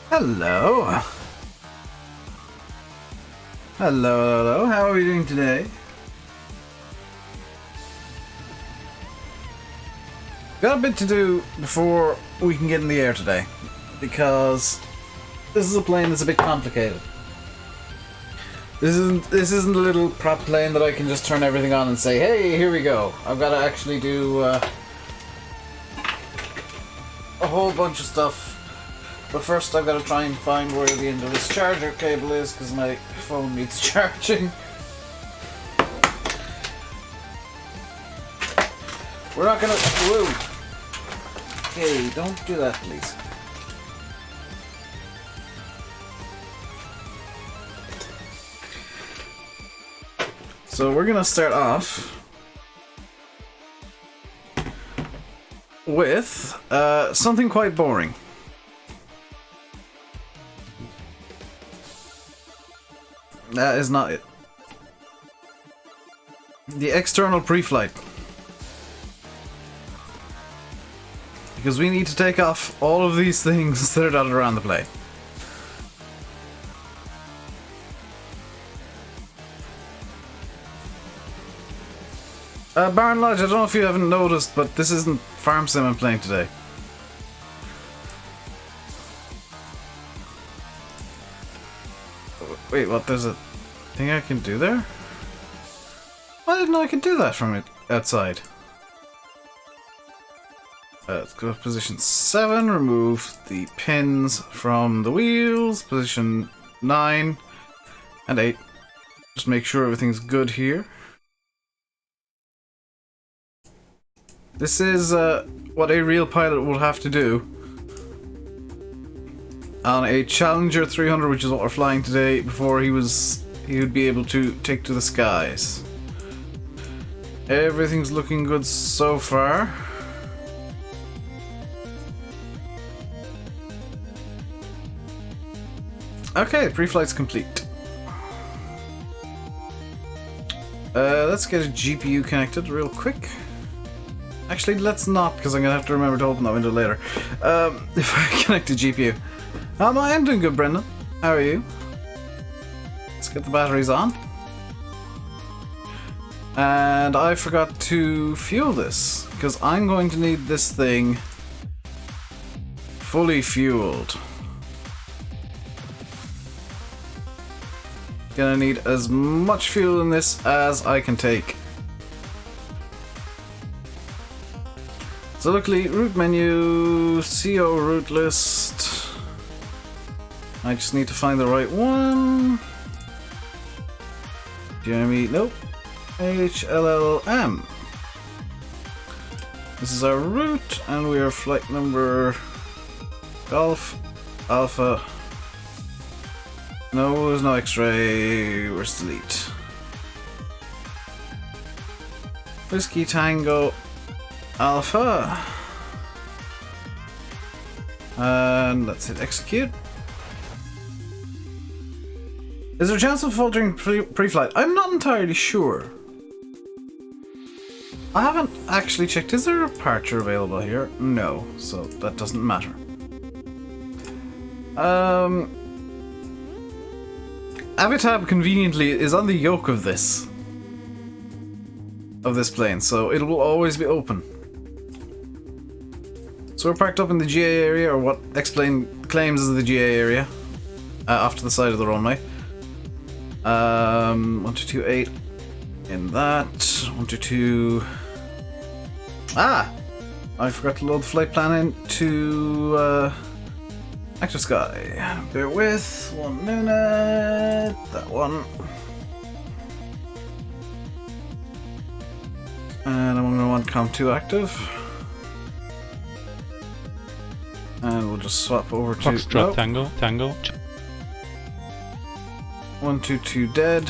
Hello. Hello. How are we doing today? Got a bit to do before we can get in the air today, because this is a plane that's a bit complicated. This isn't a little prop plane that I can just turn everything on and say, hey, here we go. I've got to actually do a whole bunch of stuff. But first I've got to try and find where the end of this charger cable is, because my phone needs charging. We're not gonna... Whoa! Okay, don't do that, please. So we're gonna start off with something quite boring. That is not it. The external pre-flight. Because we need to take off all of these things that are dotted around the plane. Baron Lodge, I don't know if you haven't noticed, but this isn't Farm Sim I'm playing today. Wait, what? There's a thing I can do there? I didn't know I could do that from it outside. Let's go to position 7, remove the pins from the wheels, position 9 and 8. Just make sure everything's good here. This is what a real pilot would have to do on a Challenger 300, which is what we're flying today, before he would be able to take to the skies. Everything's looking good so far. Okay, pre-flight's complete. Let's get a GPU connected real quick. Actually, let's not, because I'm going to have to remember to open that window later. If I connect a GPU. I'm doing good, Brendan. How are you? Let's get the batteries on. And I forgot to fuel this, because I'm going to need this thing fully fueled. Gonna need as much fuel in this as I can take. So luckily, route menu, CO route list. I just need to find the right one. Jeremy, nope. HLLM. This is our route, and we are flight number Golf Alpha. No, there's no X-ray. Where's delete? Whiskey Tango Alpha. And let's hit execute. Is there a chance of faltering pre-flight? I'm not entirely sure. I haven't actually checked. Is there a departure available here? No, so that doesn't matter. Avitab conveniently is on the yoke of this plane, so it will always be open. So we're parked up in the GA area, or what X-Plane claims is the GA area, off to the side of the runway. 1228 in that. 122. Ah! I forgot to load the flight plan into Active Sky. Bear with 1 minute. That one. And I'm going to want Com2 active. And we'll just swap over to Foxtrot Tango. 122 dead.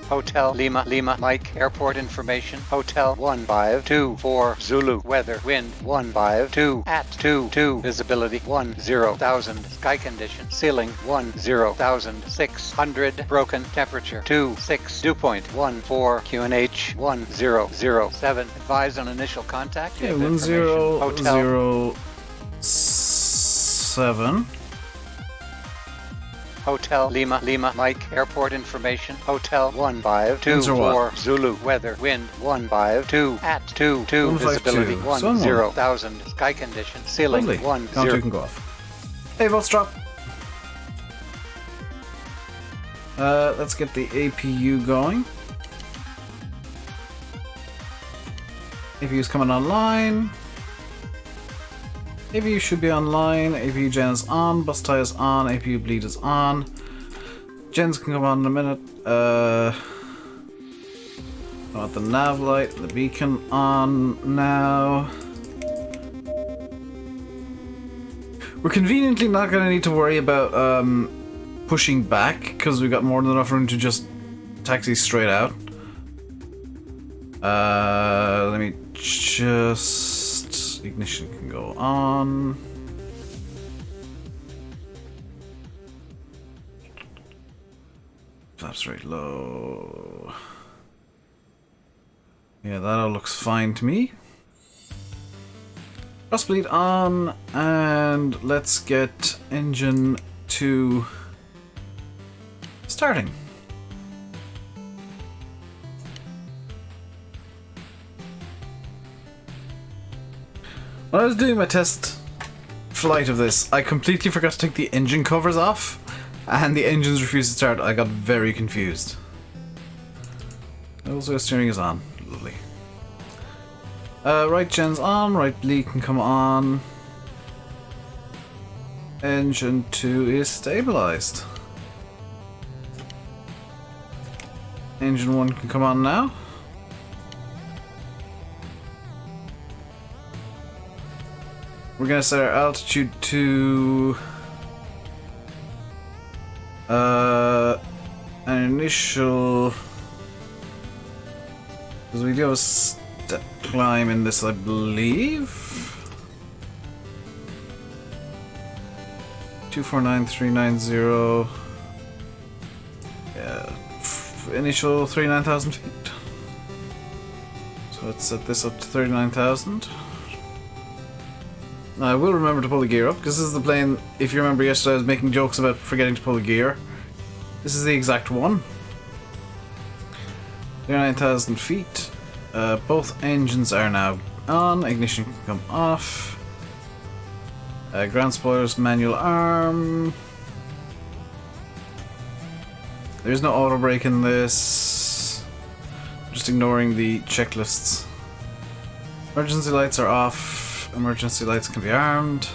Hotel Lima Mike airport information. Hotel 1524 Zulu weather wind 152 at 22 visibility 10,000 sky condition ceiling 10,600 broken temperature 26 dew point 14 QNH 1007 advise on initial contact. Okay, 1007. Hotel Lima Lima Mike Airport information. Hotel 1524 Zulu weather wind 152 at 22 visibility 10,000 sky condition ceiling Lovely. 10. Count 2 can go off. Hey, volts drop. Let's get the APU going. APU's coming online. APU should be online. APU gen is on. Bus tie is on. APU bleed is on. Gens can come on in a minute. I want the nav light, the beacon on now. We're conveniently not going to need to worry about pushing back because we've got more than enough room to just taxi straight out. Let me just... ignition can go on. Flaps right low. Yeah, that all looks fine to me. Cross bleed on, and let's get engine 2 starting. When I was doing my test flight of this, I completely forgot to take the engine covers off, and the engines refused to start. I got very confused. Also, steering is on. Lovely. Right gen's on, right bleed can come on. Engine 2 is stabilized. Engine 1 can come on now. We're gonna set our altitude to an initial, because we do have a step climb in this, I believe. 249390. Yeah, initial 39,000 feet. So let's set this up to 39,000. I will remember to pull the gear up, because this is the plane, if you remember yesterday I was making jokes about forgetting to pull the gear. This is the exact one. 39,000 feet. Both engines are now on, ignition can come off. Ground spoilers, manual arm. There's no auto brake in this. Just ignoring the checklists. Emergency lights are off. Emergency lights can be armed.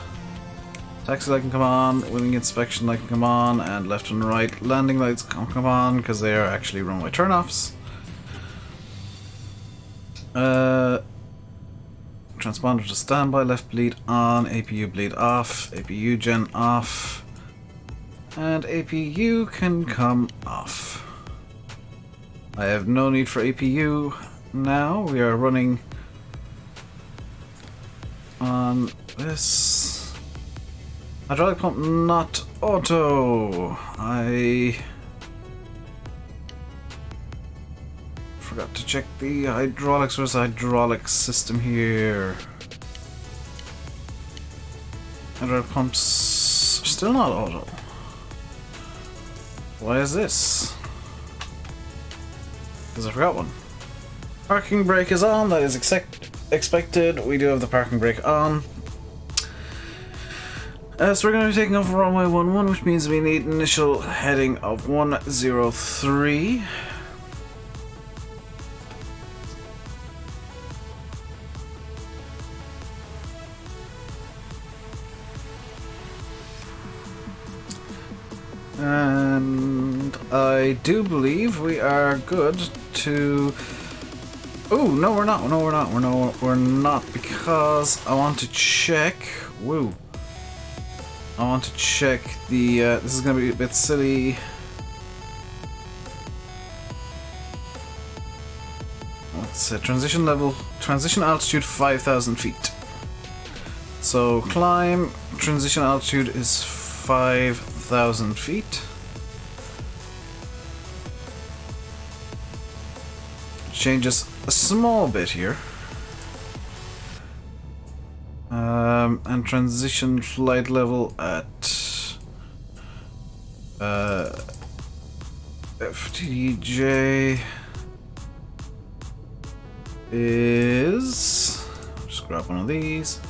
Taxi light can come on, wing inspection light can come on, and left and right landing lights can come on because they are actually runway turnoffs. Transponder to standby, left bleed on, APU bleed off, APU gen off, and APU can come off. I have no need for APU now. We are running on this hydraulic pump, not auto. I forgot to check the hydraulics. Where's the hydraulic system here? Hydraulic pumps still not auto. Why is this? Because I forgot one. Parking brake is on. That is expected. We do have the parking brake on. So we're going to be taking off runway 11, which means we need initial heading of 103. And I do believe we are good to... Oh, no we're not, no we're not, we're not, because I want to check... Woo. I want to check the, this is going to be a bit silly. Let's say transition level, transition altitude 5,000 feet. So climb, transition altitude is 5,000 feet. Changes a small bit here. And transition flight level at FTJ is, just grab one of these.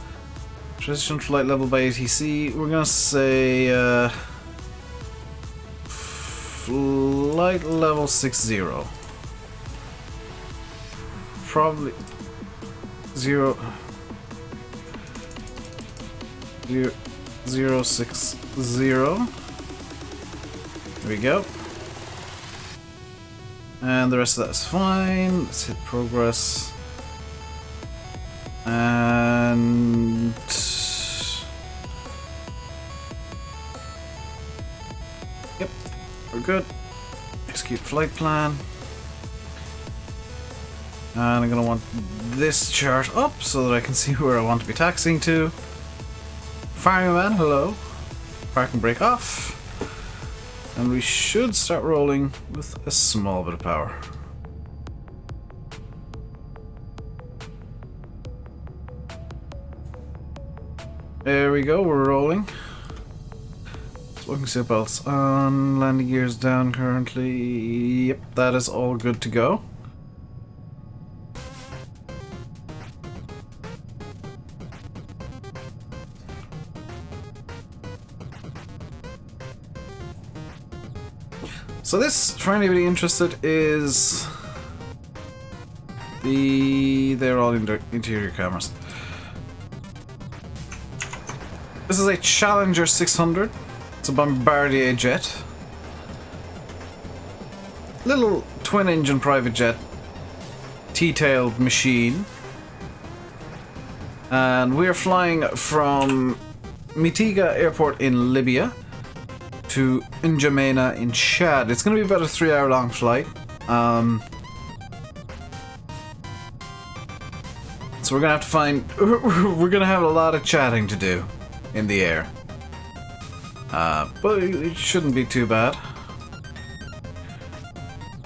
Transition flight level by ATC. We're gonna say flight level 60. Probably 0 060. There we go. And the rest of that is fine. Let's hit progress. And yep, we're good. Execute flight plan. And I'm gonna want this chart up so that I can see where I want to be taxiing to. Fireman, hello. Parking brake off. And we should start rolling with a small bit of power. There we go, we're rolling. Smoking seatbelts on, landing gears down currently. Yep, that is all good to go. So this, for anybody interested, is they're all interior cameras. This is a Challenger 600. It's a Bombardier jet. Little twin-engine private jet, T-tailed machine. And we're flying from Mitiga Airport in Libya to N'Djamena in Chad. It's going to be about a 3-hour long flight. So we're going to have to find... we're going to have a lot of chatting to do in the air. But it shouldn't be too bad.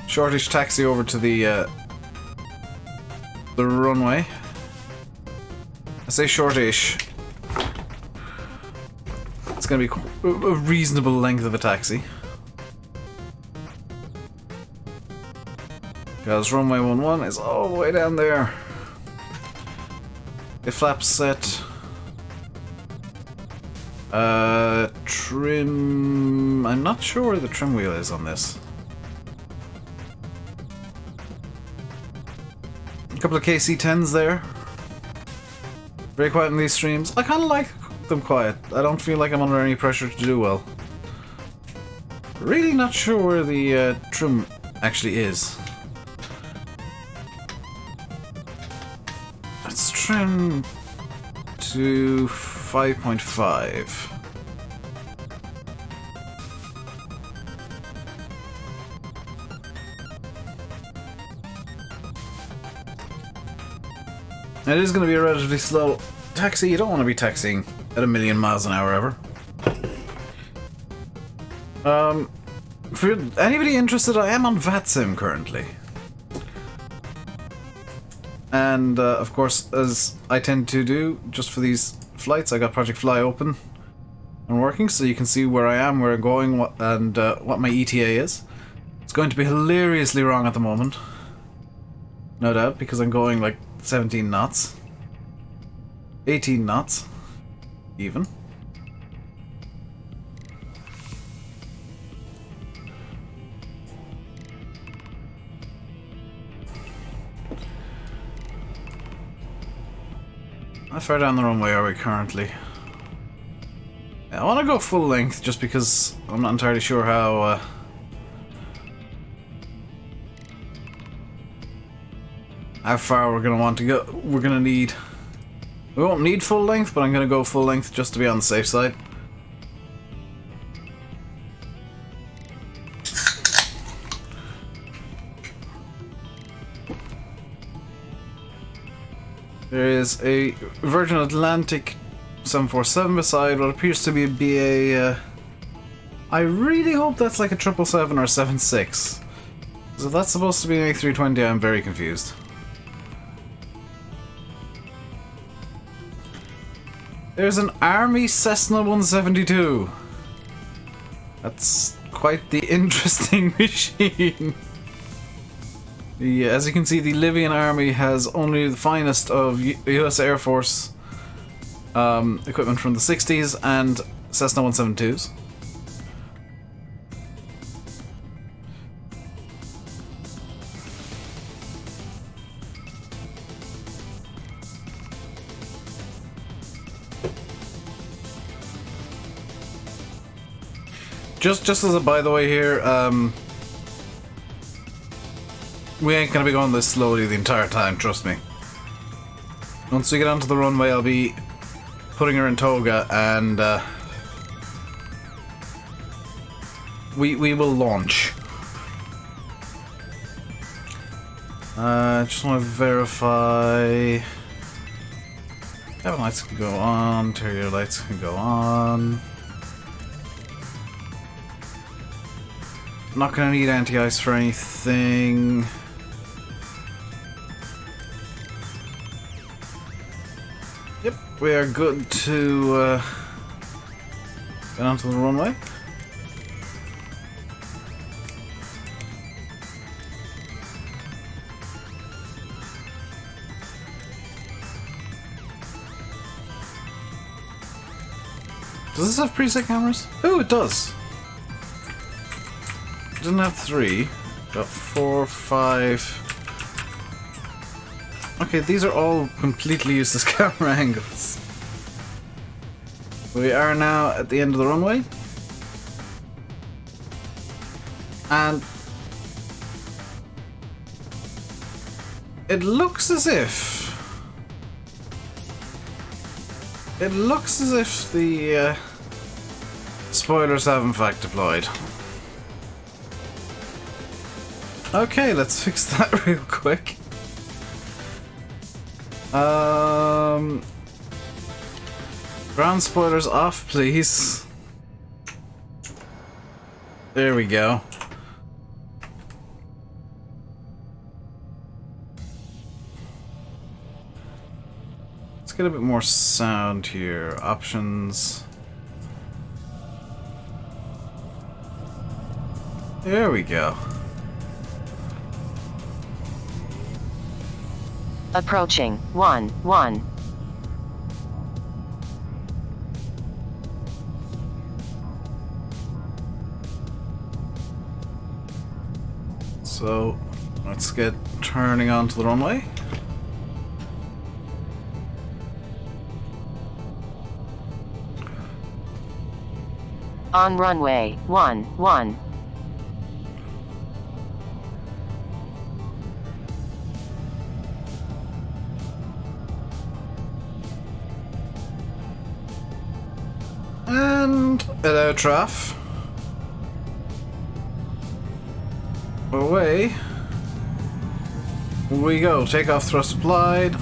Shortish taxi over to the runway. I say shortish. It's going to be a reasonable length of a taxi. Because runway 11 is all the way down there. The flaps set. Trim... I'm not sure where the trim wheel is on this. A couple of KC-10s there. Very quiet in these streams. I kind of like them quiet. I don't feel like I'm under any pressure to do well. Really not sure where the trim actually is. Let's trim to 5.5. It is going to be a relatively slow taxi. You don't want to be taxiing at 1,000,000 miles an hour ever. For anybody interested, I am on VATSIM currently. And of course, as I tend to do just for these flights, I got Project Fly open and working, so you can see where I am, where I'm going, what my ETA is. It's going to be hilariously wrong at the moment, no doubt, because I'm going like 17 knots, 18 knots, even. How far down the runway are we currently? I want to go full length just because I'm not entirely sure how far we're going to want to go. We're going to need... We won't need full length, but I'm going to go full length just to be on the safe side. There is a Virgin Atlantic 747 beside what appears to be a BA... I really hope that's like a 777 or a 76. So if that's supposed to be an A320, I'm very confused. There's an Army Cessna 172. That's quite the interesting machine. As you can see, the Libyan army has only the finest of US Air Force equipment from the 60s and Cessna 172s. Just as a by the way here, we ain't gonna be going this slowly the entire time, trust me. Once we get onto the runway, I'll be putting her in toga and we will launch. Just want to verify. Cabin lights can go on, interior lights can go on. Not gonna need anti-ice for anything. Yep, we are good to get onto the runway. Does this have preset cameras? Oh, it does. It doesn't have 3. Got 4, 5. Okay, these are all completely useless camera angles. We are now at the end of the runway. And it looks as if the spoilers have in fact deployed. Okay, let's fix that real quick. Ground spoilers off, please. There we go. Let's get a bit more sound here. Options. There we go. Approaching 1-1. So let's get turning onto the runway. On runway 1-1. And hello, Traff. Away we go. Takeoff thrust applied.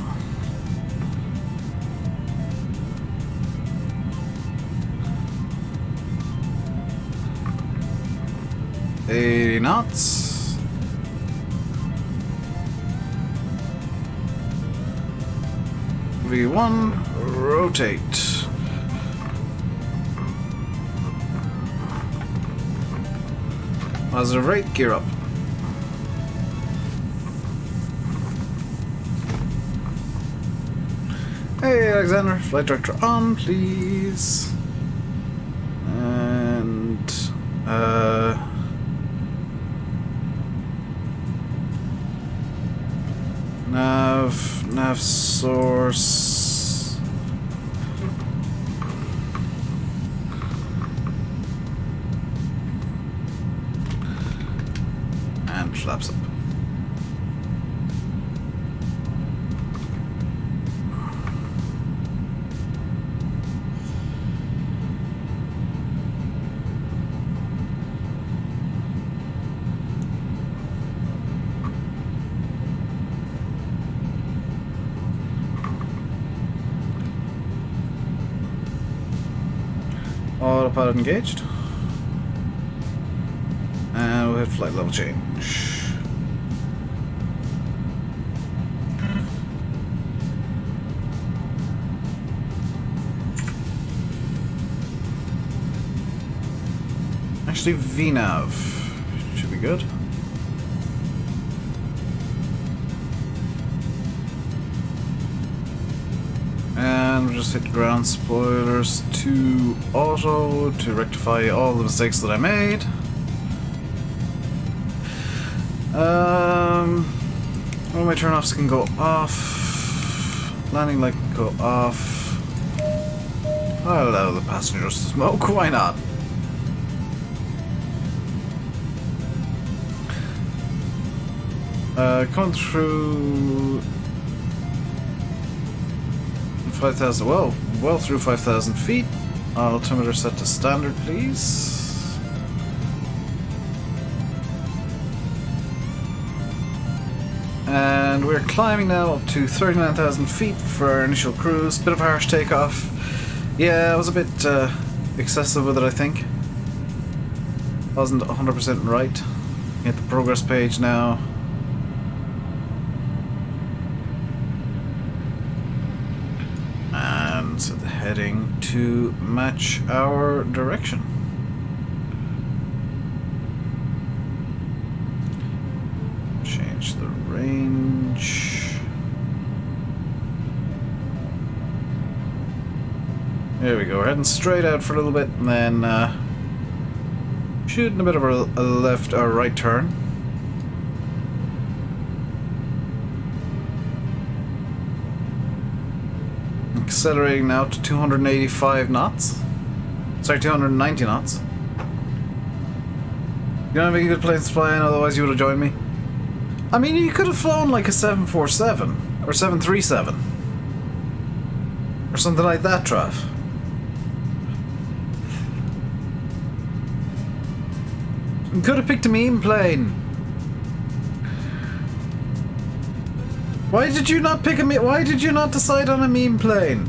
$80 knots. V1, rotate. Positive rate, gear up. Hey, Alexander, flight director on, please. And, nav source. And flaps up. Autopilot engaged. And we'll hit flight level change. Actually, VNav should be good. And we'll just hit ground spoilers to auto to rectify all the mistakes that I made. All my turn-offs can go off. Landing light can go off. I'll allow the passengers to smoke, why not? Coming through 5,000, well through 5,000 feet. Altimeter set to standard, please. And we're climbing now up to 39,000 feet for our initial cruise. Bit of a harsh takeoff. Yeah, I was a bit excessive with it, I think. Wasn't 100% right. Hit the progress page now. And set the heading to match our direction. Change the range. There we go. We're heading straight out for a little bit, and then shooting a bit of a left or right turn. Accelerating now to 285 knots. Sorry, 290 knots. You don't have any good planes to fly in, otherwise you would have joined me. I mean, you could have flown like a 747 or 737 or something like that, Trav. You could have picked a meme plane. Why did you not pick a meme? Why did you not decide on a meme plane?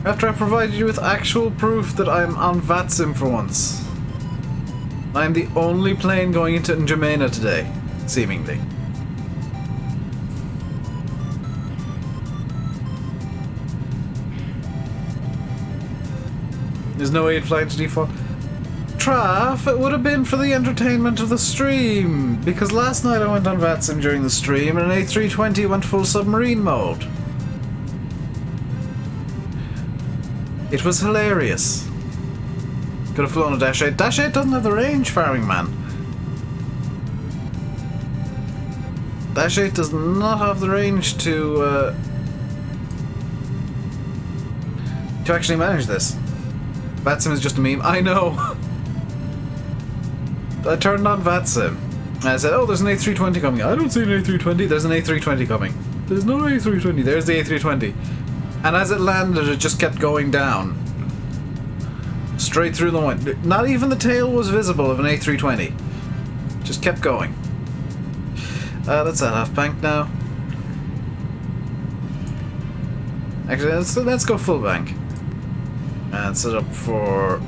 After I provided you with actual proof that I'm on VATSIM for once. I'm the only plane going into N'Djamena today. Seemingly. There's no way you'd fly to default. Traff, it would have been for the entertainment of the stream. Because last night I went on VATSIM during the stream and an A320 went full submarine mode. It was hilarious. Could have flown a Dash 8. Dash 8 doesn't have the range, Farming Man. Dash 8 does not have the range to actually manage this. VATSIM is just a meme. I know! I turned on VATSIM. And I said, oh, there's an A320 coming. I don't see an A320. There's an A320 coming. There's no A320. There's the A320. And as it landed, it just kept going down. Straight through the wind. Not even the tail was visible of an A320. Just kept going. That's at half bank now. Actually, let's go full bank. And set up for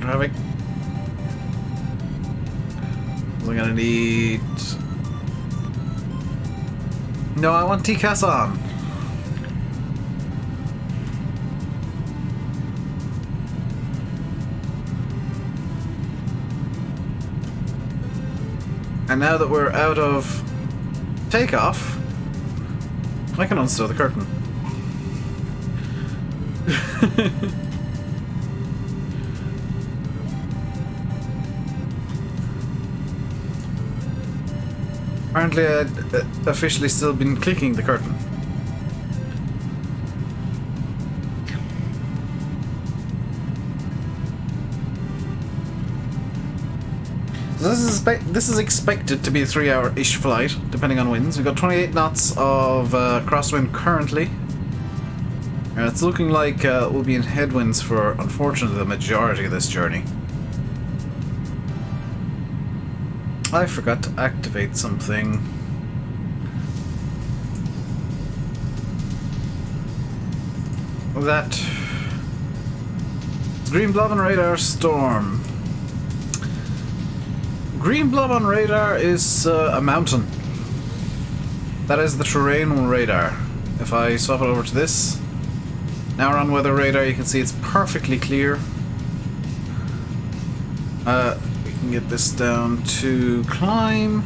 traffic. We're gonna need... No, I want TCAS on. And now that we're out of takeoff, I can unstow the curtain. Apparently I'd officially still been clicking the curtain. This is expected to be a 3-hour-ish flight, depending on winds. We've got 28 knots of crosswind currently. It's looking like we'll be in headwinds for, unfortunately, the majority of this journey. I forgot to activate something. That green blob on radar storm. Green blob on radar is a mountain. That is the terrain on radar. If I swap it over to this, Now we're on weather radar, you can see it's perfectly clear. We can get this down to climb.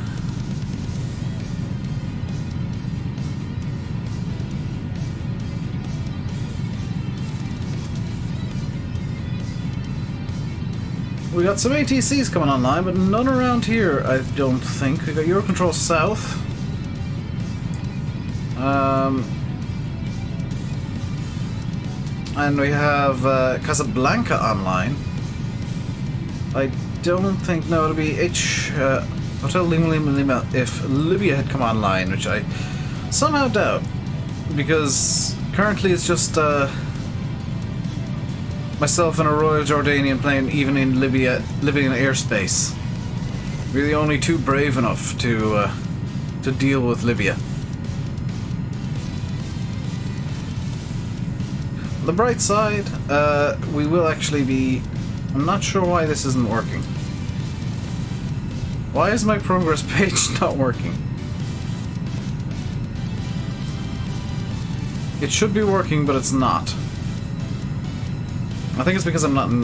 We got some ATCs coming online, but none around here, I don't think. We got Eurocontrol South. And we have Casablanca online. I don't think, no, it'll be Hotel Lima Lima Lima if Libya had come online, which I somehow doubt. Because currently it's just myself and a Royal Jordanian plane, even in Libya, Libyan airspace. We're the only two brave enough to deal with Libya. On the bright side, we will actually be... I'm not sure why this isn't working. Why is my progress page not working? It should be working, but it's not. I think it's because I'm not in...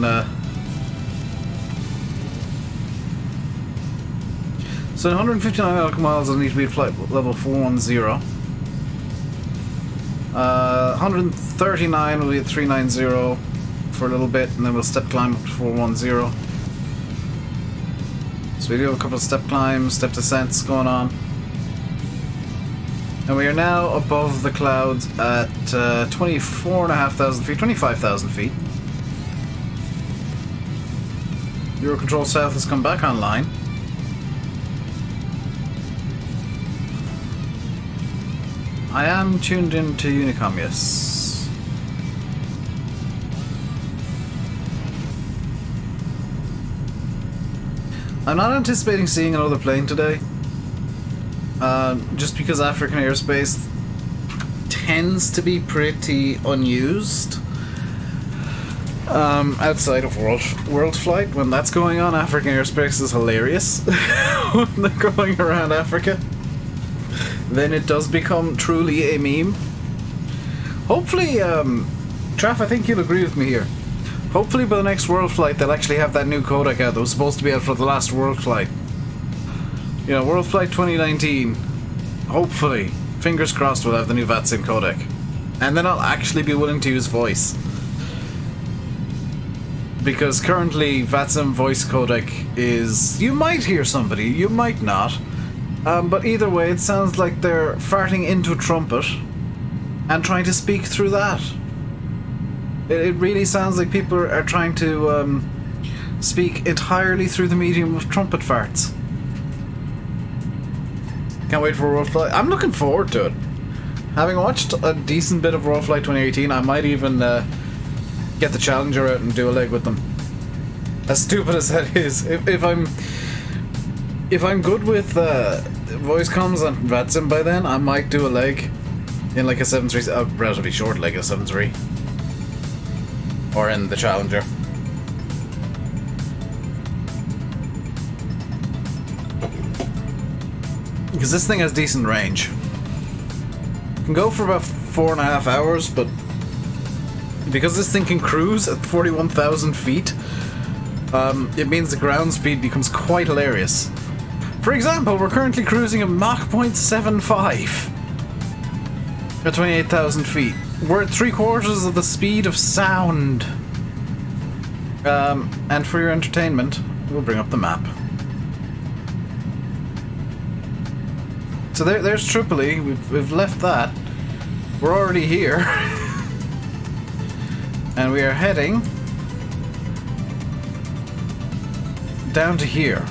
So 159 nautical miles, I need to be at flight level 410. 139 will be at 390 for a little bit, and then we'll step climb up to 410. So we do have a couple of step climbs, step descents going on. And we are now above the clouds at 24,500 feet, 25,000 feet. Eurocontrol South has come back online. I am tuned into Unicom, yes. I'm not anticipating seeing another plane today. Just because African airspace tends to be pretty unused. Outside of world flight, when that's going on, African airspace is hilarious. When they're going around Africa, then it does become truly a meme. Hopefully, Traff, I think you'll agree with me here. Hopefully by the next world flight they'll actually have that new codec out that was supposed to be out for the last world flight. You know, World Flight 2019. Hopefully, fingers crossed, we'll have the new VATSIM codec. And then I'll actually be willing to use voice. Because currently VATSIM voice codec is... You might hear somebody, you might not. But either way, it sounds like they're farting into a trumpet and trying to speak through that. It really sounds like people are trying to speak entirely through the medium of trumpet farts. Can't wait for World Flight. I'm looking forward to it. Having watched a decent bit of World Flight 2018, I might even get the Challenger out and do a leg with them. As stupid as that is, if I'm good with voice comms and VATSIM by then, I might do a leg in like a 7.3, a relatively short leg of 7.3, or in the Challenger. Because this thing has decent range. It can go for about 4.5 hours, but because this thing can cruise at 41,000 feet, it means the ground speed becomes quite hilarious. For example, we're currently cruising at Mach 0.75 at 28,000 feet. We're at 3/4 of the speed of sound. And for your entertainment, we'll bring up the map. So there's Tripoli. We've left that. We're already here. And we are heading down to here.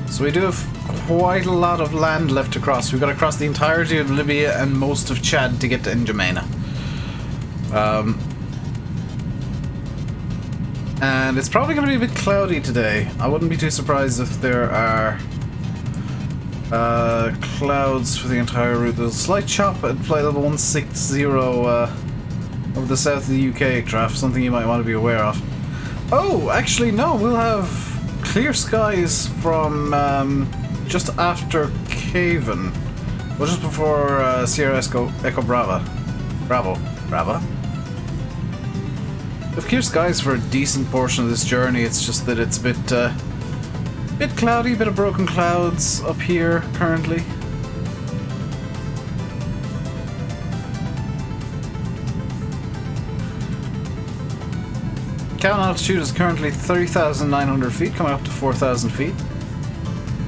So we do have quite a lot of land left to cross. We've got to cross the entirety of Libya and most of Chad to get to N'Djamena. And it's probably going to be a bit cloudy today. I wouldn't be too surprised if there are clouds for the entire route. There's a slight chop at flight level 160 over the south of the UK, Traff, something you might want to be aware of. Oh, actually no, we'll have clear skies from just after Caven. Well, just before Sierra Echo Bravo. I've clear skies for a decent portion of this journey. It's just that it's a bit cloudy, bit of broken clouds up here currently. Count altitude is currently 3,900 feet, coming up to 4,000 feet.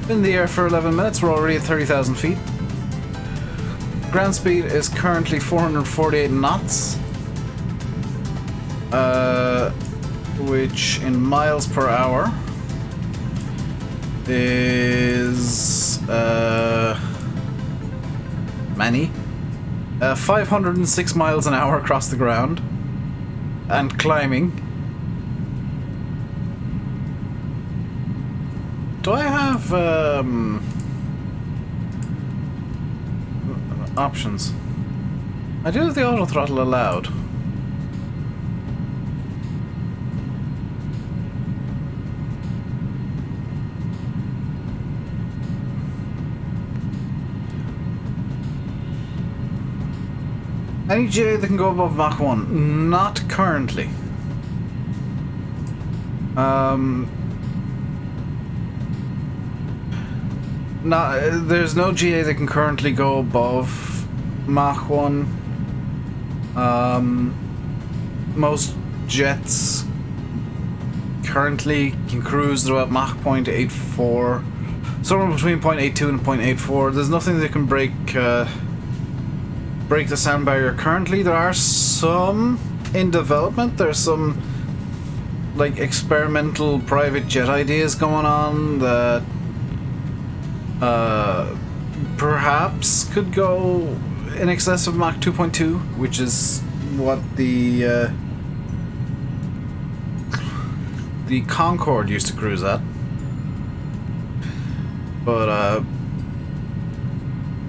Been in the air for 11 minutes, we're already at 30,000 feet. Ground speed is currently 448 knots, which in miles per hour is many. 506 miles an hour across the ground and climbing. Do I have options? I do have the auto throttle allowed. Any GA that can go above Mach 1? Not currently. There's no GA that can currently go above Mach 1. Most jets currently can cruise throughout Mach 0.84, somewhere between 0.82 and 0.84. There's nothing that can break the sound barrier currently. There are some in development. There's some like experimental private jet ideas going on that perhaps could go in excess of Mach 2.2, which is what the Concorde used to cruise at. But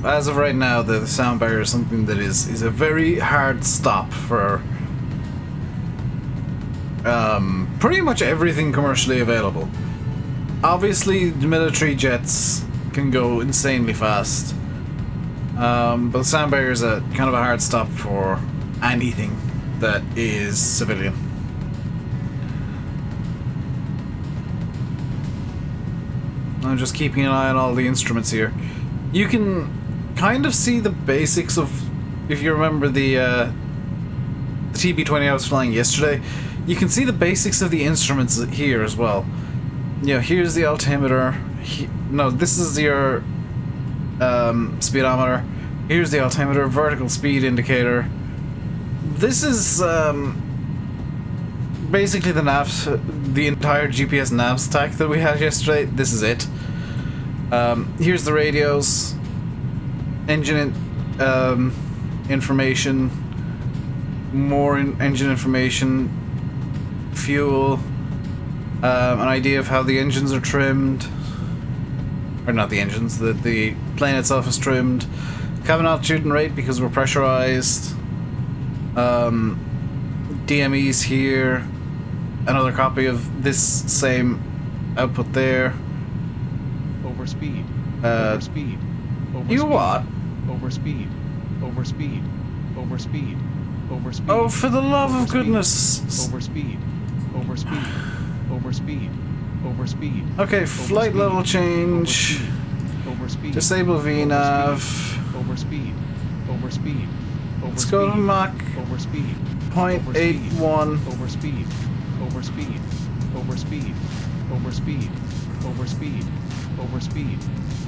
as of right now, the sound barrier is something that is a very hard stop for pretty much everything commercially available. Obviously, the military jets can go insanely fast, but the sound barrier is a kind of a hard stop for anything that is civilian. I'm just keeping an eye on all the instruments here. You can kind of see the basics of, if you remember the TB-20 I was flying yesterday, you can see the basics of the instruments here as well. You know, here's the altimeter. No, this is your speedometer. Here's the altimeter, vertical speed indicator. This is basically the the entire GPS nav stack that we had yesterday. This is it. Here's the radios, engine information, more engine information, fuel, an idea of how the engines are trimmed. Or not the engines, the plane itself is trimmed. Cabin altitude and rate because we're pressurized. DME's here. Another copy of this same output there. Overspeed. Overspeed. Overspeed. You what? Overspeed. Overspeed. Overspeed. Overspeed. Oh, for the love of Overspeed. goodness. Overspeed. Overspeed. Overspeed. Overspeed. Okay, flight Overspeed. level change. Overspeed. Disable VNav. Overspeed. Overspeed. Let's go to Mach Overspeed. 0.81. Overspeed. Overspeed. Overspeed. Overspeed. Overspeed. Overspeed.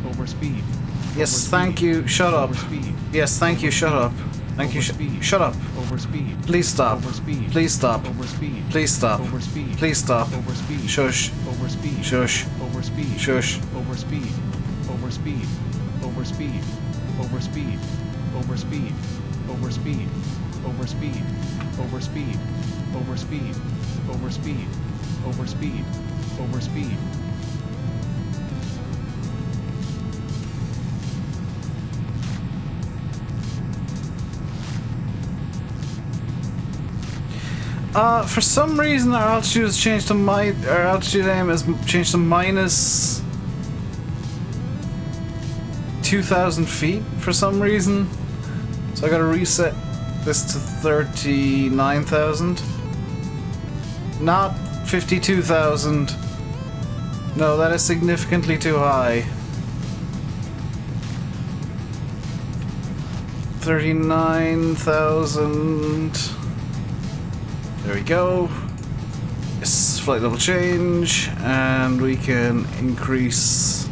Overspeed. Yes, thank you. Shut up. Overspeed. Yes, thank you. Shut up. Thank you. Overspeed. Shut up. Overspeed. Please stop. Overspeed. Please stop. Overspeed. Please stop. Overspeed. Please stop. Overspeed. Shush. Overspeed. Shush. Overspeed. Shush. Overspeed. Overspeed. Overspeed. Overspeed. Overspeed. Overspeed. Overspeed. Overspeed. Overspeed. Overspeed. Overspeed. Overspeed. For some reason our altitude has changed to our altitude aim has changed to minus 2,000 feet for some reason. So I gotta reset this to 39,000. Not 52,000. No, that is significantly too high. 39,000. There we go. Yes, flight level change, and we can increase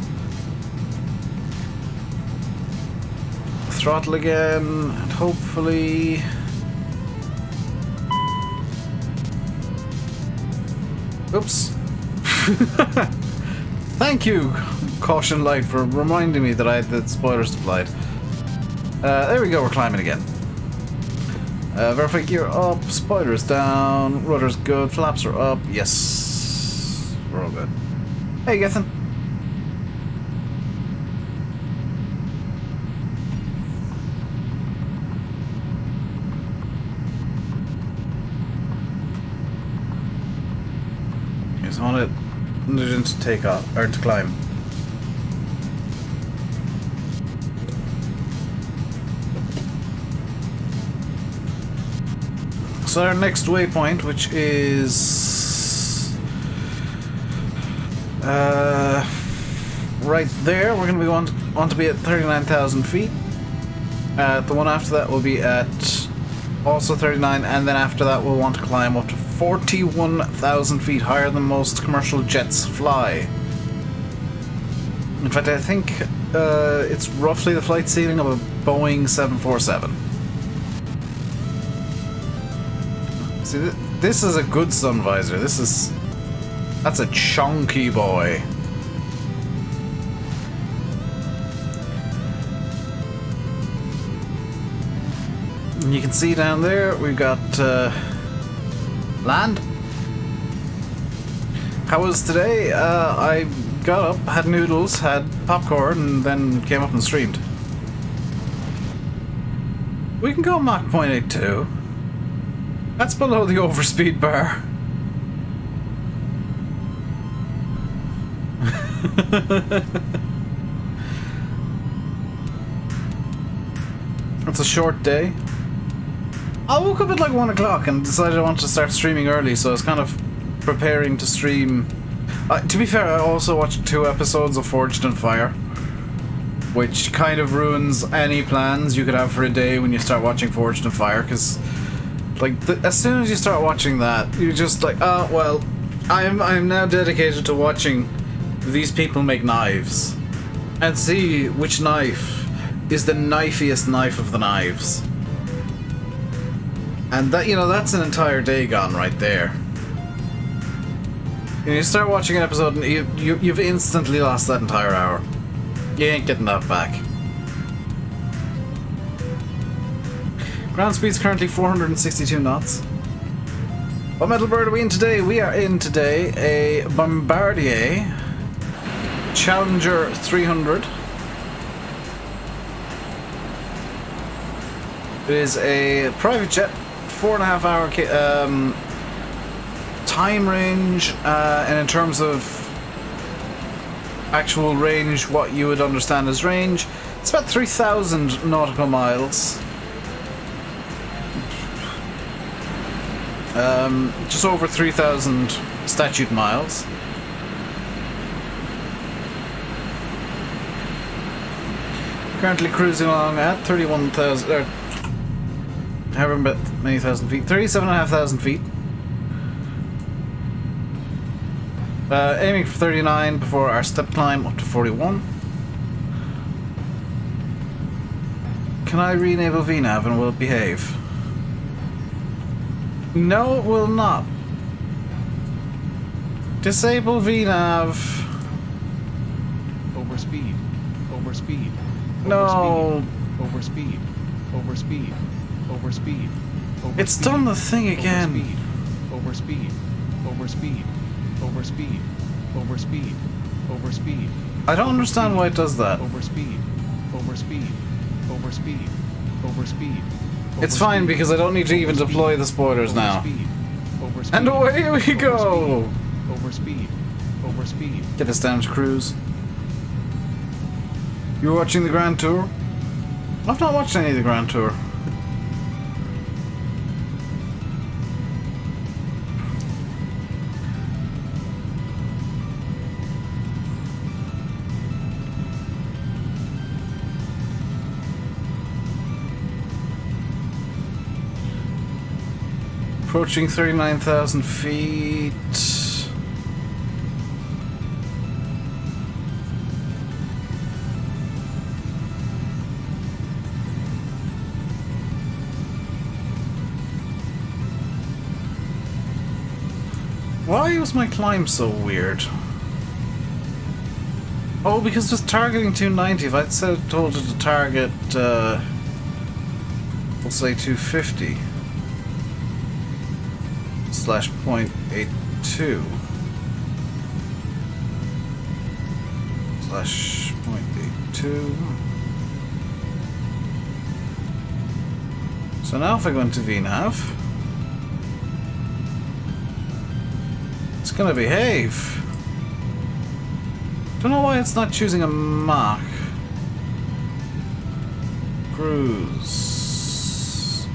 throttle again, and hopefully. Oops. Thank you, caution light, for reminding me that I had the spoilers applied. There we go, we're climbing again. Verify gear up, spoilers down, rudder's good, flaps are up, yes. We're all good. Hey, Gethin. Here's on it. To take off, or to climb. So our next waypoint, which is right there, we're going to be want to be at 39,000 feet. The one after that will be at also 39, and then after that we'll want to climb up to 41,000 feet, higher than most commercial jets fly. In fact, I think it's roughly the flight ceiling of a Boeing 747. See, this is a good sun visor. That's a chunky boy. And you can see down there we've got land. How was today? I got up, had noodles, had popcorn, and then came up and streamed. We can go Mach 0.82. That's below the overspeed bar. It's a short day. I woke up at like 1 o'clock and decided I wanted to start streaming early, so I was kind of preparing to stream. To be fair, I also watched 2 episodes of Forged in Fire, which kind of ruins any plans you could have for a day when you start watching Forged in Fire, because like as soon as you start watching that, you're just like, oh well, I'm now dedicated to watching these people make knives and see which knife is the knifiest knife of the knives. And that, you know, that's an entire day gone right there. And you start watching an episode and you've instantly lost that entire hour. You ain't getting that back. Ground speed's currently 462 knots. What metal bird are we in today? We are in today a Bombardier Challenger 300. It is a private jet, 4.5 hour time range, and in terms of actual range, what you would understand as range, it's about 3,000 nautical miles. Just over 3,000 statute miles. Currently cruising along at 31,000, however many thousand feet, 37,500 feet. Aiming for 39 before our step climb up to 41. Can I re-enable VNav and will it behave? No, it will not. Disable VNav. Overspeed. Overspeed. No. Overspeed. Overspeed. Overspeed. Overspeed. It's done the thing again. Overspeed. Overspeed. Overspeed. Overspeed. Overspeed. I don't understand why it does that. Overspeed. Overspeed. Overspeed. Overspeed. It's fine because I don't need to even deploy the spoilers now. Overspeed. And away we go! Overspeed. Overspeed. Get us down to cruise. You're watching the Grand Tour? I've not watched any of the Grand Tour. Approaching 39,000 feet. Why was my climb so weird? Oh, because it was targeting 290. If I'd told it to target, we'll say 250 slash 0.82 slash 0.82. So now if I go into VNav, it's gonna behave. Don't know why it's not choosing a Mach. Cruise.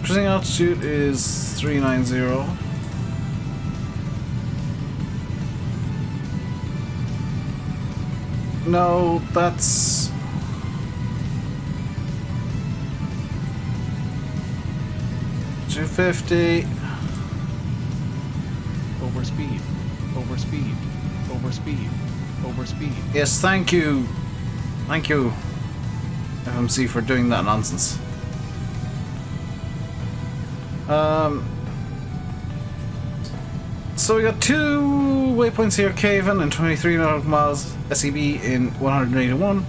Cruising altitude is 390. No, that's... $250. Overspeed. Overspeed. Overspeed. Overspeed. Yes, thank you. Thank you, FMC, for doing that nonsense. So we got two waypoints here, Caven in 23 nautical miles, SEB in 181.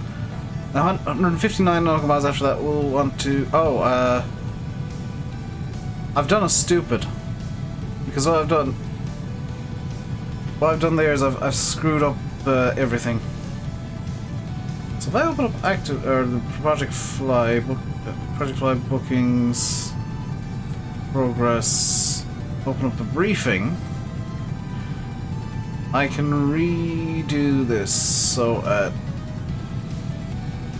Now 159 nautical miles after that we'll want to... I've done a stupid. Because what I've done there is I've screwed up everything. So if I open up active or the project fly bookings, progress, open up the briefing, I can redo this. So at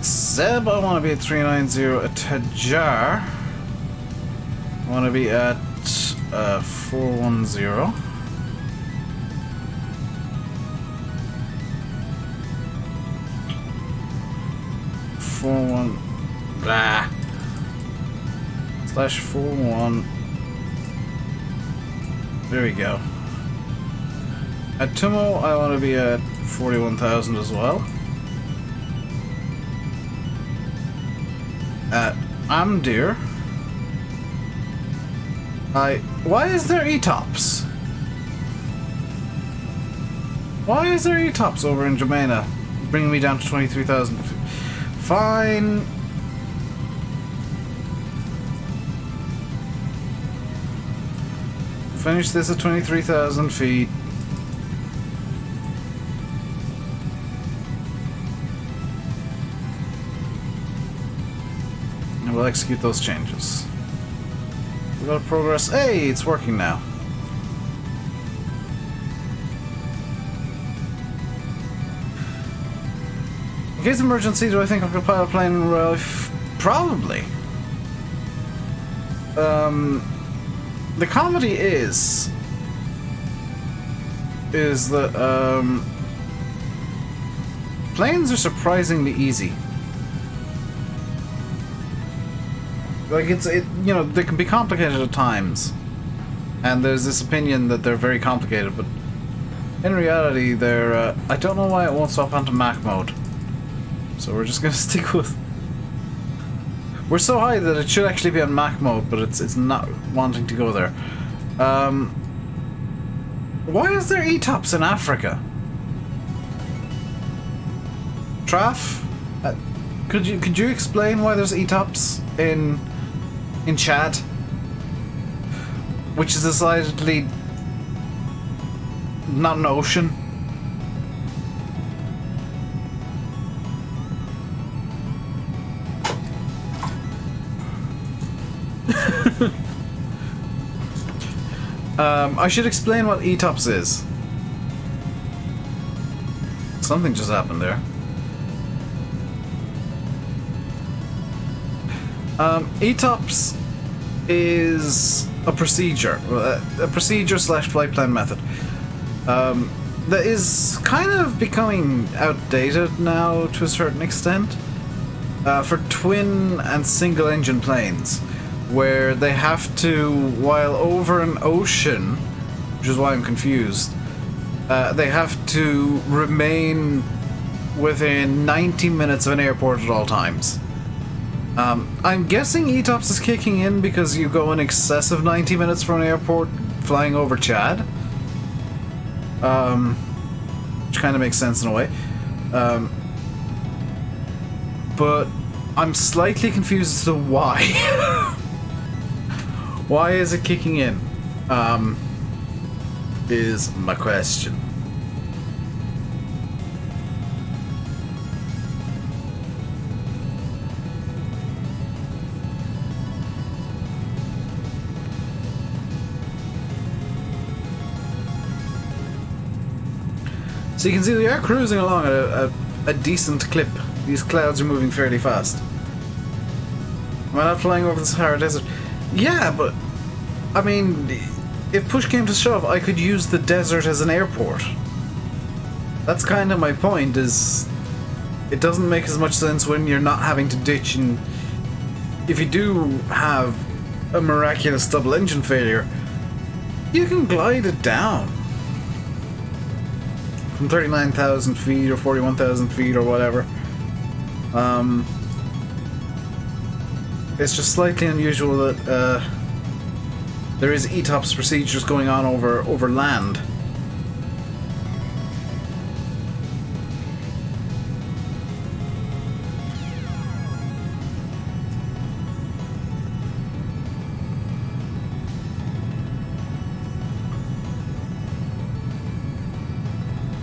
Zeb I want to be at 390, at Tajar I want to be at 410. 41 blah slash 41. There we go. At Tumo I want to be at 41,000 as well. At Amdir why is there ETOPS? Why is there ETOPS over in Jamena bringing me down to 23,000? Fine. Finish this at 23,000 feet. And we'll execute those changes. We got progress. Hey, it's working now. In case of emergency, do I think I could pilot a plane in real life? Probably. The comedy is that planes are surprisingly easy. Like you know, they can be complicated at times, and there's this opinion that they're very complicated, but in reality, they're. I don't know why it won't swap onto Mach mode. So we're just gonna stick with... We're so high that it should actually be on Mach mode, but it's not wanting to go there. Why is there ETOPS in Africa? Traf? Could you explain why there's ETOPS in Chad? Which is decidedly not an ocean. I should explain what ETOPS is. Something just happened there. ETOPS is a procedure slash flight plan method that is kind of becoming outdated now to a certain extent for twin and single engine planes. where they have to, while over an ocean, which is why I'm confused, they have to remain within 90 minutes of an airport at all times. I'm guessing ETOPS is kicking in because you go in excess of 90 minutes from an airport flying over Chad. Which kind of makes sense in a way. But I'm slightly confused as to why. Why is it kicking in? Is my question. So you can see we are cruising along at a decent clip. These clouds are moving fairly fast. Am I not flying over the Sahara Desert? Yeah, but I mean, if push came to shove, I could use the desert as an airport. That's kind of my point, is it doesn't make as much sense when you're not having to ditch, and if you do have a miraculous double engine failure, you can glide it down. From 39,000 feet or 41,000 feet or whatever. It's just slightly unusual that there is ETOPS procedures going on over land.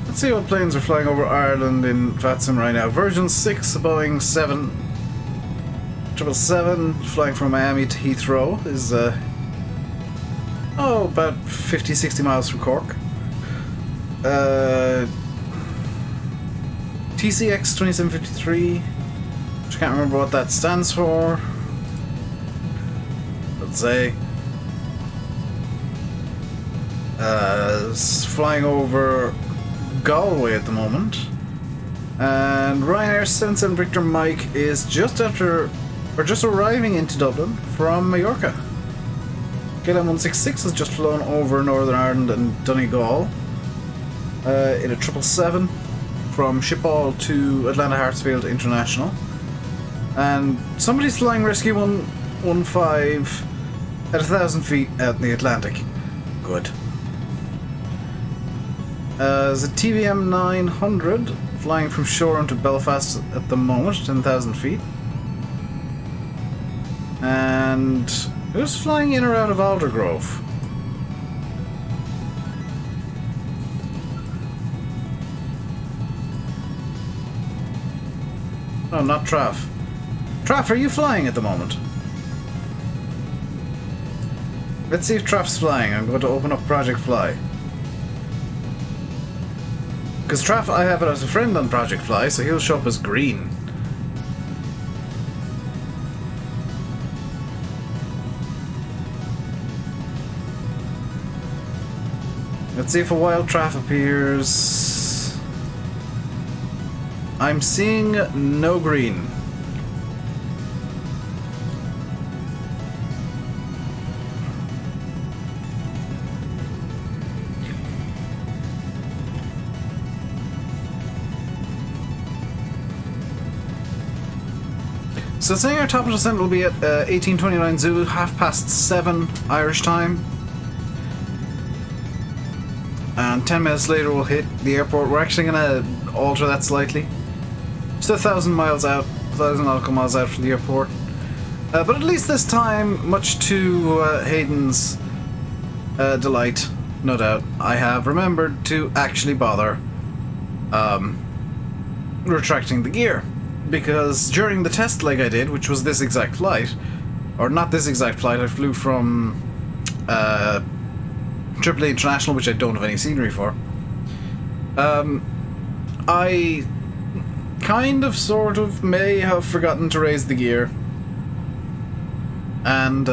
Let's see what planes are flying over Ireland in VATSIM right now. Version 6, Boeing 777, flying from Miami to Heathrow, is about 50-60 miles from Cork. TCX 2753, which I can't remember what that stands for. Let's say it's flying over Galway at the moment, and Ryanair 77 Victor Mike is just arriving into Dublin from Mallorca. KLM 166 has just flown over Northern Ireland and Donegal in a 777 from Schiphol to Atlanta Hartsfield International, and somebody's flying Rescue 115 at 1,000 feet out in the Atlantic. Good. There's a TVM 900 flying from Shoreham to Belfast at the moment, 10,000 feet. And who's flying in or out of Aldergrove? No, not Traff. Traff, are you flying at the moment? Let's see if Traff's flying. I'm going to open up Project Fly. Because Traff, I have it as a friend on Project Fly, so he'll show up as green. Let's see if a wild Traff appears. I'm seeing no green. So saying our top of descent will be at 1829 Zulu, 7:30 Irish time. And 10 minutes later we'll hit the airport. We're actually going to alter that slightly. Just 1,000 miles out, 1,000 nautical miles out from the airport. But at least this time, much to Hayden's delight, no doubt, I have remembered to actually bother retracting the gear. Because during the test leg I did, which was this exact flight, or not this exact flight, I flew from AAA International, which I don't have any scenery for. I kind of, sort of, may have forgotten to raise the gear. And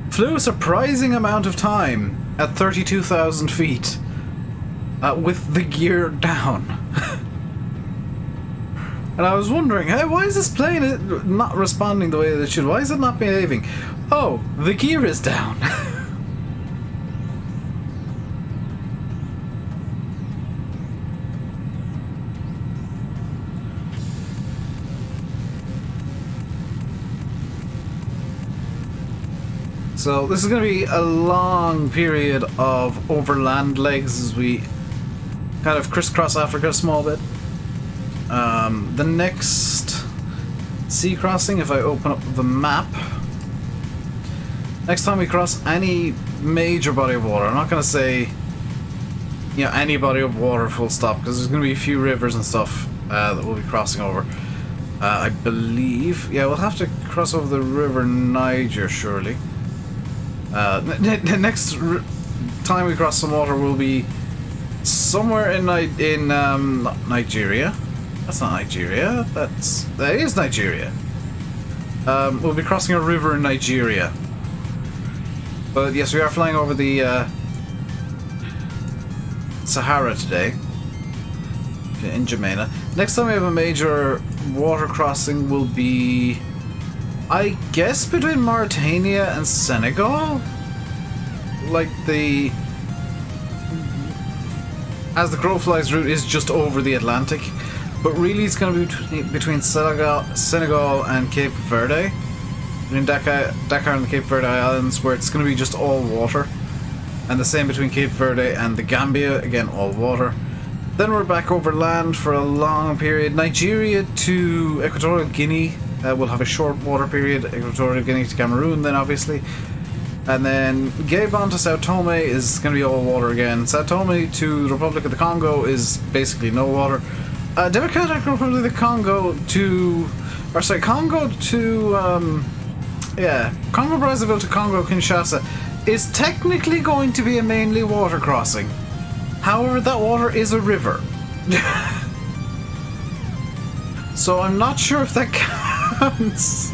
flew a surprising amount of time at 32,000 feet with the gear down. And I was wondering, hey, why is this plane not responding the way that it should? Why is it not behaving? Oh, the gear is down. So this is going to be a long period of overland legs as we kind of crisscross Africa a small bit. The next sea crossing, if I open up the map, next time we cross any major body of water, I'm not going to say, you know, any body of water full stop, because there's going to be a few rivers and stuff that we'll be crossing over. I believe, yeah, we'll have to cross over the river Niger, surely. Next time we cross some water will be somewhere in Nigeria. That's not Nigeria. That is Nigeria. We'll be crossing a river in Nigeria. But yes, we are flying over the Sahara today in N'Djamena. Next time we have a major water crossing will be, I guess, between Mauritania and Senegal? Like the... As the crow flies route is just over the Atlantic, but really it's going to be between Senegal and Cape Verde. Between Dakar and the Cape Verde Islands, where it's going to be just all water. And the same between Cape Verde and the Gambia, again all water. Then we're back over land for a long period. Nigeria to Equatorial Guinea. We'll have a short water period, Equatorial Guinea to Cameroon then obviously. And then Gabon to Sao Tome is going to be all water again. Sao Tome to the Republic of the Congo is basically no water. Democratic Republic of the Congo to... Or sorry, Congo to... Congo Brazzaville to Congo Kinshasa is technically going to be a mainly water crossing. However, that water is a river. So I'm not sure if that counts.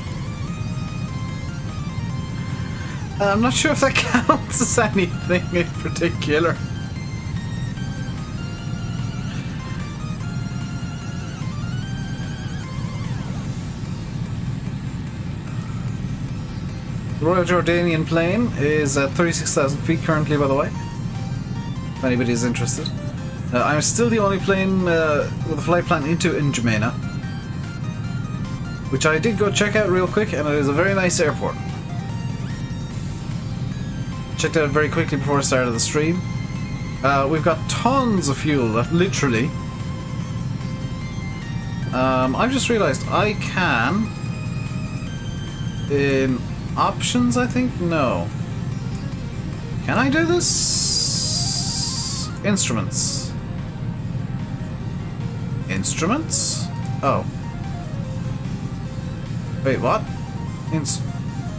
I'm not sure if that counts as anything in particular. The Royal Jordanian Plain is at 36,000 feet currently, by the way, if anybody is interested. I'm still the only plane with a flight plan into N'Djamena, which I did go check out real quick, and it is a very nice airport. Checked out very quickly before I started the stream. We've got tons of fuel left, literally. I've just realised I can... In options, I think? No. Can I do this? Instruments. Instruments? Oh. Wait, what?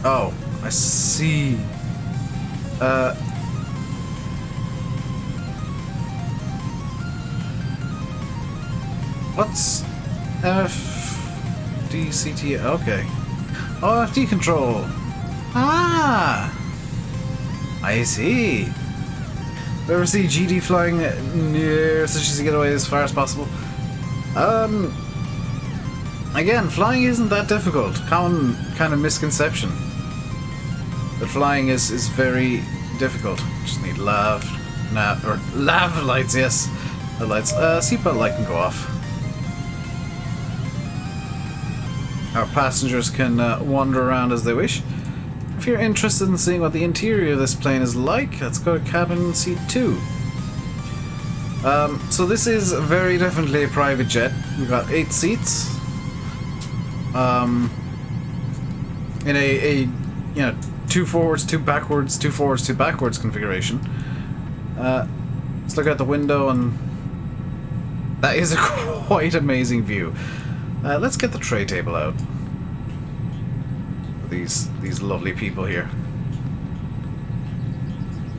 Oh, I see. What's FDCT? Okay. OFD control. Ah! I see. Ever see GD flying near such as to get away as far as possible? Again, flying isn't that difficult. Common kind of misconception that flying is very difficult. Just need lav lights, yes. The lights. Seatbelt light can go off. Our passengers can wander around as they wish. If you're interested in seeing what the interior of this plane is like, let's go to cabin seat 2. So this is very definitely a private jet. We've got 8 seats. In a 2 forwards, 2 backwards, 2 forwards, 2 backwards configuration. Let's look out the window, and that is a quite amazing view. Let's get the tray table out. These lovely people here.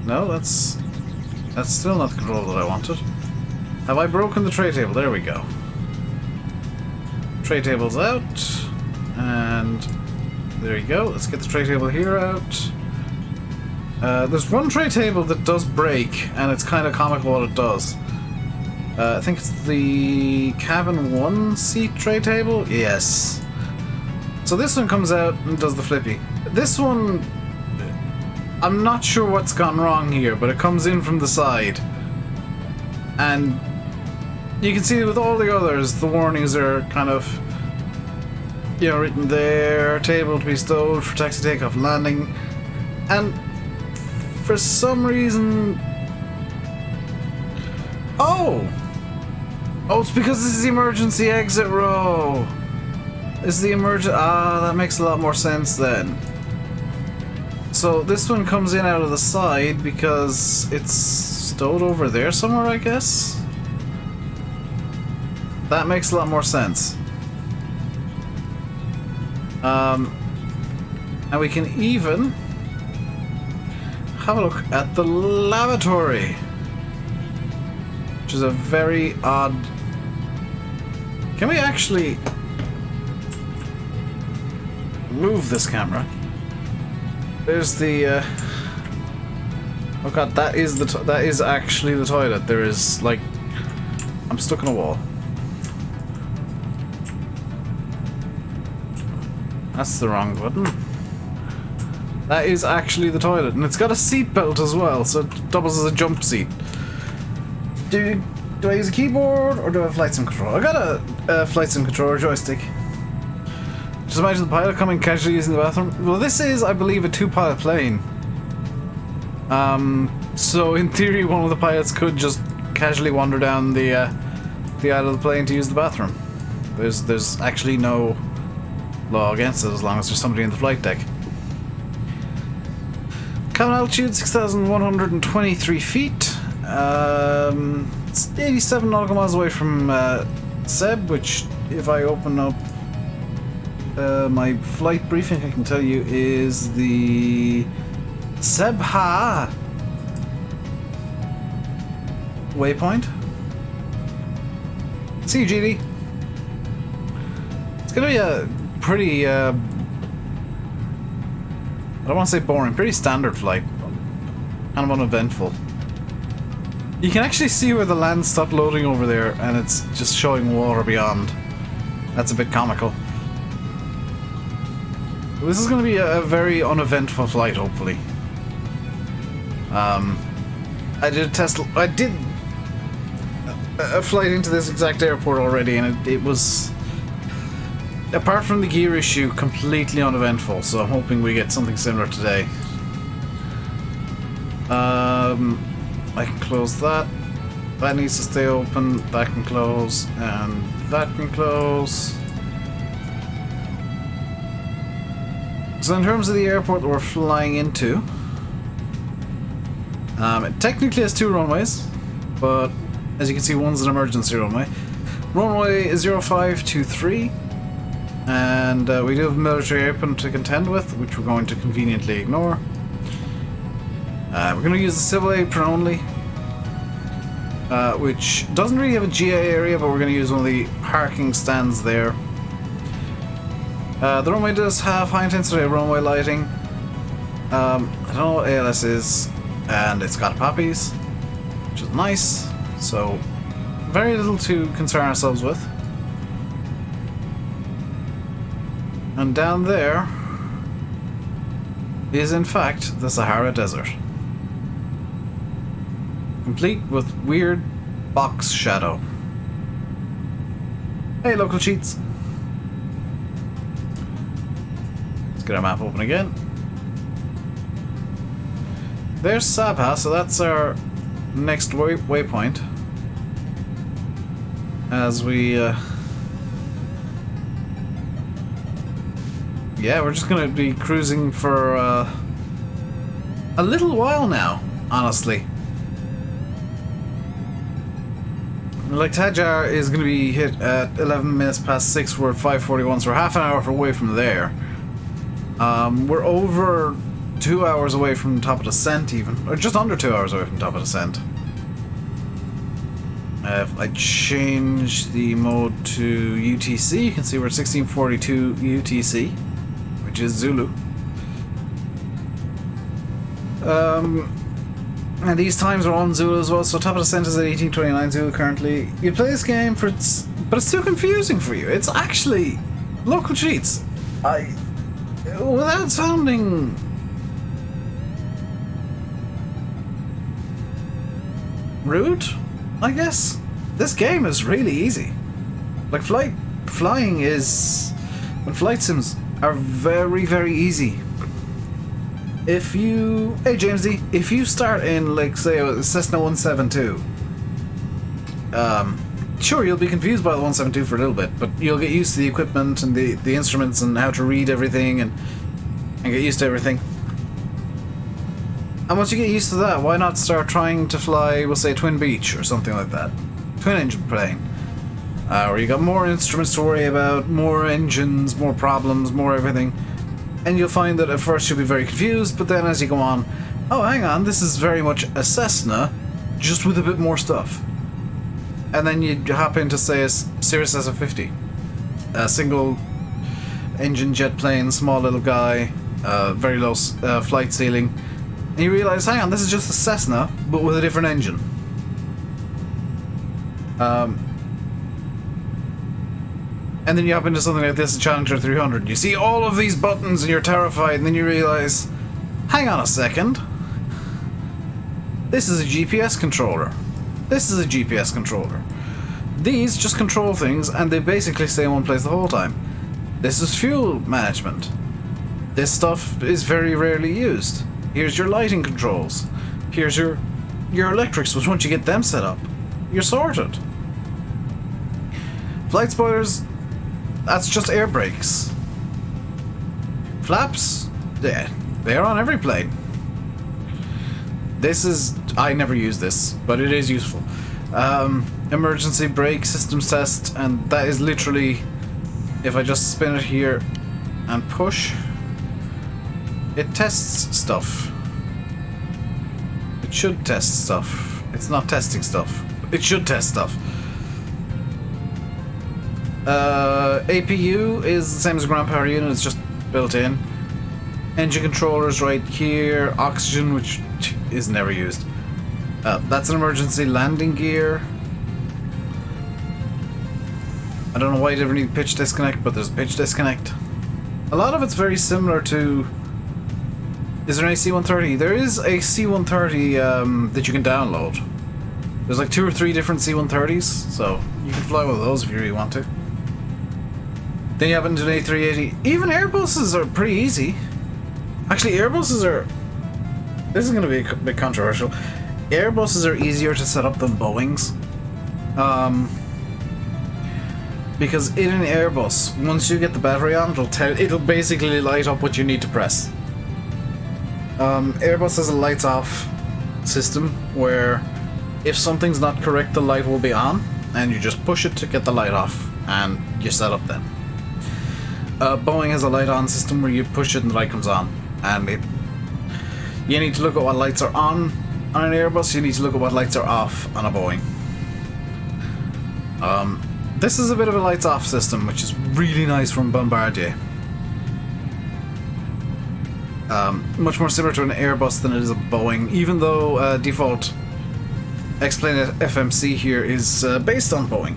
No, that's still not the control that I wanted. Have I broken the tray table? There we go. Tray table's out, and there you go. Let's get the tray table here out. There's one tray table that does break, and it's kind of comical what it does. I think it's the cabin 1 seat tray table? Yes. So this one comes out and does the flippy. This one, I'm not sure what's gone wrong here, but it comes in from the side. And you can see with all the others, the warnings are kind of, you know, written there, table to be stowed for taxi takeoff and landing. And for some reason... Oh! Oh, it's because this is the emergency exit row! Is the emergent... Ah, that makes a lot more sense then. So this one comes in out of the side because it's stowed over there somewhere, I guess? That makes a lot more sense. And we can even have a look at the lavatory, which is a very odd... Can we actually move this camera? There's the oh god, that is actually the toilet. There is, like, I'm stuck in a wall. That's the wrong button. That is actually the toilet, and it's got a seat belt as well, so it doubles as a jump seat. Do I use a keyboard or do I have flight sim control? I got a flight sim controller joystick. Just imagine the pilot coming casually using the bathroom. Well, this is, I believe, a two-pilot plane. So in theory, one of the pilots could just casually wander down the aisle of the plane to use the bathroom. There's actually no law against it as long as there's somebody in the flight deck. Cabin altitude 6,123 feet. It's 87 nautical miles away from Seb, which, if I open up my flight briefing, I can tell you is the Sebha waypoint. See you, GD. It's gonna be a pretty I don't want to say boring, pretty standard flight. Kind of uneventful. You can actually see where the land stopped loading over there, and it's just showing water beyond. That's a bit comical. This is going to be a very uneventful flight, hopefully. I did a flight into this exact airport already, and it was, apart from the gear issue, completely uneventful, so I'm hoping we get something similar today. I can close that. That needs to stay open. That can close, and that can close. So in terms of the airport that we're flying into, it technically has two runways, but as you can see, one's an emergency runway. Runway is 0523, and we do have military airplane to contend with, which we're going to conveniently ignore. We're going to use the civil apron only, which doesn't really have a GA area, but we're going to use one of the parking stands there. The runway does have high intensity runway lighting. I don't know what ALS is, and it's got poppies, which is nice, so very little to concern ourselves with. And down there is in fact the Sahara Desert, complete with weird box shadow. Hey, local cheats. Let's get our map open again. There's Sabha, so that's our next waypoint. As we, yeah, we're just gonna be cruising for a little while now, honestly. Like, Tajar is going to be hit at 11 minutes past 6. We're at 5:41, so we're half an hour away from there. We're over 2 hours away from top of descent, even. Or just under 2 hours away from top of descent. If I change the mode to UTC, you can see we're at 1642 UTC, which is Zulu. And these times are on Zulu as well, so top of descent is at 1829 Zulu currently. You play this game but it's too confusing for you. It's actually local cheats. Without sounding rude, I guess, this game is really easy. Like flying is, when flight sims are very, very easy. If you, hey James D, if you start in like say a Cessna 172, sure you'll be confused by the 172 for a little bit, but you'll get used to the equipment and the instruments and how to read everything and get used to everything. And once you get used to that, why not start trying to fly, we'll say, Twin Beach or something like that. Twin engine plane. Where you got more instruments to worry about, more engines, more problems, more everything. And you'll find that at first you'll be very confused, but then as you go on, oh, hang on, this is very much a Cessna, just with a bit more stuff. And then you hop into, say, a Cirrus SF-50. A single engine jet plane, small little guy, very low flight ceiling. And you realize, hang on, this is just a Cessna, but with a different engine. And then you hop into something like this, a Challenger 300. You see all of these buttons and you're terrified, and then you realize, hang on a second. This is a GPS controller. This is a GPS controller. These just control things, and they basically stay in one place the whole time. This is fuel management. This stuff is very rarely used. Here's your lighting controls. Here's your electrics, which once you get them set up, you're sorted. Flight spoilers, that's just air brakes. Flaps, yeah, they're on every plane. This is, I never use this, but it is useful. Emergency brake systems test, and that is literally, if I just spin it here and push, it tests stuff. It should test stuff. It's not testing stuff. It should test stuff. APU is the same as a ground power unit, it's just built in. Engine controllers right here. Oxygen, which is never used. That's an emergency landing gear. I don't know why you'd ever need pitch disconnect, but there's a pitch disconnect. A lot of it's very similar to... Is there an C-130? There is a C-130 that you can download. There's like 2 or 3 different C-130s, so you can fly with those if you really want to. Then you have into an A380. Even Airbuses are pretty easy. Actually, Airbuses are... This is going to be a bit controversial. Airbuses are easier to set up than Boeings. Because in an Airbus, once you get the battery on, it'll basically light up what you need to press. Airbus has a lights off system where if something's not correct, the light will be on, and you just push it to get the light off, and you're set up then. Boeing has a light on system where you push it and the light comes on, and you need to look at what lights are on an Airbus, you need to look at what lights are off on a Boeing. This is a bit of a lights off system, which is really nice from Bombardier. Much more similar to an Airbus than it is a Boeing, even though default X-Plane FMC here is based on Boeing.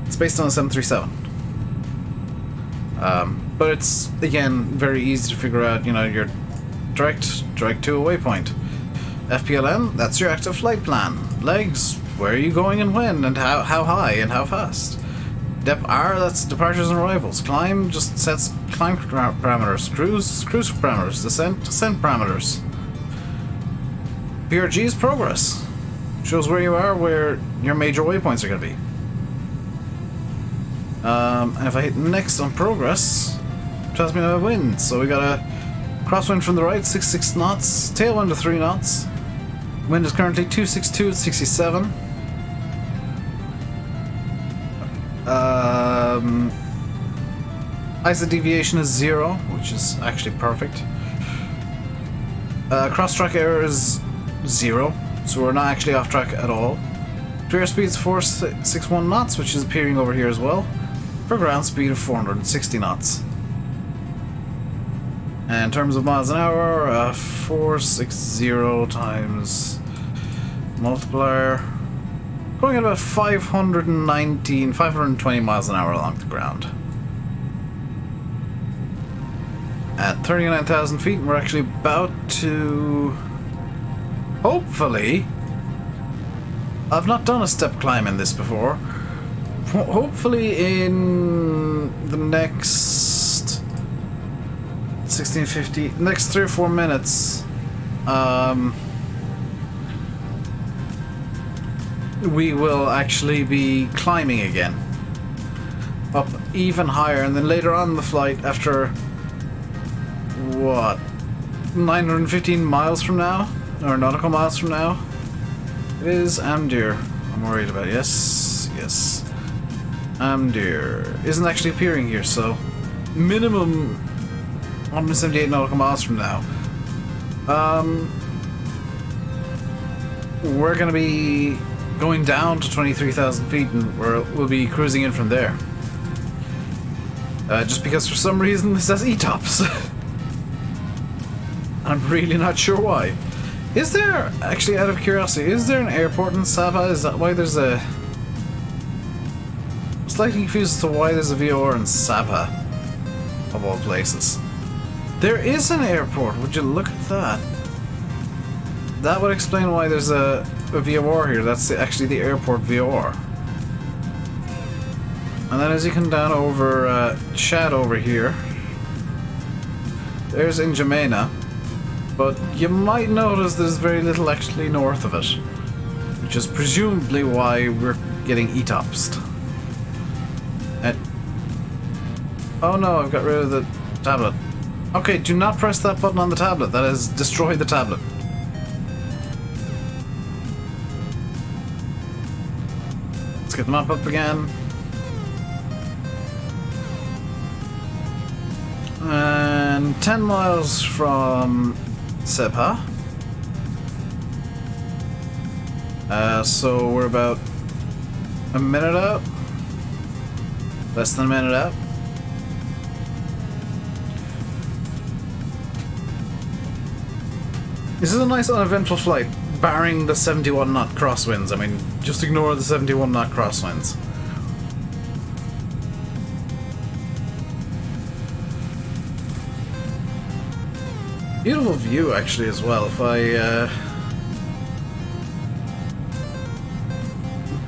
It's based on a 737. But it's, again, very easy to figure out, you know, your direct to a waypoint. FPLN, that's your active flight plan. Legs, where are you going and when, and how high and how fast. Dep R, that's departures and arrivals. Climb just sets climb parameters. Cruise parameters. Descent parameters. PRG is progress. Shows where you are, where your major waypoints are going to be. And if I hit next on progress, it tells me I have wind. So we got a crosswind from the right, 66 knots. Tailwind of 3 knots. Wind is currently 262 at 67. ISO deviation is 0, which is actually perfect. Cross-track error is 0, so we're not actually off track at all. Clear speed is 461 knots, which is appearing over here as well, for ground speed of 460 knots. And in terms of miles an hour, 460 times multiplier, going at about 520 miles an hour along the ground. at 39,000 feet, and we're actually about to... Hopefully... I've not done a step climb in this before. Hopefully in the next 1650, next 3 or 4 minutes, we will actually be climbing again. Up even higher, and then later on in the flight, after what, 915 miles from now, or nautical miles from now, it is Amdir I'm worried about. Yes, yes. Amdir isn't actually appearing here, so minimum 178 nautical miles from now. We're gonna be going down to 23,000 feet, and we'll be cruising in from there. Just because for some reason this has E-tops. I'm really not sure why. Is there, actually out of curiosity, is there an airport in Sabah? Is that why there's a... I'm slightly confused as to why there's a VOR in Sabah, of all places. There is an airport, would you look at that? That would explain why there's a VOR here. That's actually the airport VOR. And then as you come down over Chad over here, there's N'Djamena, but you might notice there's very little actually north of it, which is presumably why we're getting E-topsed. And oh no, I've got rid of the tablet. Okay, do not press that button on the tablet. That has destroyed the tablet. Let's get the map up again. And 10 miles from Sabah. So we're about a minute out. Less than a minute out. This is a nice uneventful flight, barring the 71 knot crosswinds. I mean, just ignore the 71 knot crosswinds. Beautiful view, actually, as well. If I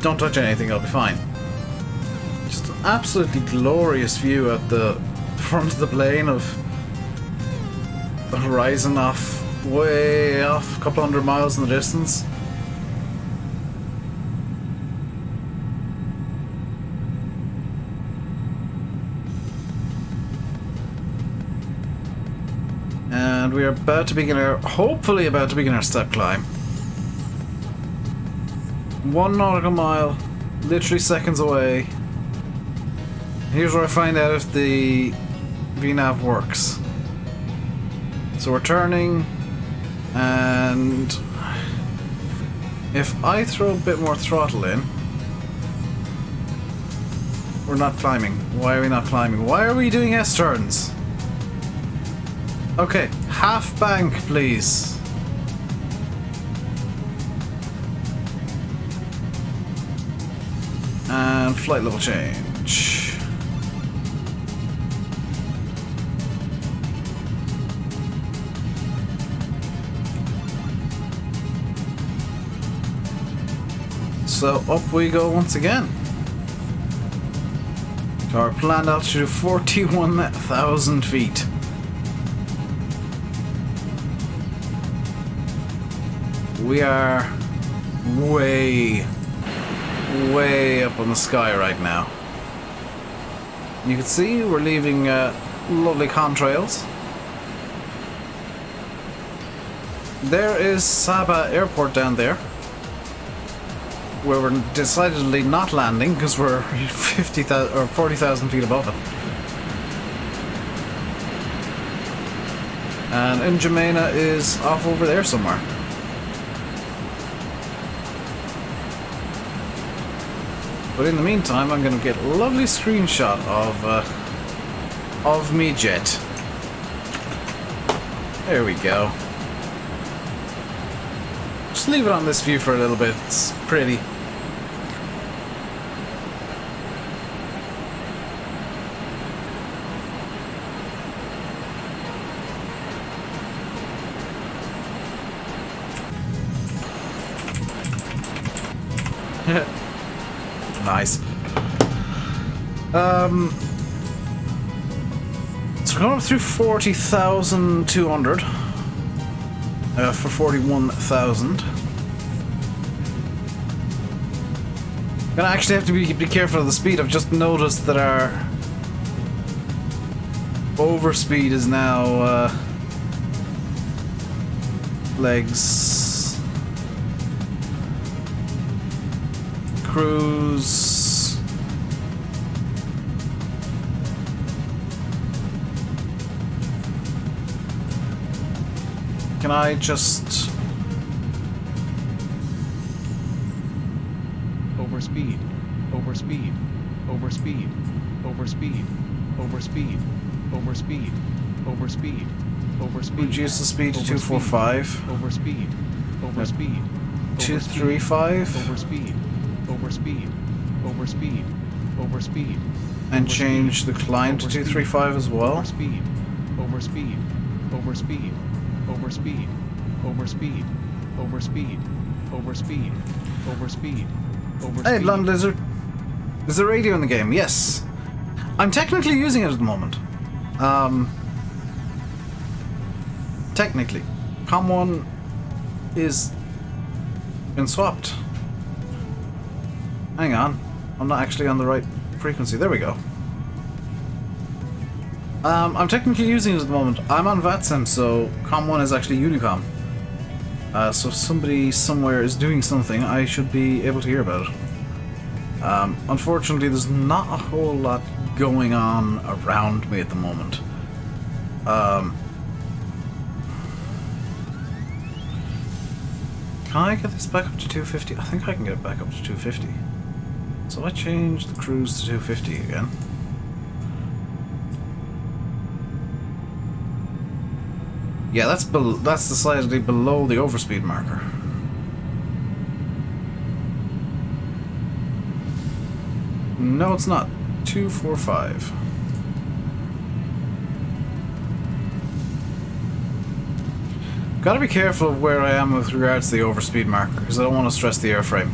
don't touch anything, I'll be fine. Just an absolutely glorious view at the front of the plane of the horizon off, way off, a couple hundred miles in the distance. And we are about to begin our, hopefully about to begin our step climb. 1 nautical mile, literally seconds away. Here's where I find out if the VNAV works. So we're turning, and if I throw a bit more throttle in, we're not climbing. Why are we not climbing? Why are we doing S-turns? Okay, half bank, please. And flight level change. So up we go once again. To our planned altitude of 41,000 feet. We are way up in the sky right now. You can see we're leaving lovely contrails. There is Sabah Airport down there, where we're decidedly not landing because we're 50,000 or 40,000 feet above it. And N'Djamena is off over there somewhere. But in the meantime, I'm going to get a lovely screenshot of me jet. There we go. Just leave it on this view for a little bit. It's pretty. So we're going up through 40,200 for 41,000. Gonna actually have to be careful of the speed. I've just noticed that our overspeed is now legs, cruise, can I just Overspeed. Overspeed. Overspeed. Overspeed. Overspeed. Overspeed. Overspeed. Overspeed. reduce the speed to 245? Overspeed. Overspeed. 235? Overspeed. Overspeed. Overspeed. Overspeed. And change the climb to 235 as well? Overspeed. Overspeed. Overspeed. Overspeed. Overspeed. Overspeed. Overspeed. Overspeed. Hey, Land Lizard. There's a radio in the game, yes. I'm technically using it at the moment. Technically. Com1 is been swapped. Hang on. I'm not actually on the right frequency. There we go. I'm technically using it at the moment. I'm on VATSIM, so Com1 is actually Unicom. So if somebody somewhere is doing something, I should be able to hear about it. Unfortunately, there's not a whole lot going on around me at the moment. Can I get this back up to 250? I think I can get it back up to 250. So I change the cruise to 250 again. Yeah, that's decidedly below the overspeed marker. No, it's not. 245. Gotta be careful of where I am with regards to the overspeed marker, because I don't want to stress the airframe.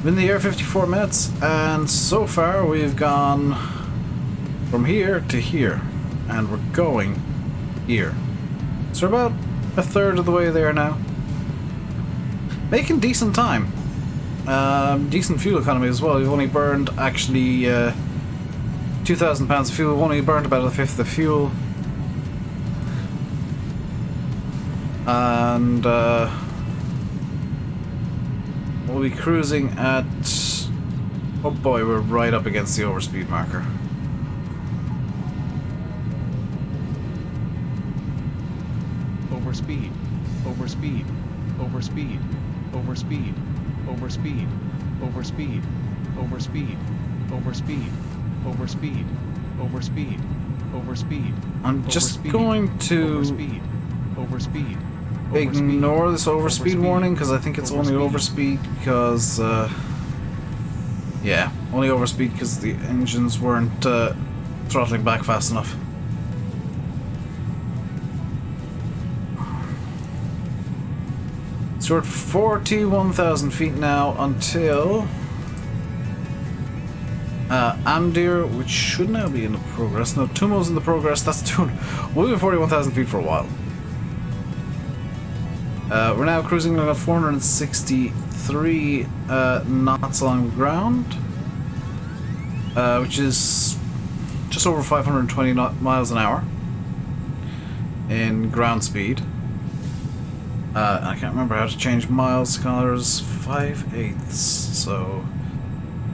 Been in the air 54 minutes, and so far we've gone from here to here, and we're going here. So we're about a third of the way there now. Making decent time. Decent fuel economy as well. We've only burned actually 2,000 pounds of fuel. We've only burned about a fifth of fuel. And we'll be cruising at... Oh boy, we're right up against the overspeed marker. Overspeed. Overspeed. Overspeed. Overspeed. Overspeed. Overspeed. Overspeed. Overspeed. Overspeed. Overspeed. Overspeed. I'm just going to Overspeed. ignore this overspeed warning, because I think it's only overspeed because yeah, only overspeed because the engines weren't throttling back fast enough. So we're at 41,000 feet now until Amdir, which should now be in the progress. No, Tumo's in the progress. That's 200. We'll be at 41,000 feet for a while. We're now cruising at 463 knots along the ground, which is just over 520 miles an hour in ground speed. I can't remember how to change miles to kilometers. 5/8, so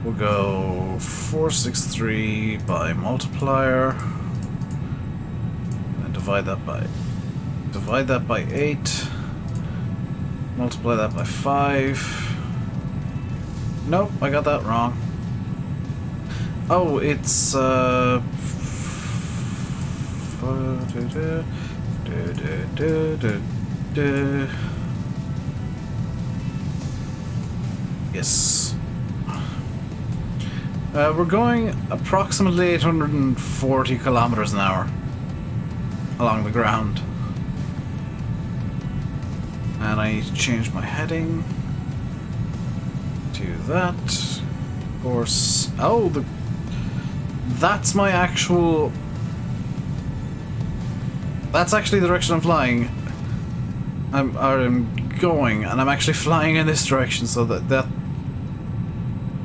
we'll go 463 by multiplier, and divide that by 8. Multiply that by 5. Nope, I got that wrong. Oh, it's yes. We're going approximately 840 kilometers an hour along the ground. And I need to change my heading. do that. Of course. Oh, that's my actual. That's actually the direction I'm flying. I'm going, and I'm actually flying in this direction, so that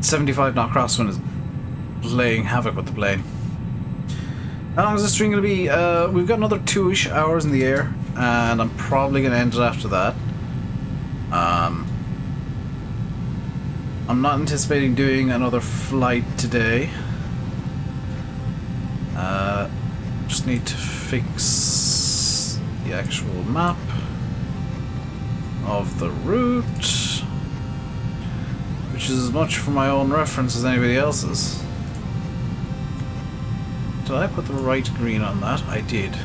75 knot crosswind is playing havoc with the plane. How long is this string going to be? We've got another 2-ish hours in the air, and I'm probably going to end it after that. I'm not anticipating doing another flight today. Just need to fix the actual map of the route, which is as much for my own reference as anybody else's. Did I put the right green on that? I did.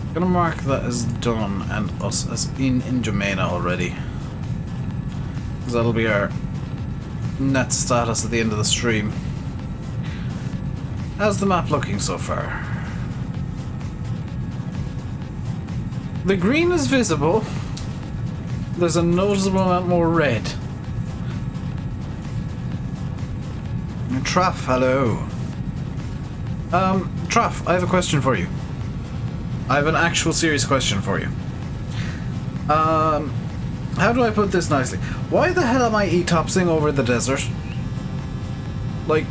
I'm gonna mark that as done and us as in N'Djamena already, because that'll be our net status at the end of the stream. How's the map looking so far? The green is visible. There's a noticeable amount more red. Traff, hello. Traff, I have a question for you. I have an actual serious question for you. How do I put this nicely? Why the hell am I E-topsing over the desert? Like,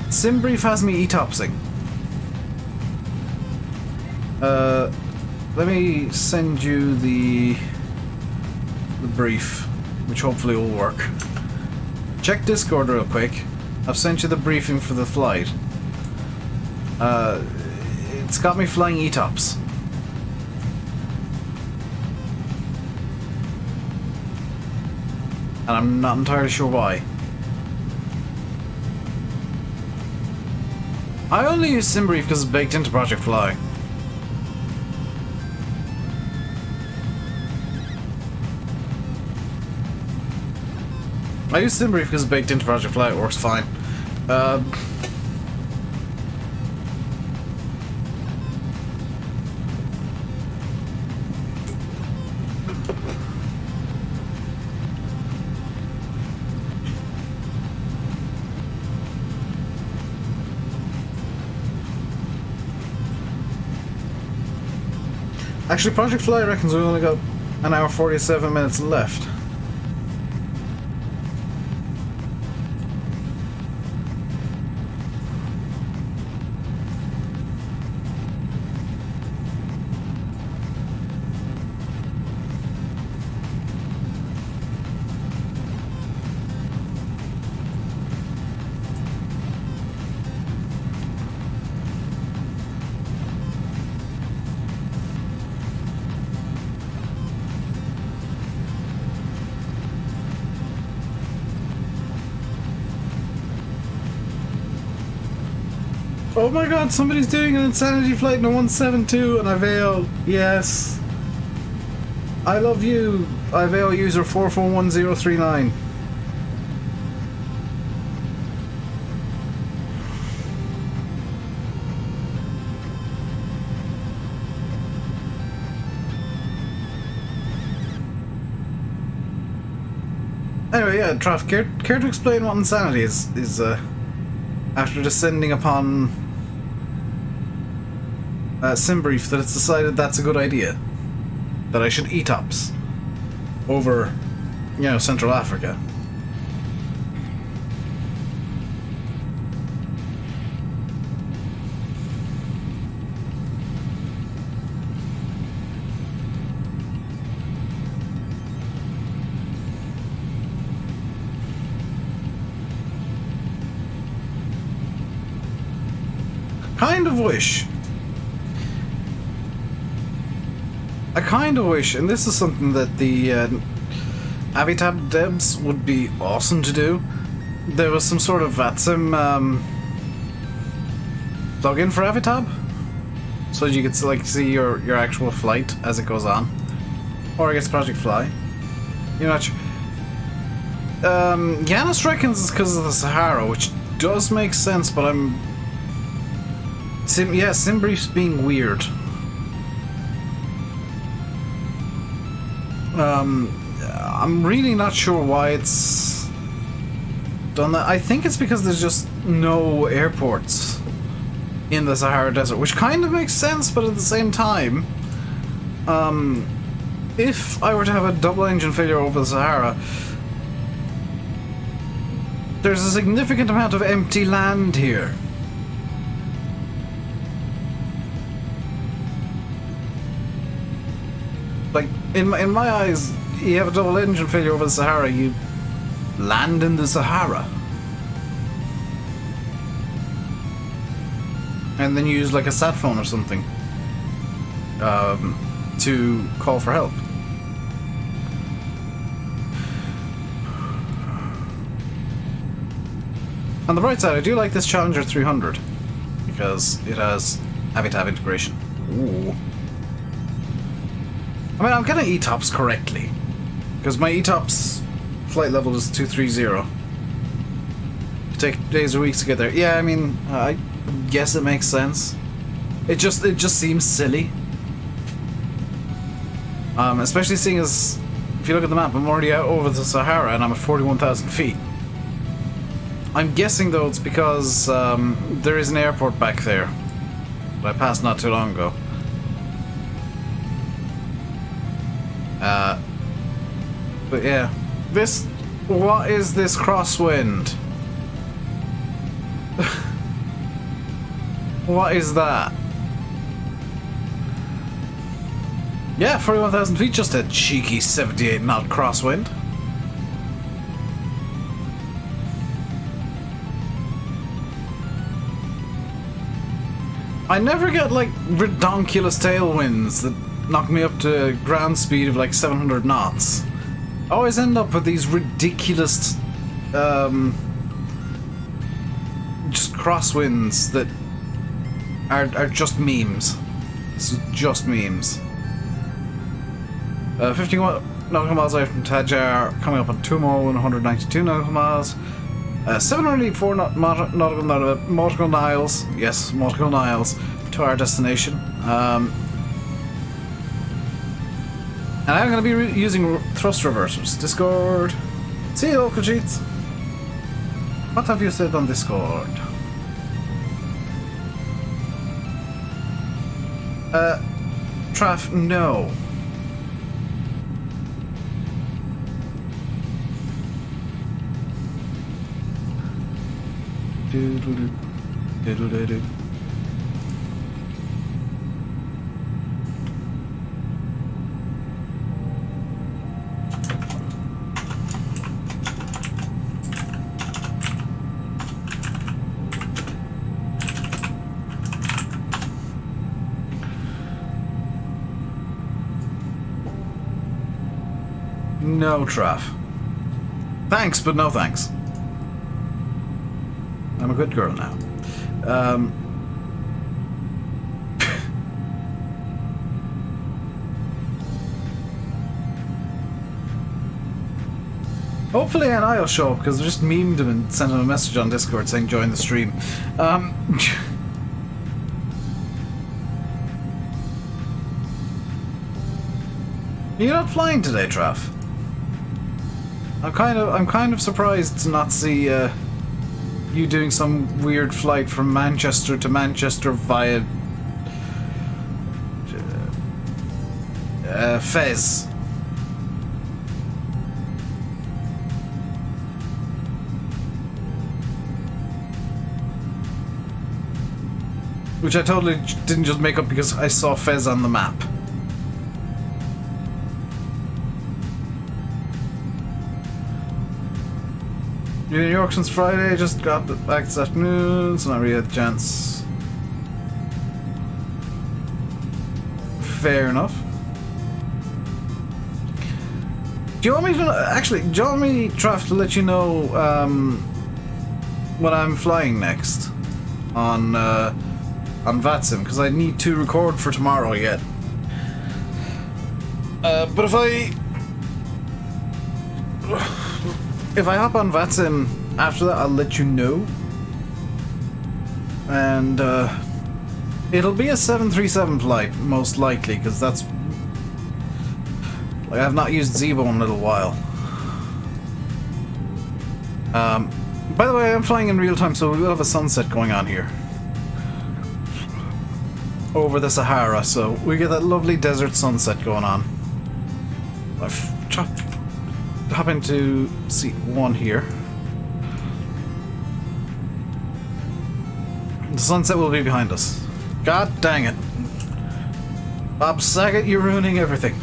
Simbrief has me E-topsing. Let me send you the brief, which hopefully will work. Check Discord real quick. I've sent you the briefing for the flight. It's got me flying E-tops. And I'm not entirely sure why. I only use Simbrief because it's baked into Project Fly. I use Simbrief because it's baked into Project Fly, it works fine. Actually, Project Fly reckons we only got an hour 47 minutes left. Oh my god, somebody's doing an insanity flight in a 172 and Iveo, yes. I love you, Iveo user 441039. Anyway, yeah, Traff, care to explain what insanity is after descending upon Simbrief that it's decided that's a good idea, that I should E-tops over, you know, Central Africa. Kind of wish. I kind of wish, and this is something that the Avitab devs would be awesome to do. There was some sort of VATSIM plugin for Avitab, so you could like see your actual flight as it goes on, or I guess Project Fly. You're not sure. Yanis reckons it's because of the Sahara, which does make sense, but Simbrief's being weird. I'm really not sure why it's done that. I think it's because there's just no airports in the Sahara Desert, which kind of makes sense, but at the same time, if I were to have a double engine failure over the Sahara, there's a significant amount of empty land here. Like, in my eyes, you have a double engine failure over the Sahara, you land in the Sahara. And then you use like a sat phone or something to call for help. On the bright side, I do like this Challenger 300 because it has Habitat integration. Ooh. I mean, I'm gonna ETOPS correctly because my ETOPS flight level is 230. It takes days or weeks to get there. Yeah, I mean, I guess it makes sense. It just seems silly. Especially seeing as, if you look at the map, I'm already out over the Sahara and I'm at 41,000 feet. I'm guessing though it's because there is an airport back there that I passed not too long ago. But yeah, what is this crosswind? What is that? Yeah, 41,000 feet, just a cheeky 78 knot crosswind. I never get like redonkulous tailwinds that knock me up to ground speed of like 700 knots. I always end up with these ridiculous just crosswinds that are just memes. This is just memes. 50 nautical miles away from Tajar, coming up on 2 more, 192 nautical miles. 784 nautical miles, yes, nautical miles to our destination. And I'm going to be using thrust reversers. Discord. See you, local cheats. What have you said on Discord? Traf, no. No, Traf. Thanks, but no thanks. I'm a good girl now. Hopefully an I will show up because I just memed him and sent him a message on Discord saying join the stream. You're not flying today, Traf. I'm kind of surprised to not see you doing some weird flight from Manchester to Manchester via Fez. Which I totally didn't just make up because I saw Fez on the map. Been in New York since Friday, just got back this afternoon, so not really had the chance. Fair enough. Do you want me to, actually, do you want me, Traf, to let you know when I'm flying next on VATSIM, because I need to record for tomorrow yet. But if I hop on VATSIM after that, I'll let you know. And it'll be a 737 flight, most likely, because that's Like, I've not used Zebo in a little while. By the way, I'm flying in real time, so we will have a sunset going on here. Over the Sahara, so we get that lovely desert sunset going on. Hop into seat 1 here. The sunset will be behind us. God dang it. Bob Saget, you're ruining everything.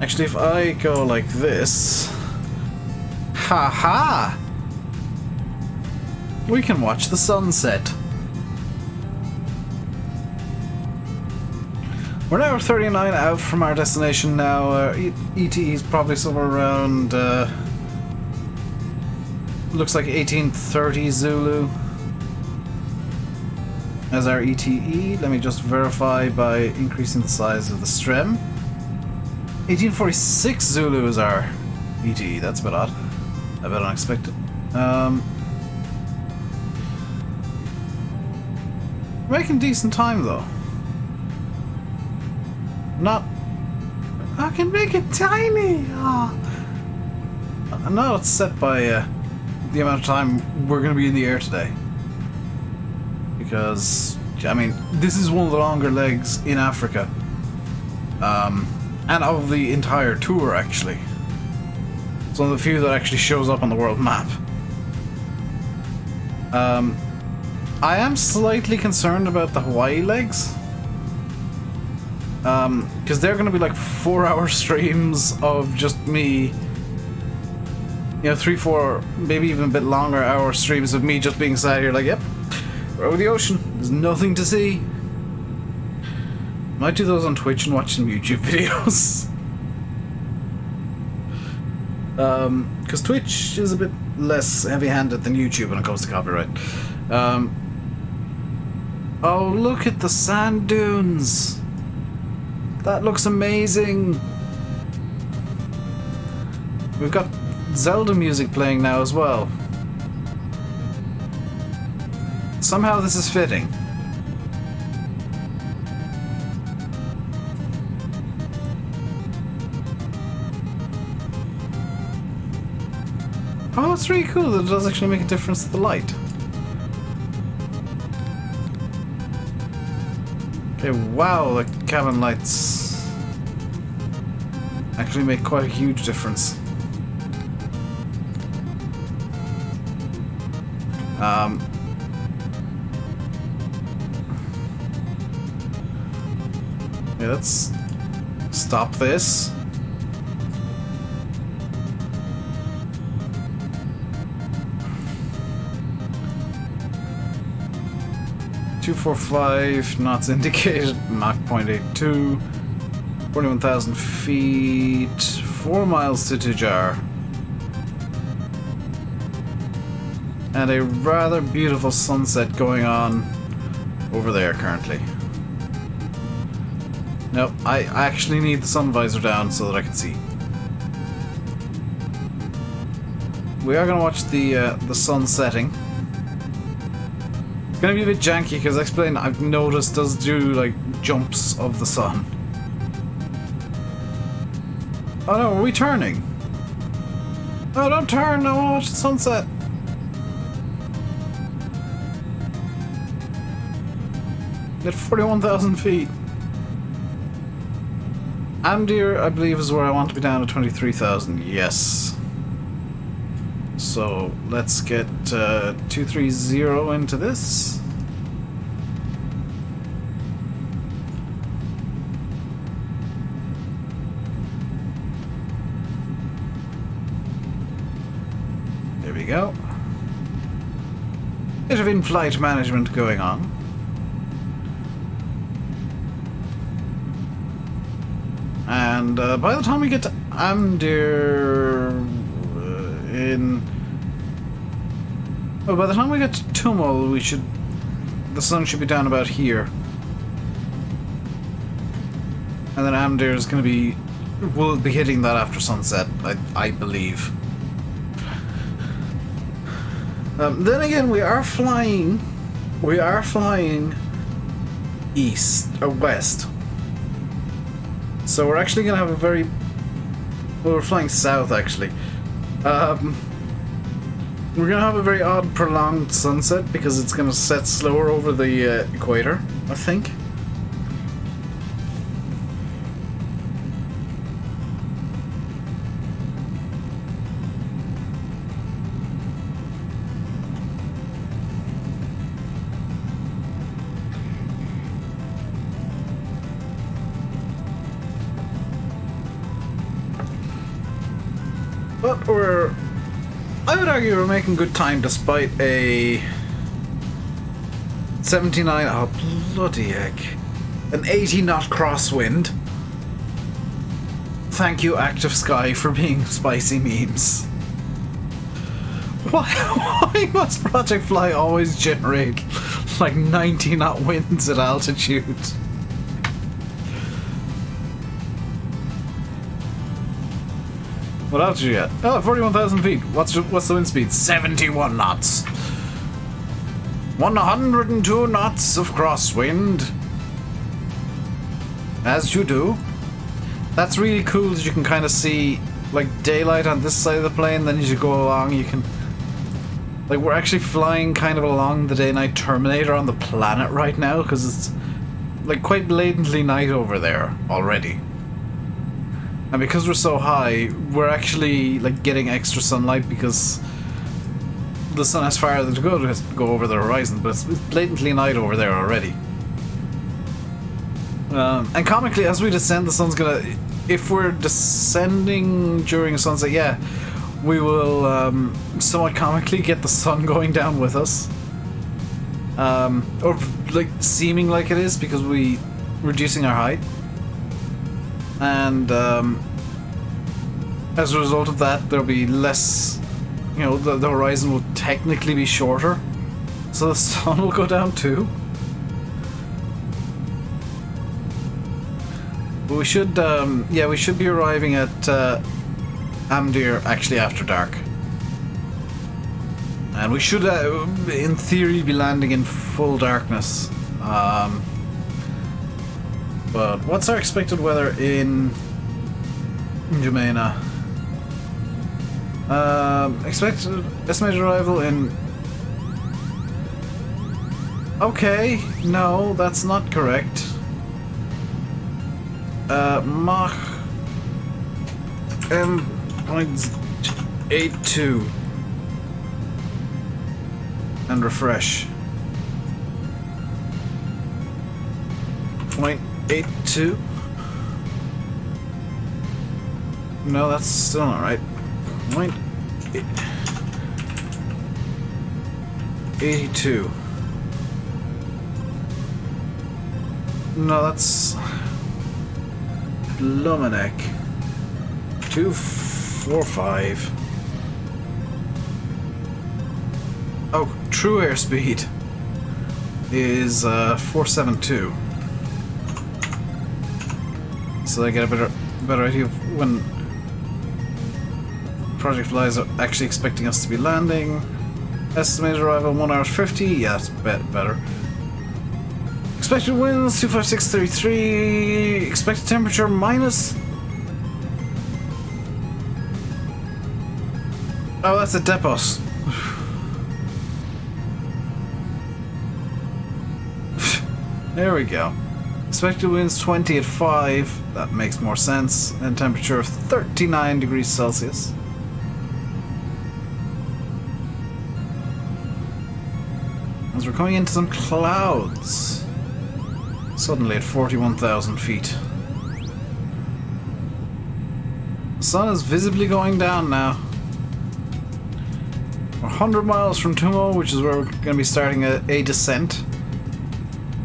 Actually, if I go like this... Ha-ha! We can watch the sunset. We're now 39 out from our destination now. ETE is probably somewhere around... looks like 1830 Zulu as our ETE. Let me just verify by increasing the size of the stream. 1846 Zulu is our ETE. That's a bit odd. A bit unexpected. Making decent time though. Not. I can make it tiny. Oh. I know it's set by the amount of time we're going to be in the air today. Because, I mean, this is one of the longer legs in Africa. And of the entire tour, actually. It's one of the few that actually shows up on the world map. I am slightly concerned about the Hawaii legs. Because they're going to be like 4-hour streams of just me. You know, 3, 4, maybe even a bit longer hour streams of me just being sat here like, yep, we're over the ocean. There's nothing to see. Might do those on Twitch and watch some YouTube videos. Because Twitch is a bit less heavy-handed than YouTube when it comes to copyright. Oh, look at the sand dunes. That looks amazing. We've got Zelda music playing now as well. Somehow this is fitting. Oh, it's really cool that it does actually make a difference to the light. Okay, wow, the cabin lights actually make quite a huge difference. Yeah, let's stop this. .245 knots indicated, Mach 0.82, 41,000 feet, 4 miles to Tujar. And a rather beautiful sunset going on over there currently. Nope, I actually need the sun visor down so that I can see. We are going to watch the sun setting. It's gonna be a bit janky because I explained I've noticed does do like jumps of the sun. Oh no, are we turning? Oh, don't turn! I want to watch the sunset. At 41,000 feet. Amdir, I believe, is where I want to be down at 23,000. Yes. So let's get 230 into this. There we go. Bit of in-flight management going on. And by the time we get to Amdir well, by the time we get to Tumul, the sun should be down about here. And then Amdir is going to be, we'll be hitting that after sunset, I believe. Then again, we are flying east, or west. So we're actually gonna have a very... Well, we're flying south, actually. We're gonna have a very odd, prolonged sunset because it's gonna set slower over the equator, I think. But I would argue we're making good time despite a 79, oh bloody heck, an 80 knot crosswind. Thank you, Active Sky, for being spicy memes. Why must Project Fly always generate like 90 knot winds at altitude? What altitude you at? Oh, 41,000 feet. What's the wind speed? 71 knots. 102 knots of crosswind. As you do. That's really cool that you can kind of see like daylight on this side of the plane, then as you go along you can... Like, we're actually flying kind of along the day-night Terminator on the planet right now, because it's like quite blatantly night over there already. And because we're so high, we're actually like getting extra sunlight because the sun has farther to go over the horizon, but it's blatantly night over there already. And comically, as we descend, the sun's gonna... If we're descending during sunset, yeah, we will somewhat comically get the sun going down with us. Or like seeming like it is because we're reducing our height. And as a result of that, there'll be less, you know, the horizon will technically be shorter, so the sun will go down too. But we should, yeah, we should be arriving at Amdir actually after dark. And we should, in theory, be landing in full darkness. But what's our expected weather in N'Djamena? Estimated arrival in... Okay, no, that's not correct. Mach M.82 and refresh. 0.82. No, that's still not right. 0.82. No, that's Lumanek. 245. Oh, true airspeed is 472. So I get a better idea of when Project Flies are actually expecting us to be landing. Estimated arrival 1 hour 50. Yeah, that's better. Expected winds 25633. Expected temperature minus... Oh, that's a depot. There we go. Expected winds 20 at 5. That makes more sense. And temperature of 39 degrees Celsius. As we're coming into some clouds. Suddenly at 41,000 feet. The sun is visibly going down now. We're 100 miles from Tumo, which is where we're going to be starting a descent.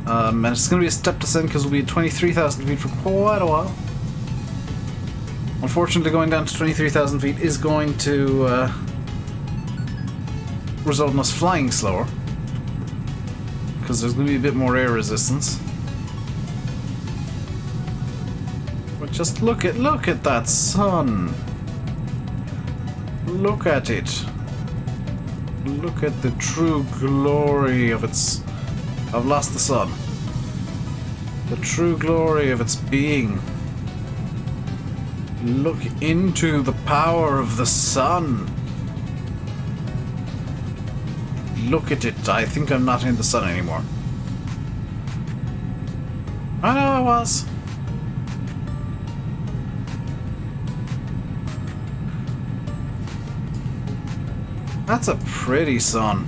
And it's going to be a step descent because we'll be at 23,000 feet for quite a while. Unfortunately, going down to 23,000 feet is going to result in us flying slower. Because there's going to be a bit more air resistance. But just look at that sun. Look at it. Look at the true glory of its... I've lost the sun. The true glory of its being. Look into the power of the sun. Look at it. I think I'm not in the sun anymore. I know I was. That's a pretty sun.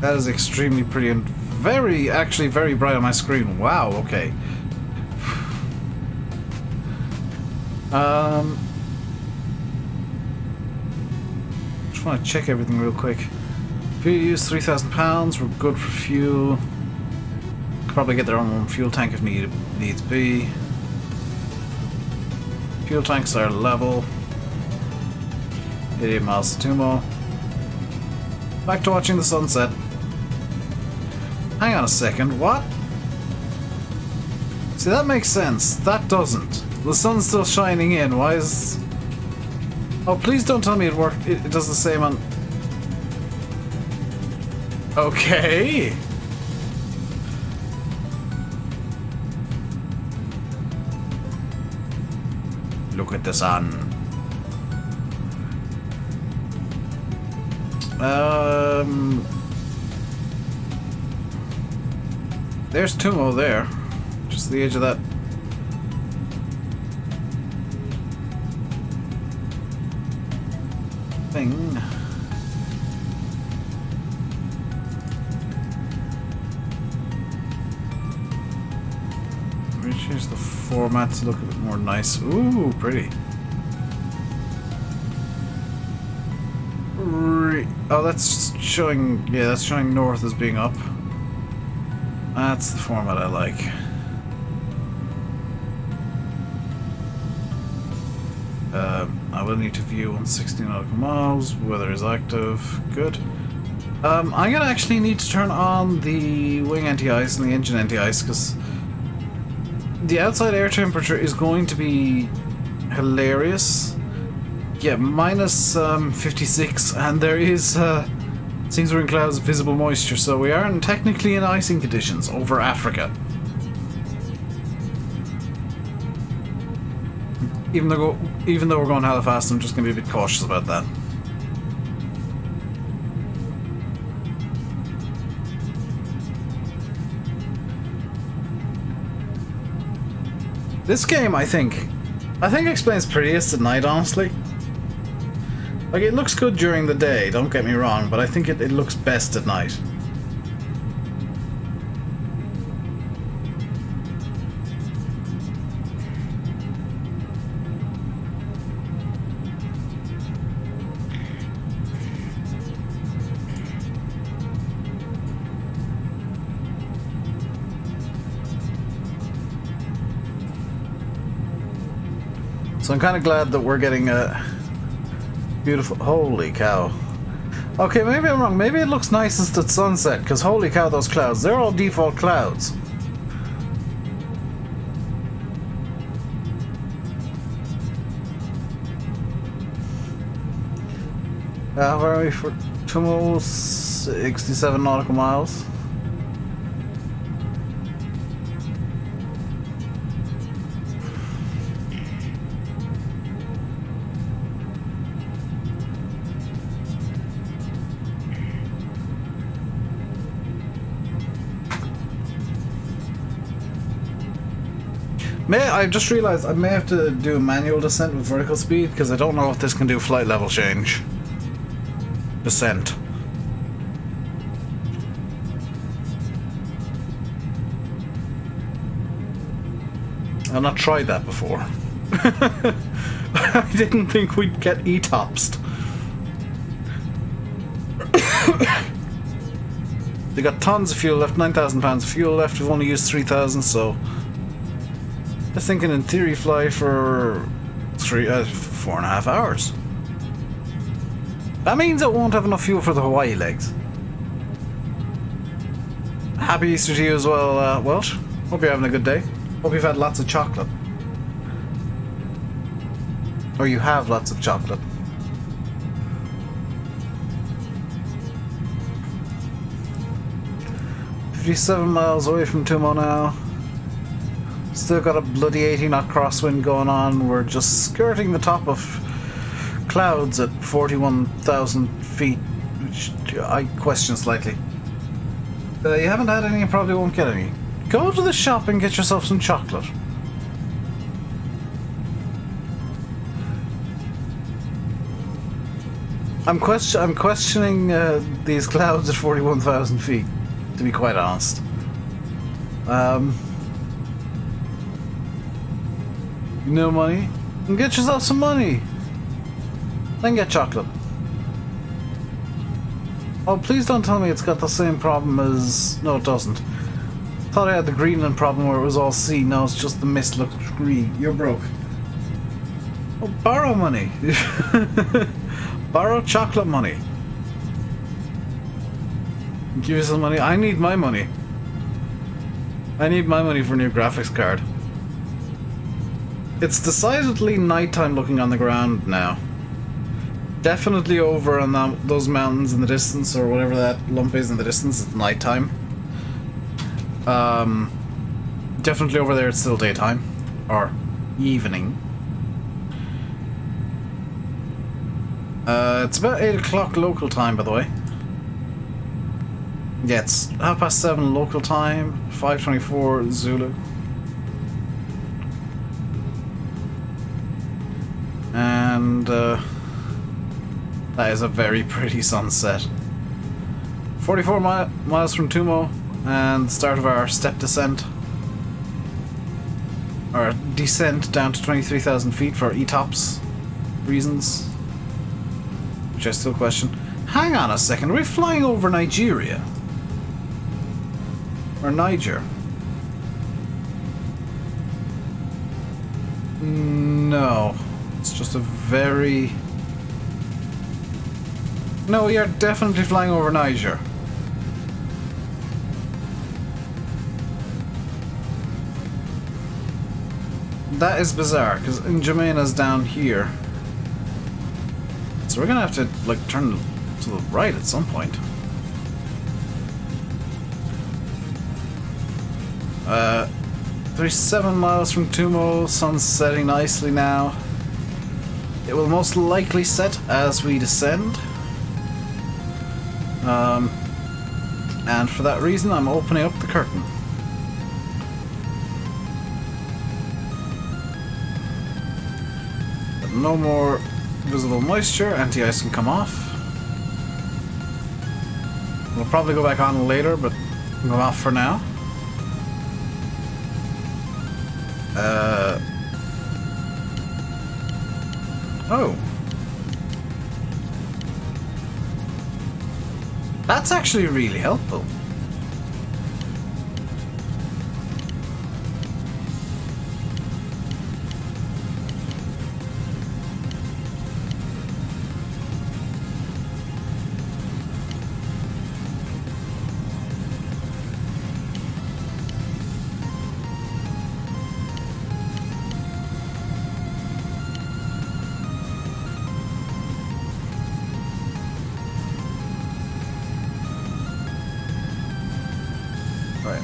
That is extremely pretty and very, actually very bright on my screen. Wow, okay. Just want to check everything real quick. Fuel use £3,000. We're good for fuel. Could probably get their own fuel tank if needs be. Fuel tanks are level. 88 miles to Tumo. Back to watching the sunset. Hang on a second, what? See, that makes sense. That doesn't. The sun's still shining in. Why is... Oh, please don't tell me it worked. It does the same on... Okay. Look at the sun. There's Tumo there. Just the edge of that. Thing. Let me change the format to look a bit more nice. Ooh, pretty. Oh, that's showing... Yeah, that's showing north as being up. That's the format I like. I will need to view 160 nautical miles. Weather is active. Good. I'm gonna actually need to turn on the wing anti-ice and the engine anti-ice because the outside air temperature is going to be hilarious. Yeah, minus 56, and there is seems we're in clouds of visible moisture, so we are technically in icing conditions over Africa. Even though we're going hella fast, I'm just going to be a bit cautious about that. This game, I think explains prettiest at night, honestly. Like, it looks good during the day, don't get me wrong, but I think it looks best at night. So I'm kind of glad that we're getting a beautiful... Holy cow. Okay, maybe I'm wrong. Maybe it looks nicest at sunset, because holy cow, those clouds. They're all default clouds. Where are we for Tumo? 67 nautical miles. I just realized I may have to do a manual descent with vertical speed because I don't know if this can do flight level change. Descent. I've not tried that before. I didn't think we'd get E-topsed. They got tons of fuel left, 9,000 pounds of fuel left. We've only used 3,000, so I think in theory fly for 4.5 hours. That means it won't have enough fuel for the Hawaii legs. Happy Easter to you as well, Welsh. Hope you're having a good day. Hope you've had lots of chocolate. Or you have lots of chocolate. "57 miles away from Tumo now. Still got a bloody 80-knot crosswind going on. We're just skirting the top of clouds at 41,000 feet, which I question slightly. You haven't had any, you probably won't get any. Go to the shop and get yourself some chocolate. I'm questioning these clouds at 41,000 feet, to be quite honest. No money? Then get yourself some money. Then get chocolate. Oh, please don't tell me it's got the same problem as... No, it doesn't. Thought I had the Greenland problem where it was all sea. No, it's just the mist looked green. You're broke. Oh, borrow money. Borrow chocolate money. Give you some money. I need my money. I need my money for a new graphics card. It's decidedly nighttime looking on the ground now. Definitely over on those mountains in the distance, or whatever that lump is in the distance, it's nighttime. Definitely over there it's still daytime. Or evening. It's about 8 o'clock local time, by the way. Yeah, it's 7:30 local time, 5:24 Zulu. And that is a very pretty sunset. 44 miles from Tumo, and the start of our step descent. Our descent down to 23,000 feet for ETOPS reasons. Which I still question. Hang on a second, are we flying over Nigeria? Or Niger? No. It's just a very... No, we are definitely flying over Niger. That is bizarre, because N'Djamena's down here. So we're gonna have to, like, turn to the right at some point. 37 miles from Tumo, sun's setting nicely now. It will most likely set as we descend. And for that reason, I'm opening up the curtain. But no more visible moisture, anti-ice can come off. We'll probably go back on later, but go off for now. Oh. That's actually really helpful.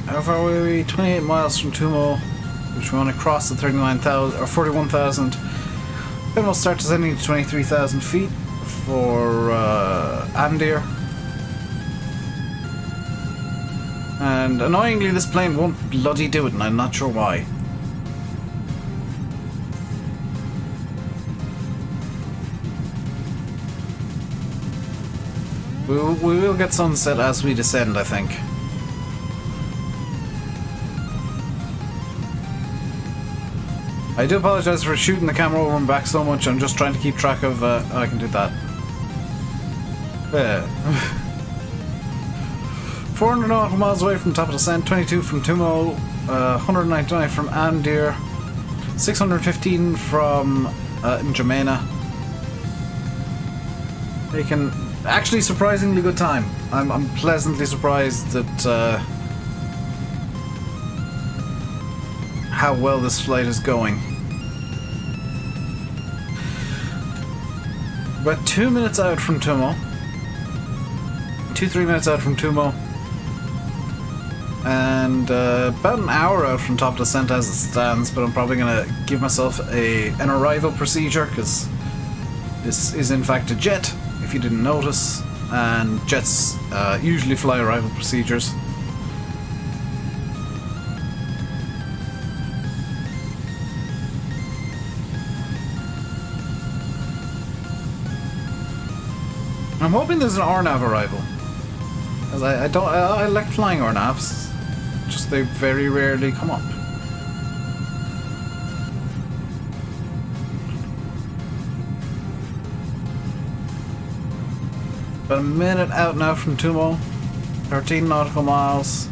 How far away are we? 28 miles from Tumo, which we want to cross the 39,000 or 41,000. Then we'll start descending to 23,000 feet for Andir. And annoyingly, this plane won't bloody do it, and I'm not sure why. We will get sunset as we descend, I think. I do apologize for shooting the camera over and back so much. I'm just trying to keep track of... I can do that. 400 nautical miles away from the top of the descent, 22 from Tumo, 199 from Andir, 615 from N'Djamena. Making actually surprisingly good time. I'm pleasantly surprised that how well this flight is going. About 2 minutes out from Tumo. 2-3 minutes out from Tumo. And and about an hour out from top descent as it stands, but I'm probably going to give myself an arrival procedure, because this is in fact a jet, if you didn't notice, and jets usually fly arrival procedures. I'm hoping there's an RNAV arrival, as I like flying RNAVs, just they very rarely come up. About a minute out now from Tumo, 13 nautical miles,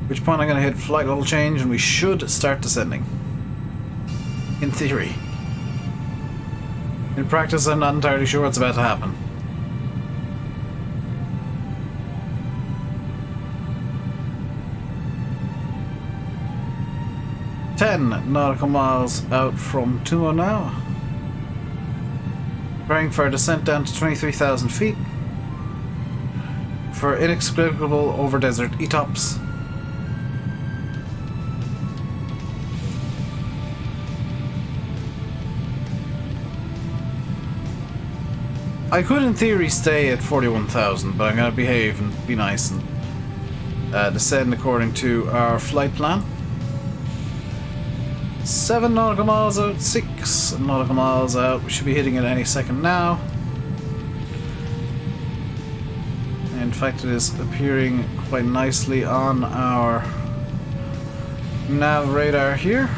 at which point I'm going to hit flight level change and we should start descending. In theory. In practice, I'm not entirely sure what's about to happen. Ten nautical miles out from Tumo now. Preparing for a descent down to 23,000 feet. For inexplicable over desert ETOPS. I could, in theory, stay at 41,000, but I'm going to behave and be nice and descend according to our flight plan. 7 nautical miles out, 6 nautical miles out. We should be hitting it any second now. In fact, it is appearing quite nicely on our nav radar here.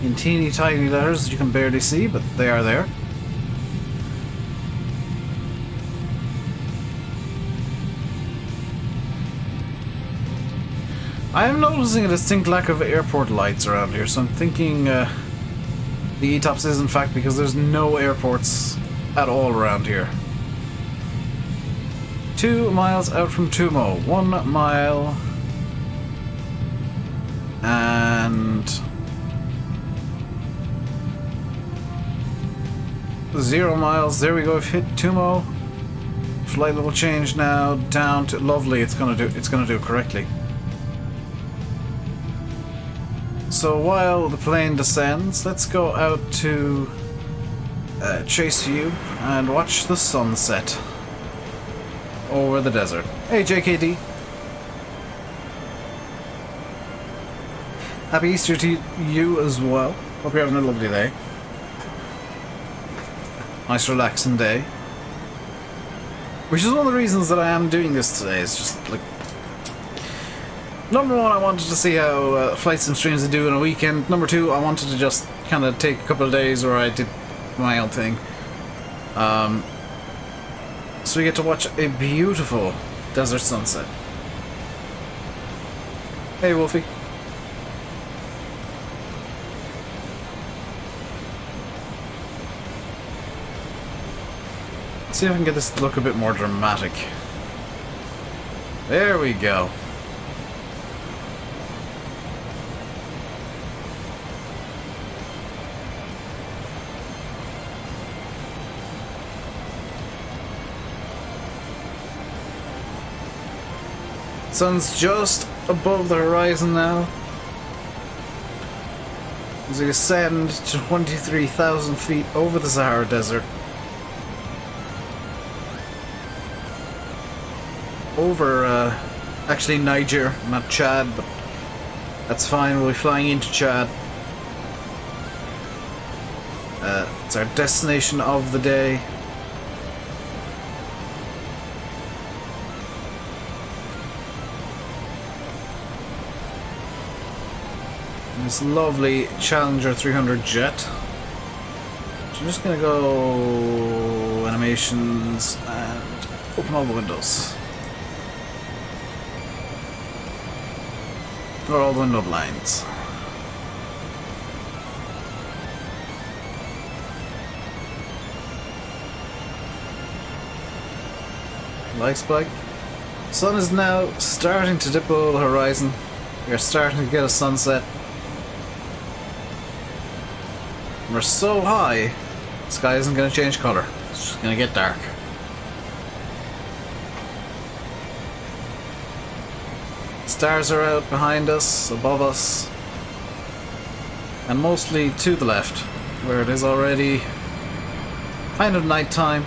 In teeny tiny letters that you can barely see, but they are there. I am noticing a distinct lack of airport lights around here, so I'm thinking the ETOPS is in fact because there's no airports at all around here. 2 miles out from Tumo, 1 mile, and 0 miles. There we go. We've hit Tumo. Flight level change now down to lovely. It's gonna do it correctly. So while the plane descends, let's go out to chase view and watch the sunset over the desert. Hey JKD. Happy Easter to you as well. Hope you're having a lovely day. Nice relaxing day. Which is one of the reasons that I am doing this today. It's just like, number one, I wanted to see how flights and streams I do in a weekend. Number two, I wanted to just kind of take a couple of days where I did my own thing. So we get to watch a beautiful desert sunset. Hey, Wolfie. Let's see if I can get this to look a bit more dramatic. There we go. Sun's just above the horizon now. As we ascend to 23,000 feet over the Sahara Desert. Over, actually Niger, not Chad, but that's fine, we'll be flying into Chad. It's our destination of the day. This lovely Challenger 300 jet. So I'm just gonna go animations and open all the windows. Or all the window blinds. Light spike. Sun is now starting to dip below the horizon. We are starting to get a sunset. We're so high, the sky isn't going to change colour. It's just going to get dark. Stars are out behind us, above us, and mostly to the left, where it is already kind of nighttime.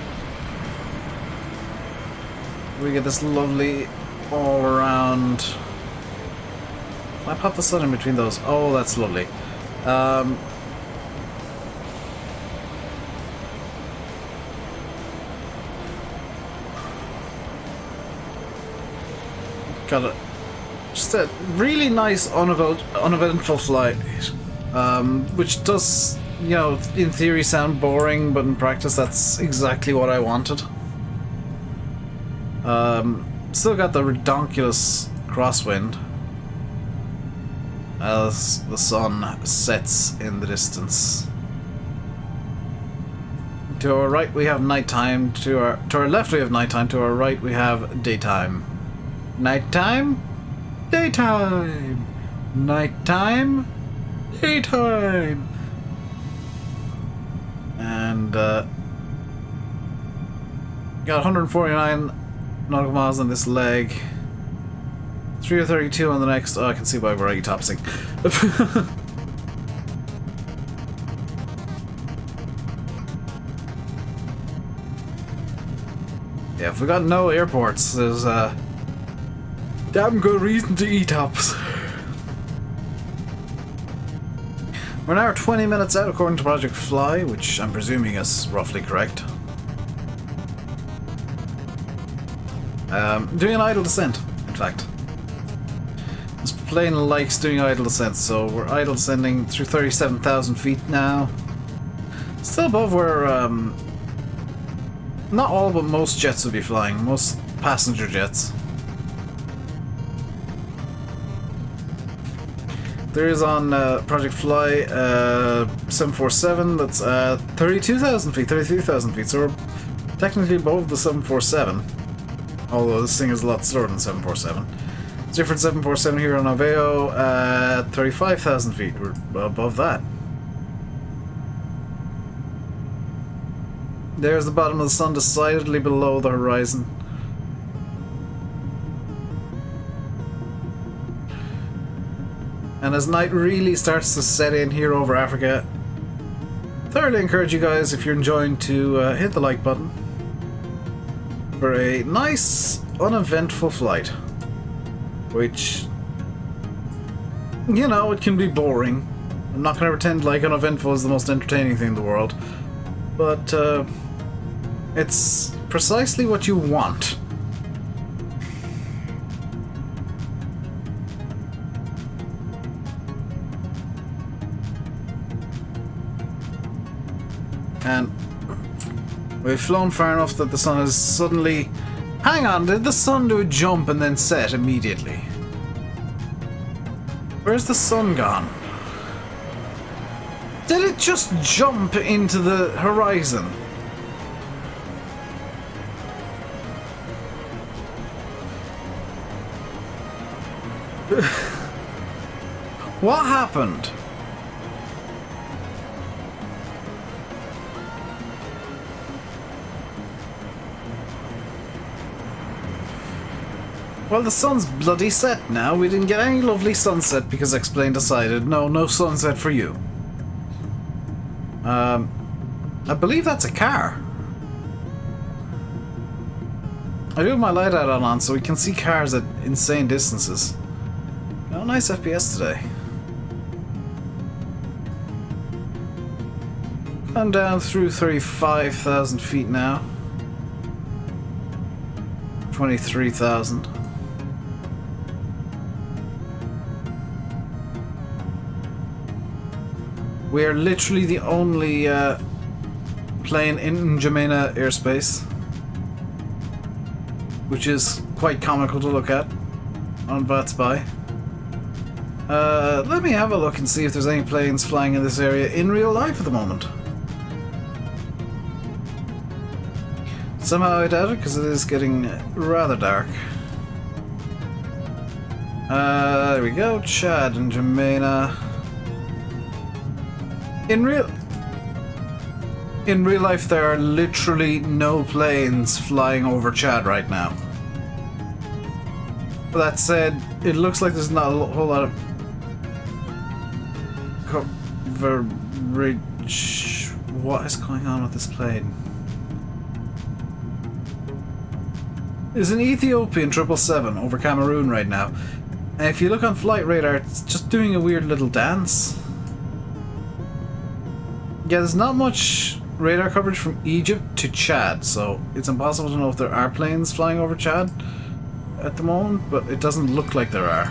We get this lovely all around. Can I pop the sun in between those? Oh, that's lovely. Got it. Just a really nice, uneventful flight, which does, you know, in theory sound boring, but in practice that's exactly what I wanted. Still got the redonkulous crosswind as the sun sets in the distance. To our right we have nighttime, to our left we have nighttime, to our right we have daytime. Nighttime, daytime, nighttime, daytime. And got 149 nautical miles on this leg, 332 on the next. Oh, I can see why we're already topsing. Yeah, if we got no airports, there's a damn good reason to E-tops. We're now 20 minutes out according to Project Fly, which I'm presuming is roughly correct. Doing an idle descent, in fact. This plane likes doing idle descent, so we're idle descending through 37,000 feet now. Still above where, not all but most jets would be flying, most passenger jets. There is on Project Fly 747 that's 32,000 feet, 33,000 feet, so we're technically above the 747. Although this thing is a lot slower than 747. It's different 747 here on Aveo at 35,000 feet. We're above that. There's the bottom of the sun decidedly below the horizon. And as night really starts to set in here over Africa, thoroughly encourage you guys, if you're enjoying, to hit the like button for a nice, uneventful flight. Which, you know, it can be boring. I'm not going to pretend like uneventful is the most entertaining thing in the world. But, it's precisely what you want. And we've flown far enough that the sun is suddenly... Hang on, did the sun do a jump and then set immediately? Where's the sun gone? Did it just jump into the horizon? What happened? Well, the sun's bloody set now. We didn't get any lovely sunset because X-Plane decided, no sunset for you. I believe that's a car. I do have my light out on so we can see cars at insane distances. Oh, nice FPS today. I'm down through 35,000 feet now. 23,000. We are literally the only plane in N'Djamena airspace, which is quite comical to look at on VATSPY. Let me have a look and see if there's any planes flying in this area in real life at the moment. Somehow I doubt it, because it is getting rather dark. There we go, Chad and N'Djamena. In real life, there are literally no planes flying over Chad right now. That said, it looks like there's not a whole lot of coverage. What is going on with this plane? There's an Ethiopian 777 over Cameroon right now. And if you look on flight radar, it's just doing a weird little dance. Yeah, there's not much radar coverage from Egypt to Chad, so it's impossible to know if there are planes flying over Chad at the moment, but it doesn't look like there are.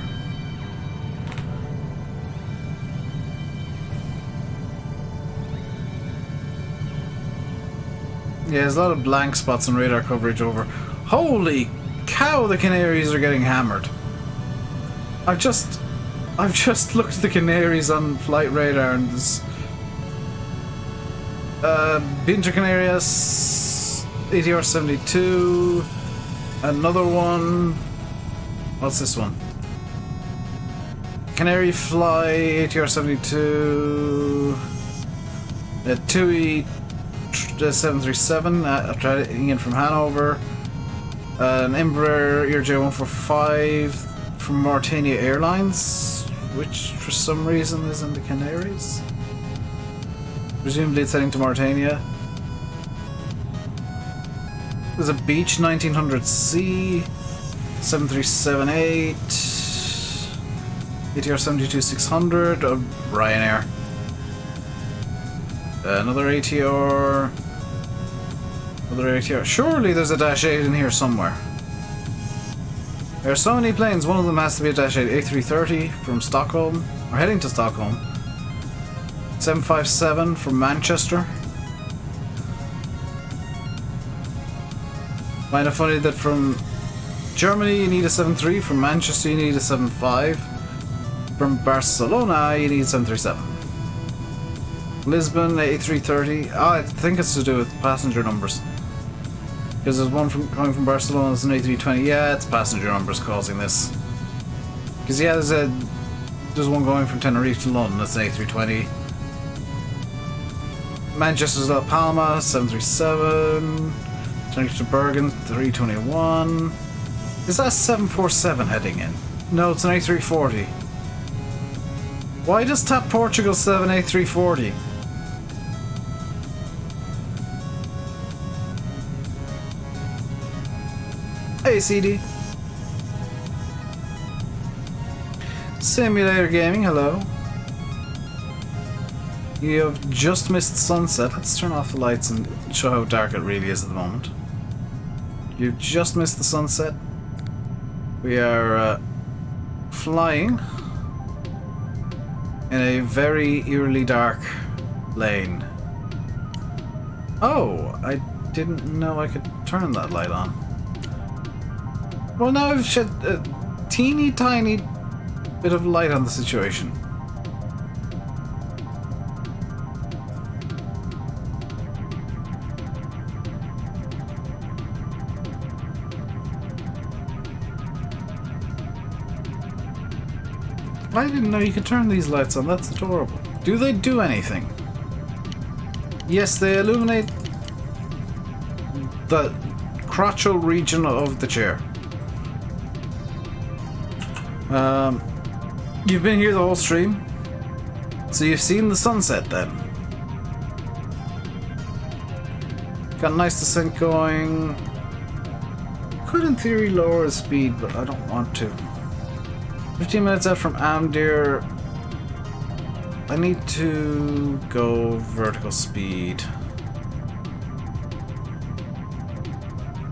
Yeah, there's a lot of blank spots in radar coverage over. Holy cow, the Canaries are getting hammered. I've just looked at the Canaries on flight radar and there's Binter Canarias, ATR 72, another one. What's this one? Canary Fly, ATR 72, a TUI 737, traveling in from Hanover, an Embraer ERJ145 from Mauritania Airlines, which for some reason is in the Canaries. Presumably it's heading to Mauritania. There's a Beach 1900C, 737-8, ATR 72-600 of Ryanair. Another ATR. Another ATR. Surely there's a Dash 8 in here somewhere. There are so many planes, one of them has to be a Dash 8. A330 from Stockholm, or heading to Stockholm. 757 from Manchester. Find it funny that from Germany you need a 73, from Manchester you need a 75, from Barcelona you need a 737. Lisbon A330. Oh, I think it's to do with passenger numbers. Because there's one coming from Barcelona, there's an A320. Yeah, it's passenger numbers causing this. Because yeah, there's one going from Tenerife to London, that's an A320. Manchester's La Palma, 737. Tenerife to Bergen, 321. Is that a 747 heading in? No, it's an A340. Why does Tap Portugal still have an A340? Hey CD. Simulator Gaming, hello. You have just missed sunset. Let's turn off the lights and show how dark it really is at the moment. You've just missed the sunset. We are flying in a very eerily dark lane. Oh, I didn't know I could turn that light on. Well, now I've shed a teeny tiny bit of light on the situation. I didn't know you could turn these lights on, that's adorable. Do they do anything? Yes, they illuminate the crotchal region of the chair. You've been here the whole stream, so you've seen the sunset then. Got a nice descent going. Could in theory lower the speed, but I don't want to. 15 minutes out from Amdir. I need to go vertical speed.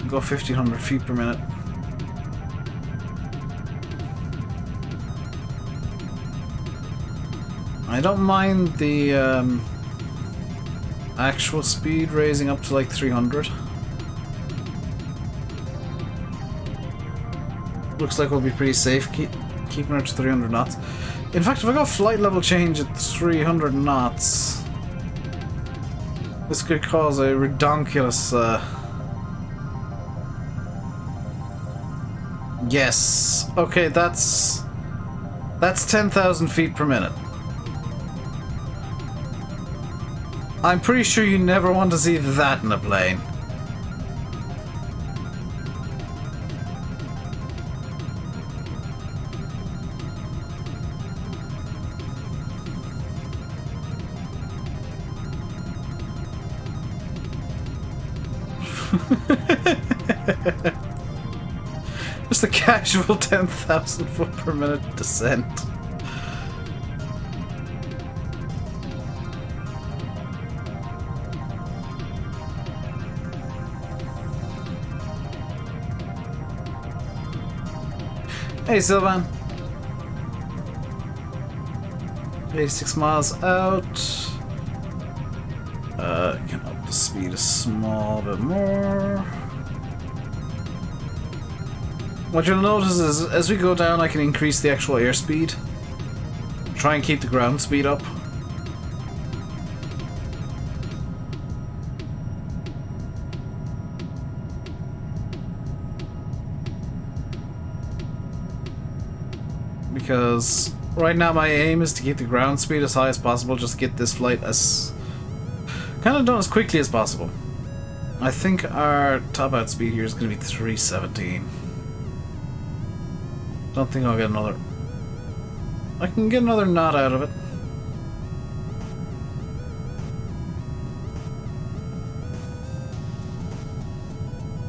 Go 1500 feet per minute. I don't mind the actual speed raising up to like 300. Looks like we'll be pretty safe keeping it to 300 knots. In fact, if I go flight level change at 300 knots, this could cause a redonkulous yes. Okay, that's 10,000 feet per minute. I'm pretty sure you never want to see that in a plane. Just a casual 10,000 foot per minute descent. Hey Sylvan. 86 miles out. Can up the speed a small bit more. What you'll notice is as we go down I can increase the actual airspeed. Try and keep the ground speed up. Because right now my aim is to keep the ground speed as high as possible, just get this flight as kind of done as quickly as possible. I think our top out speed here is going to be 317. Don't think I'll get another. I can get another knot out of it.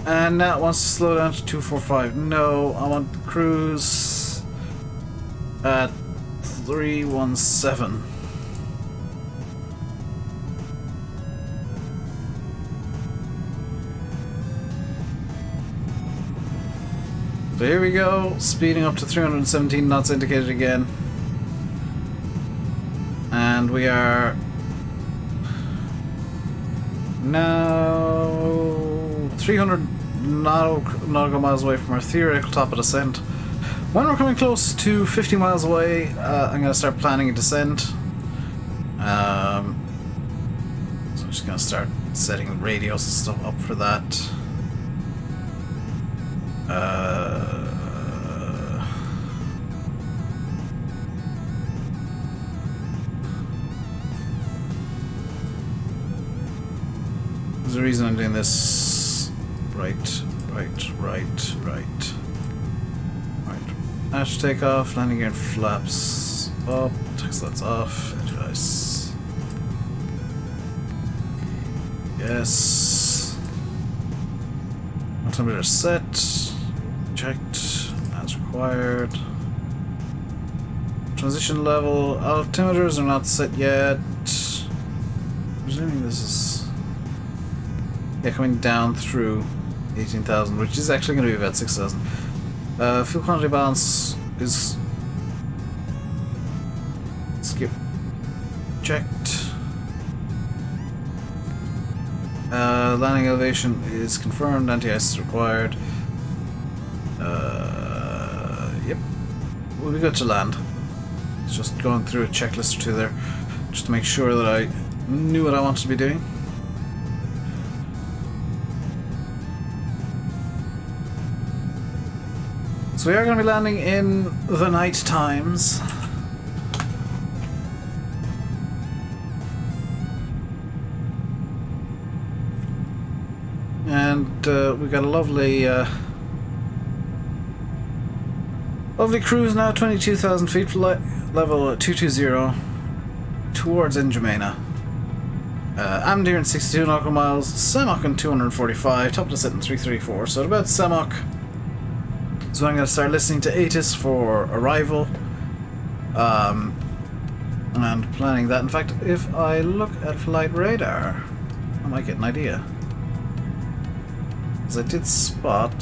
And now it wants to slow down to 245. No, I want the cruise at 317. So here we go, speeding up to 317 knots indicated again. And we are now 300 nautical miles away from our theoretical top of descent. When we're coming close to 50 miles away, I'm going to start planning a descent. So I'm just going to start setting the radios and stuff up for that. There's a reason I'm doing this. Right. Ash takeoff, landing gear and flaps up, tax lights off, device. Yes. Altimeter set. Checked. As required. Transition level. Altimeters are not set yet. Presuming this is. Yeah, coming down through 18,000, which is actually going to be about 6,000. Fuel quantity balance is skip checked. Landing elevation is confirmed. Anti-ice is required. Yep, we'll be good to land. It's just going through a checklist or two there, just to make sure that I knew what I wanted to be doing. So we are going to be landing in the night times. And we've got a lovely lovely cruise now, 22,000 feet, level 220 towards N'Djamena. Amdir in 62 nautical miles, Semok in 245, top to sit in 334, so at about Semok. So I'm going to start listening to ATIS for arrival, and planning that. In fact, if I look at flight radar, I might get an idea. Because I did spot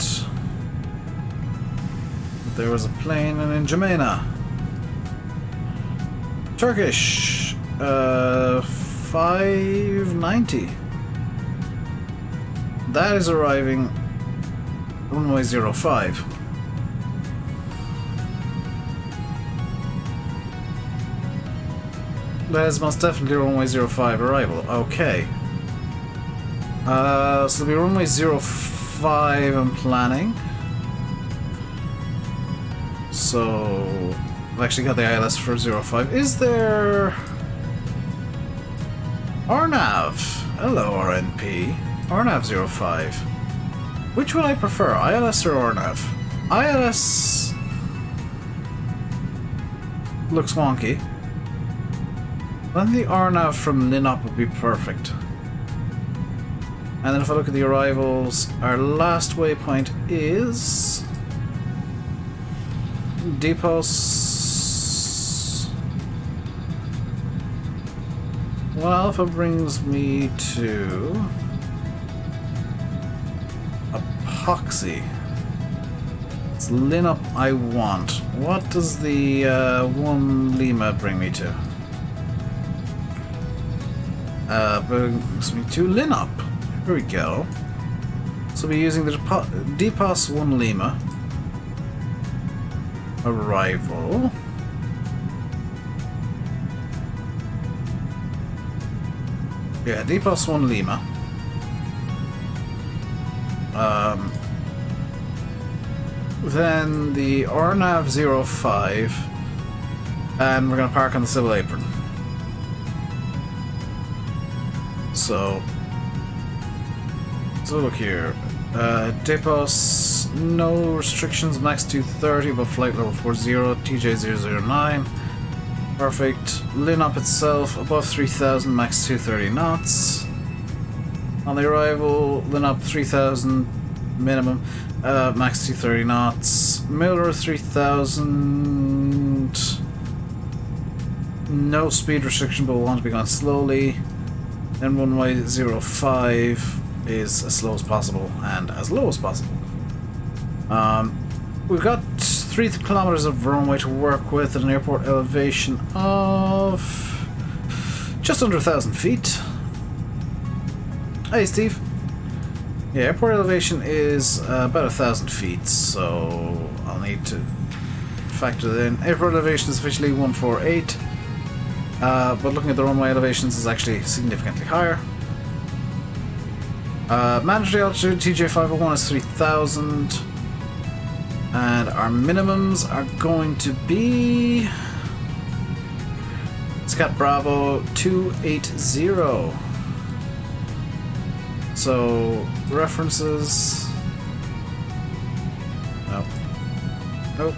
that there was a plane in N'Djamena. Turkish, 590. That is arriving runway 05. That is most definitely runway 05 arrival. Okay. So it'll be runway 05 I'm planning. So I've actually got the ILS for 05. Is there RNAV? Hello RNP. RNAV 05. Which would I prefer, ILS or RNAV? ILS looks wonky. I think the RNAV from Linop would be perfect. And then if I look at the arrivals, our last waypoint is Deepos. 1 Alpha brings me to Epoxy. It's Lineup I want. What does the 1 Lima bring me to? Brings me to Lineup. Here we go. So we're using the Deepos 1 Lima. Arrival. Yeah, Deepos 1 Lima. Then the RNAV 05, and we're going to park on the civil apron. So look here. Deepos, no restrictions, max 230, but flight level 40, TJ009. Perfect. Lineup itself, above 3000, max 230 knots. On the arrival, Lineup 3000 minimum, max 230 knots. Miller 3000, no speed restriction, but we'll want to be going slowly. Then runway 05 is as slow as possible and as low as possible. We've got 3 kilometers of runway to work with at an airport elevation of just under 1,000 feet. Hey, Steve. Yeah, airport elevation is about 1,000 feet, so I'll need to factor that in. Airport elevation is officially 148, but looking at the runway elevations is actually significantly higher. Mandatory altitude TJ501 is 3,000, and our minimums are going to be Scat Bravo 280. So references. Nope.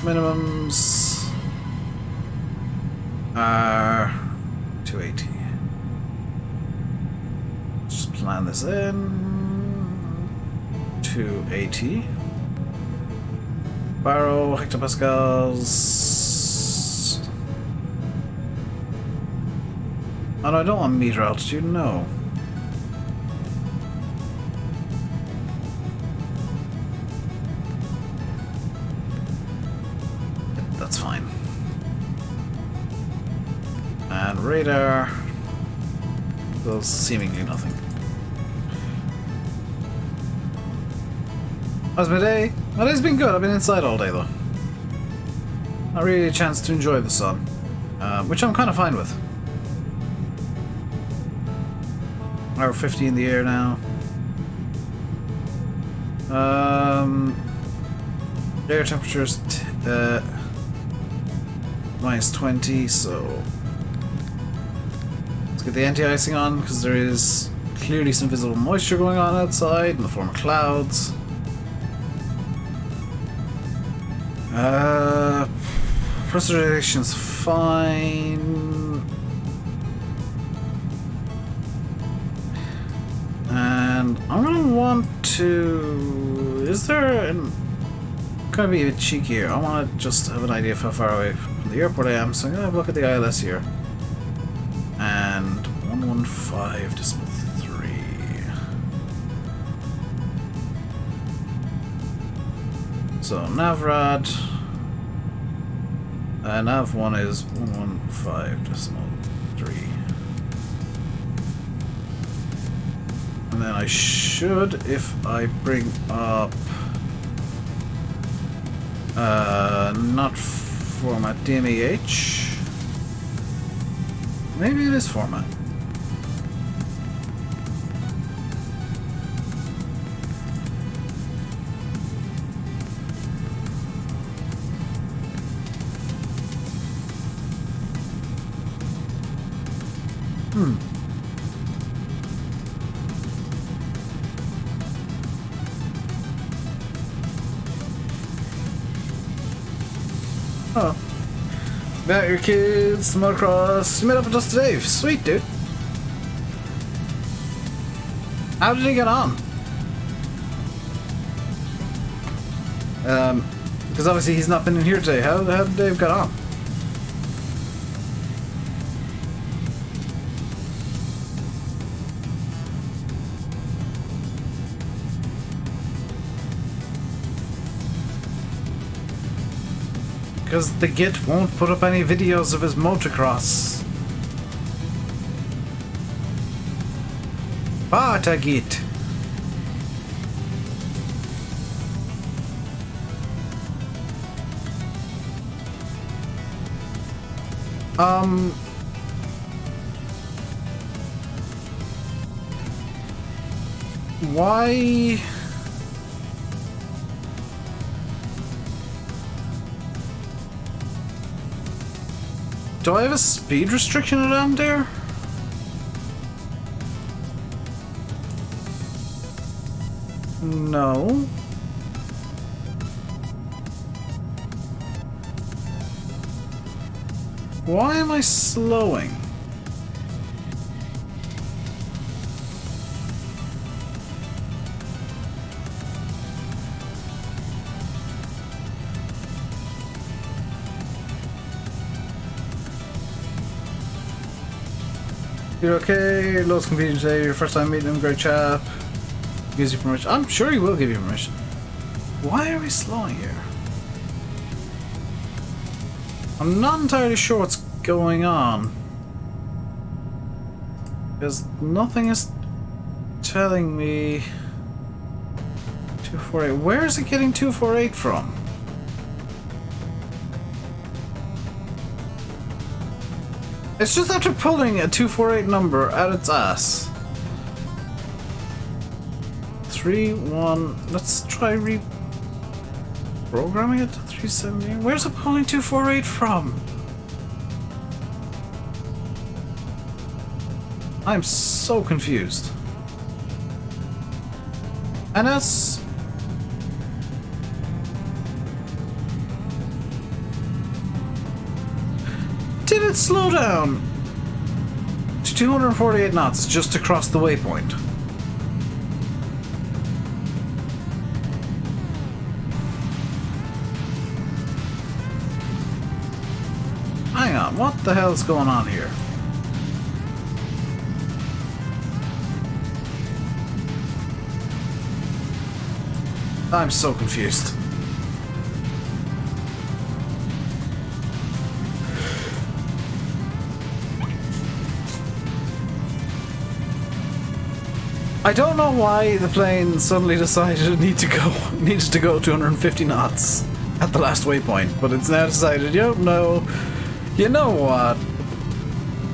Minimums are 280. Just plan this in. 280. Baro, hectopascals. Oh no, I don't want meter altitude, no. That's fine. And radar does seemingly nothing. How's my day? My day's been good. I've been inside all day though. Not really a chance to enjoy the sun, which I'm kind of fine with. Hour 50 in the air now. Air temperature's minus 20, so let's get the anti-icing on because there is clearly some visible moisture going on outside in the form of clouds. Pressurization fine. And I'm gonna want to... Is there an... Gonna be a bit cheeky here. I want to just have an idea of how far away from the airport I am, so I'm gonna have a look at the ILS here. And 115.3. So Navrad. Nav1 is 115.3. And then I should, if I bring up not format DMEH, maybe it is format. Oh. About your kids, the motocross. You met up with us today. Sweet, dude. How did he get on? Because obviously he's not been in here today. How did Dave get on? Because the Git won't put up any videos of his motocross. Bata Git. Why? Do I have a speed restriction around there? No. Why am I slowing? You're okay, loads of confusion today, your first time meeting him, great chap. Gives you permission. I'm sure he will give you permission. Why are we slowing here? I'm not entirely sure what's going on. Because nothing is telling me 248. Where is it getting 248 from? It's just after pulling a 248 number out its ass. 3-1. Let's try reprogramming it to 370. Where's it pulling 248 from? I'm so confused. And that's... Did it slow down to 248 knots just to cross the waypoint? Hang on, what the hell's going on here? I'm so confused. I don't know why the plane suddenly decided it needed to go 250 knots at the last waypoint, but it's now decided, you know what?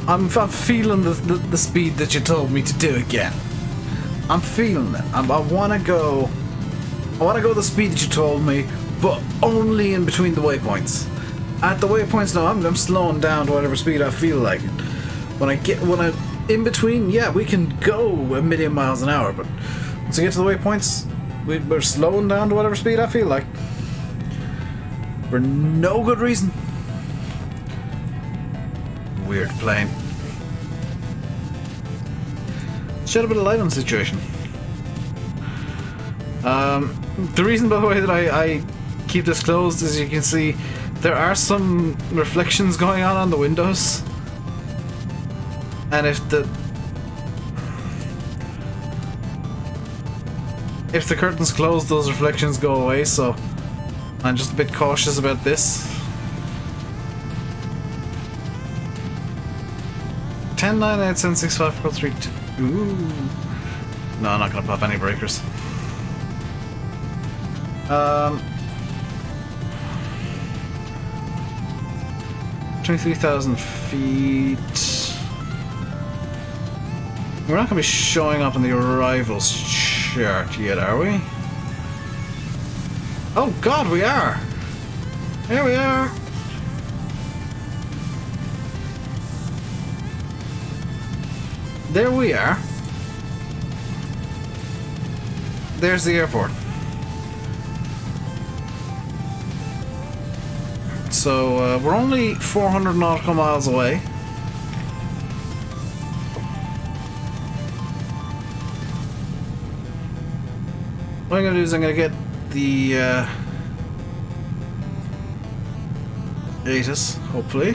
I'm feeling the speed that you told me to do again. I'm feeling it. I want to go the speed that you told me, but only in between the waypoints. At the waypoints now, I'm slowing down to whatever speed I feel like. When I in between, yeah, we can go 1,000,000 miles an hour, but once I get to the waypoints, we're slowing down to whatever speed I feel like. For no good reason. Weird plane. Shed a bit of light on the situation. The reason, by the way, that I keep this closed is you can see there are some reflections going on the windows. And if the curtains close, those reflections go away, so I'm just a bit cautious about this. 10, 9, 8, 7, 6, 5, 4, 3, 2. Ooh. No, I'm not gonna pop any breakers. 23,000 feet. We're not going to be showing up in the arrivals chart yet, are we? Oh god, we are! Here we are! There we are. There's the airport. So, we're only 400 nautical miles away. what I'm going to do is I'm going to get the ATIS, hopefully.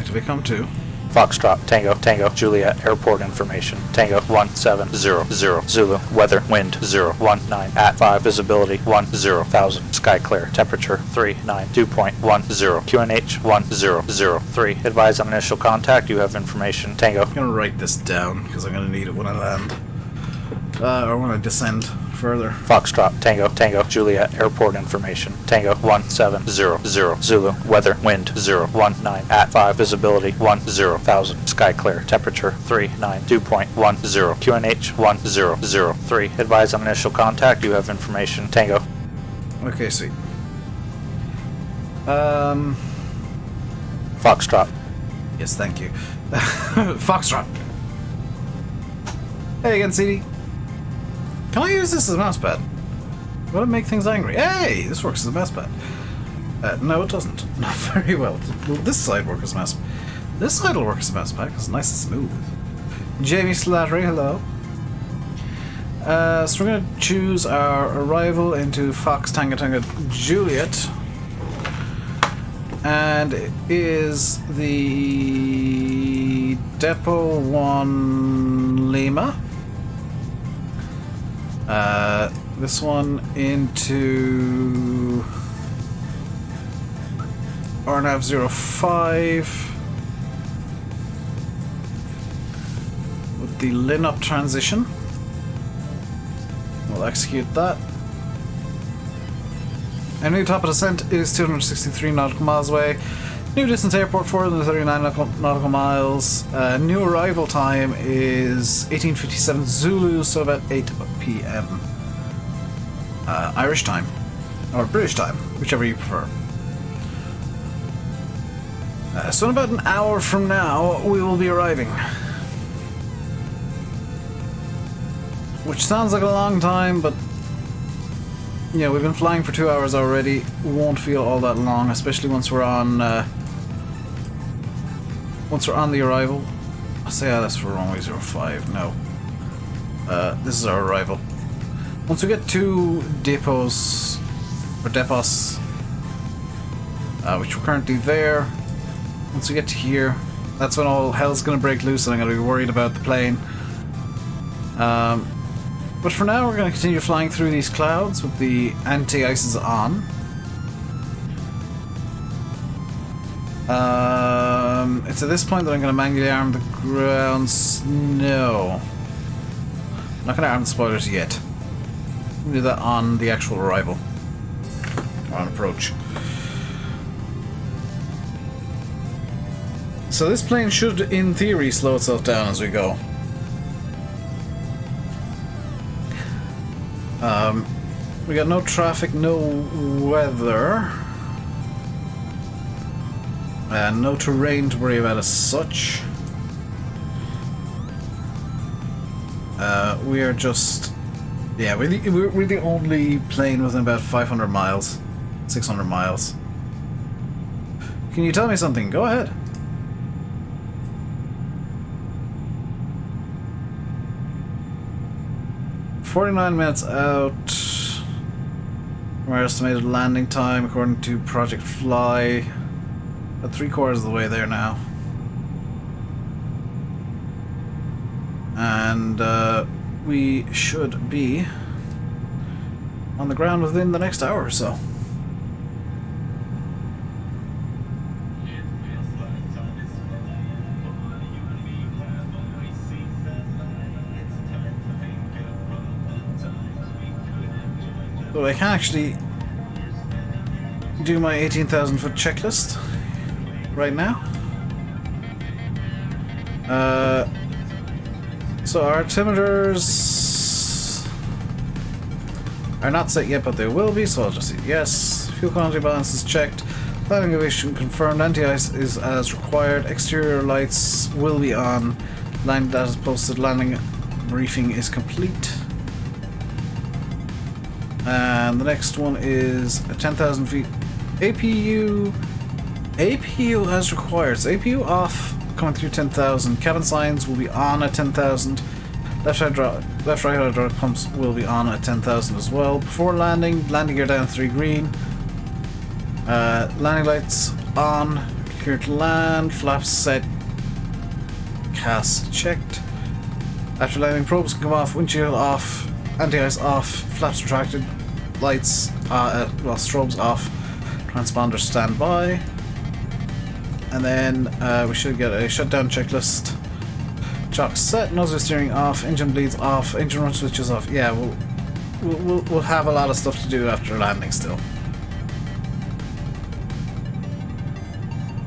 To become 2. Foxtrot, Tango, Tango, Juliet, airport information. Tango 1700, Zulu, weather, wind 019, at 5, visibility 10,000, sky clear, temperature 39, dew point 10, QNH 1003. Advise on initial contact, you have information. Tango. I'm going to write this down because I'm going to need it when I land. Or when I descend further. Foxtrot, Tango, Tango, Juliet, airport information. Tango 1700, Zulu, weather, wind 019, at 5, visibility 10,000, sky clear, temperature 39, dew point 10, QNH 1003. Advise on initial contact, you have information. Tango. Okay, sweet. Foxtrot. Yes, thank you. Foxtrot. Hey again, CD. Can I use this as a mousepad? Will it make things angry? Hey, this works as a mousepad. No, it doesn't. Not very well. Will this side work as a mousepad? This side will work as a mousepad because it's nice and smooth. Jamie Slattery, hello. So we're going to choose our arrival into Fox Tango Tango Juliet. And it is the Depot 1 Lima. This one into RNAV 05 with the Lineup transition. We'll execute that. And new top of descent is 263 nautical miles away. New distance airport 439 nautical miles. New arrival time is 1857 Zulu, so about 8 p.m. Irish time. Or British time, whichever you prefer. So in about an hour from now, we will be arriving. Which sounds like a long time, but yeah, we've been flying for 2 hours already. Won't feel all that long, especially once we're on the arrival. I say that's for runway 05. No, this is our arrival. Once we get to depots, which we're currently there. Once we get to here, that's when all hell's gonna break loose, and I'm gonna be worried about the plane. But for now, we're going to continue flying through these clouds with the anti-ices on. It's at this point that I'm going to manually arm the grounds. No. I'm not going to arm the spoilers yet. We'll do that on the actual arrival. Or on approach. So this plane should, in theory, slow itself down as we go. We got no traffic, no weather, and no terrain to worry about as such. We are just, yeah, we're the only plane within about 500 miles, 600 miles. Can you tell me something? Go ahead. "49 minutes out. Our estimated landing time, according to Project Fly, about 3/4 of the way there now. And we should be on the ground within the next hour or so. So I can actually do my 18,000 foot checklist right now. So our altimeters are not set yet, but they will be, so I'll just say yes. Fuel quantity balance is checked. Landing aviation confirmed. Anti-ice is as required. Exterior lights will be on. Landing data is posted. Landing briefing is complete. And the next one is 10,000 feet. APU as required. So APU off, coming through 10,000. Cabin signs will be on at 10,000. Left right hydraulic pumps will be on at 10,000 as well. Before landing gear down 3 green. Landing lights on. Clear to land. Flaps set. Cast checked. After landing, probes can come off. Windshield off. Anti-ice off. Flaps retracted. Lights, well, strobes off. Transponder standby. And then we should get a shutdown checklist. Chocks set, nozzle steering off, engine bleeds off, engine run switches off. Yeah, we'll have a lot of stuff to do after landing still.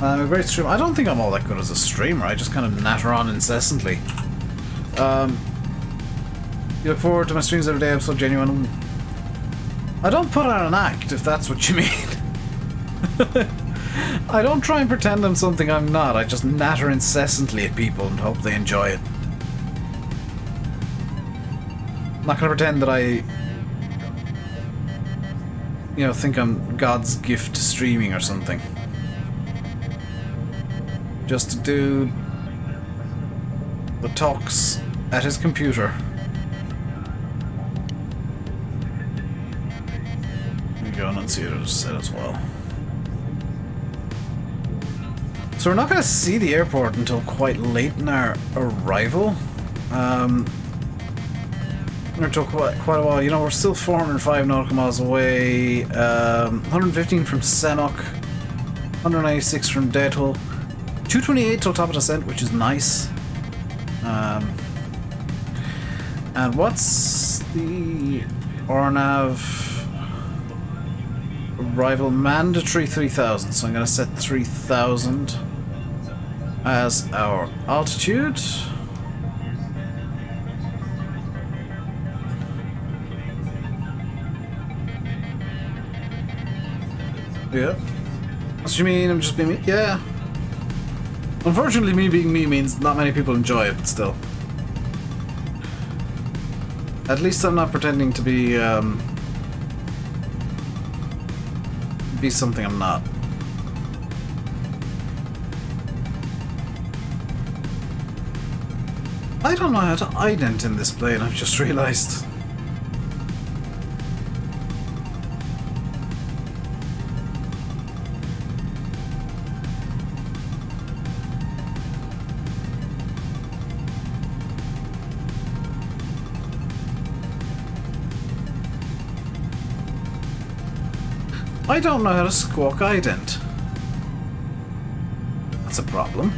I'm a great streamer. I don't think I'm all that good as a streamer. I just kind of natter on incessantly. You look forward to my streams every day. I'm so genuine. I don't put on an act, if that's what you mean. I don't try and pretend I'm something I'm not. I just natter incessantly at people and hope they enjoy it. I'm not gonna pretend that I, think I'm God's gift to streaming or something. Just a dude that talks at his computer. There you go, Enunciator just said as well. So we're not going to see the airport until quite late in our arrival. It took quite a while. We're still 405 nautical miles away. 115 from Senok. 196 from Deadhull. 228 till top of descent, which is nice. And what's the RNAV arrival? Mandatory 3,000. So I'm going to set 3,000 as our altitude. Yeah. What you mean? I'm just being me? Yeah. Unfortunately, me being me means not many people enjoy it still. At least I'm not pretending to be something I'm not. I don't know how to ident in this plane, I've just realized. I don't know how to squawk ident. That's a problem.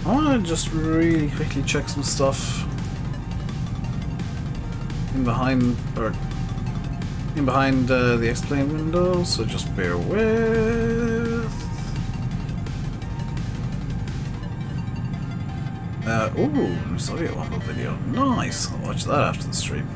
I want to just really quickly check some stuff in behind the X-plane window, so just bear with. Ooh, Soviet Womble video. Nice. I'll watch that after the stream.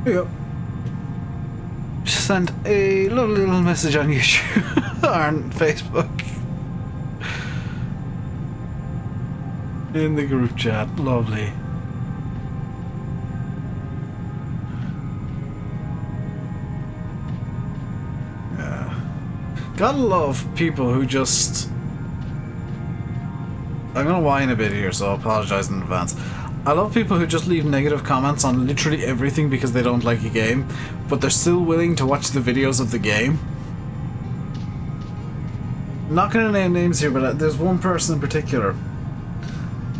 Here you go. Just sent a lovely little message on YouTube or Facebook. In the group chat. Lovely. Yeah. Gotta love people who just... I'm gonna whine a bit here, so I apologize in advance. I love people who just leave negative comments on literally everything because they don't like a game, but they're still willing to watch the videos of the game. not going to name names here, but there's one person in particular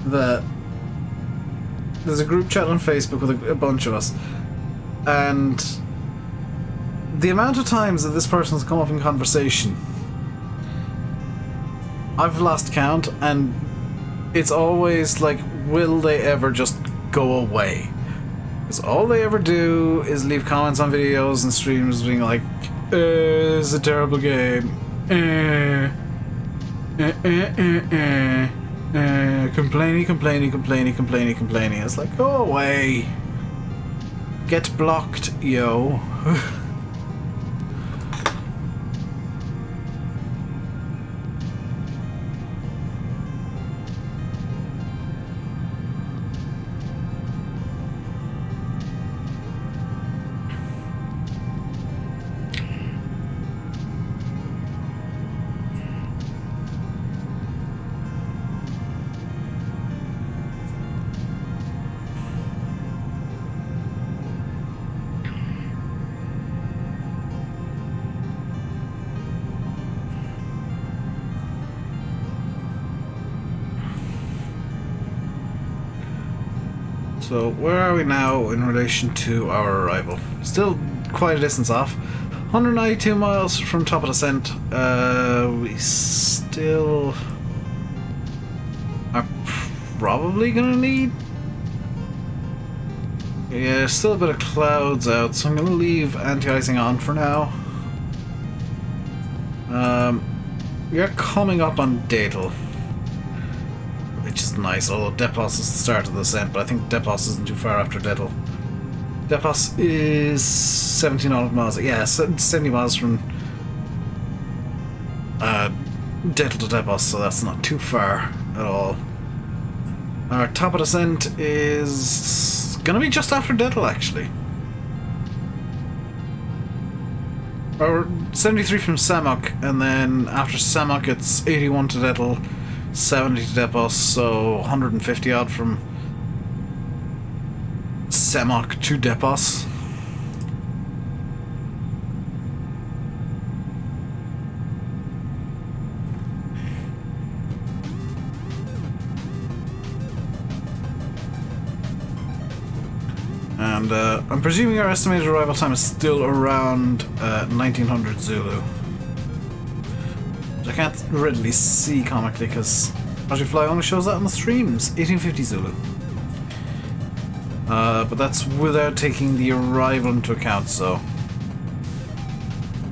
that there's a group chat on Facebook with a bunch of us, and the amount of times that this person has come up in conversation, I've lost count, and it's always like, will they ever just go away? Because all they ever do is leave comments on videos and streams being like, it's a terrible game. Complaining. It's like, go away. Get blocked, yo. So where are we now in relation to our arrival? Still quite a distance off. 192 miles from top of descent. We still are probably gonna need... Yeah, still a bit of clouds out, so I'm gonna leave anti-icing on for now. We are coming up on Datel, which is nice, although Depos is the start of the descent, but I think Depos isn't too far after Datel. Depos is 17 miles, yeah, 70 miles from Datel to Depos, so that's not too far at all. Our top of descent is gonna be just after Datel, actually. Or 73 from Samok, and then after Samok it's 81 to Datel, 70 to Depos, so 150 odd from Samok to Depos. And I'm presuming our estimated arrival time is still around 1900 Zulu. Which I can't readily see comically because Fly only shows that on the streams. 1850 Zulu. But that's without taking the arrival into account, so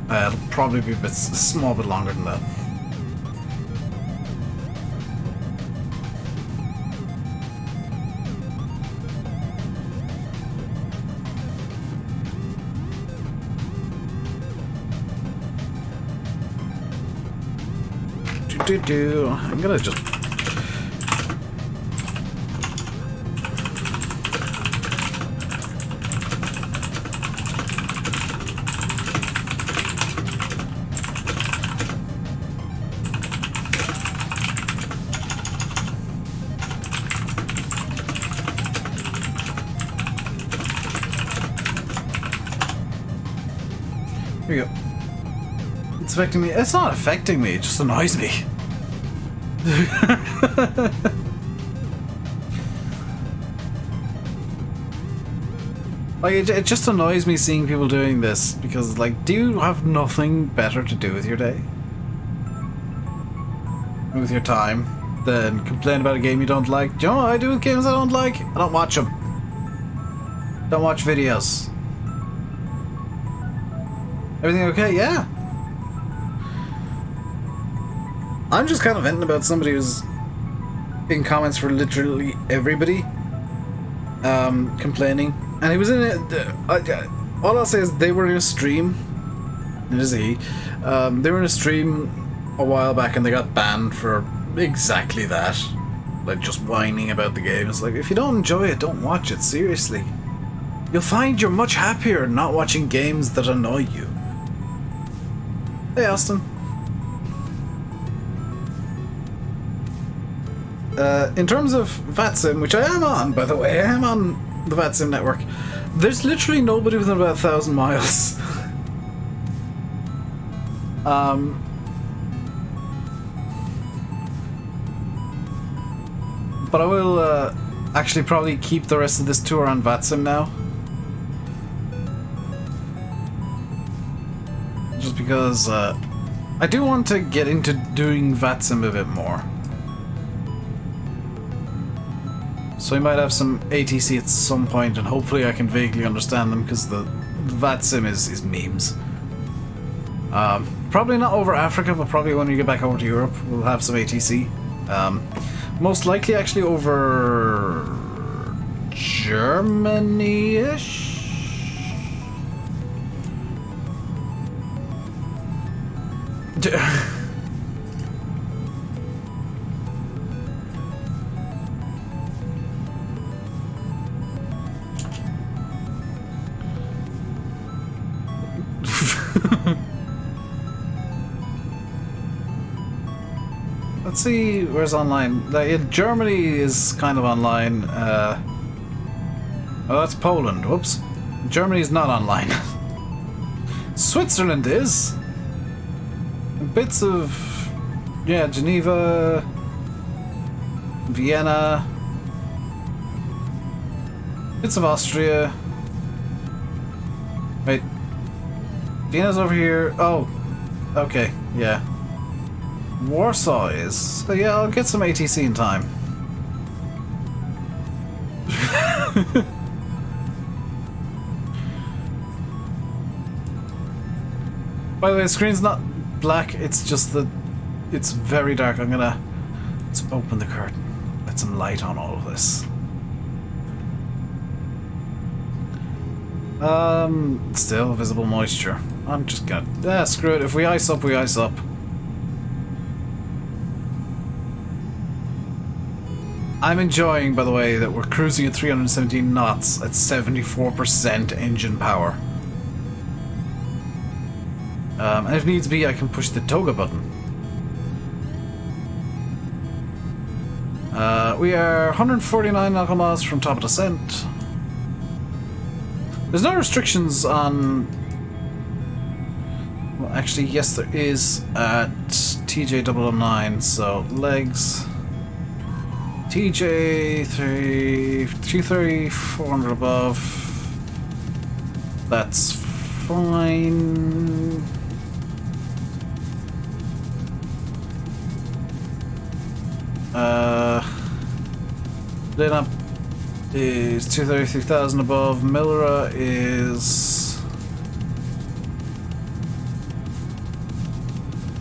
it'll probably be a small bit longer than that. I'm gonna just... Here you go. It's affecting me. It's not affecting me, it just annoys me. Like, it just annoys me seeing people doing this, because, like, do you have nothing better to do with your day? With your time than complain about a game you don't like? Do you know what I do with games I don't like? I don't watch them. Don't watch videos. Everything okay? Yeah. I'm just kind of venting about somebody who's in comments for literally everybody, complaining. And he was in it. All I'll say is they were in a stream. It is he. They were in a stream a while back and they got banned for exactly that. Like, just whining about the game. It's like, if you don't enjoy it, don't watch it, seriously. You'll find you're much happier not watching games that annoy you. Hey, Austin. In terms of VATSIM, which I am on, by the way, I am on the VATSIM network, there's literally nobody within about 1,000 miles. But I will actually probably keep the rest of this tour on VATSIM now. Just because I do want to get into doing VATSIM a bit more. So I might have some ATC at some point, and hopefully I can vaguely understand them, because the VATSIM is memes. Probably not over Africa, but probably when we get back over to Europe, we'll have some ATC. Most likely actually over Germany-ish? Let's see where's online. Germany is kind of online. Oh, that's Poland. Whoops. Germany's not online. Switzerland is. Bits of, yeah, Geneva, Vienna, bits of Austria. Wait, Vienna's over here. Oh, okay, yeah. Warsaw is. So yeah, I'll get some ATC in time. By the way, the screen's not black, it's just that it's very dark. Let's open the curtain, let some light on all of this. Still visible moisture. I'm just gonna, screw it. If we ice up, we ice up. I'm enjoying, by the way, that we're cruising at 317 knots at 74% engine power. And if needs be, I can push the toga button. We are 149 nautical miles from top of descent. There's no restrictions on... Well, actually, yes, there is at TJ009, so legs... TJ 230, 400 above. That's fine. Lit up is 233,000 above. Millera is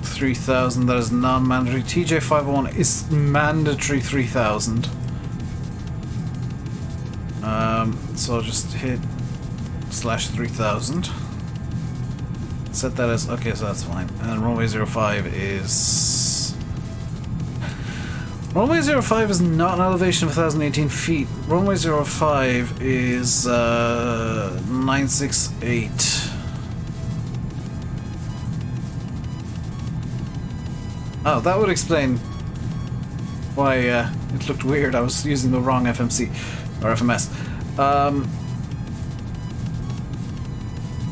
3,000. That is non-mandatory. TJ501 is mandatory 3,000. So I'll just hit /3000. Set that as okay, so that's fine. And then runway 05 is. Runway 05 is not an elevation of 1,018 feet. Runway 05 is 968. Oh, that would explain why it looked weird. I was using the wrong FMC or FMS.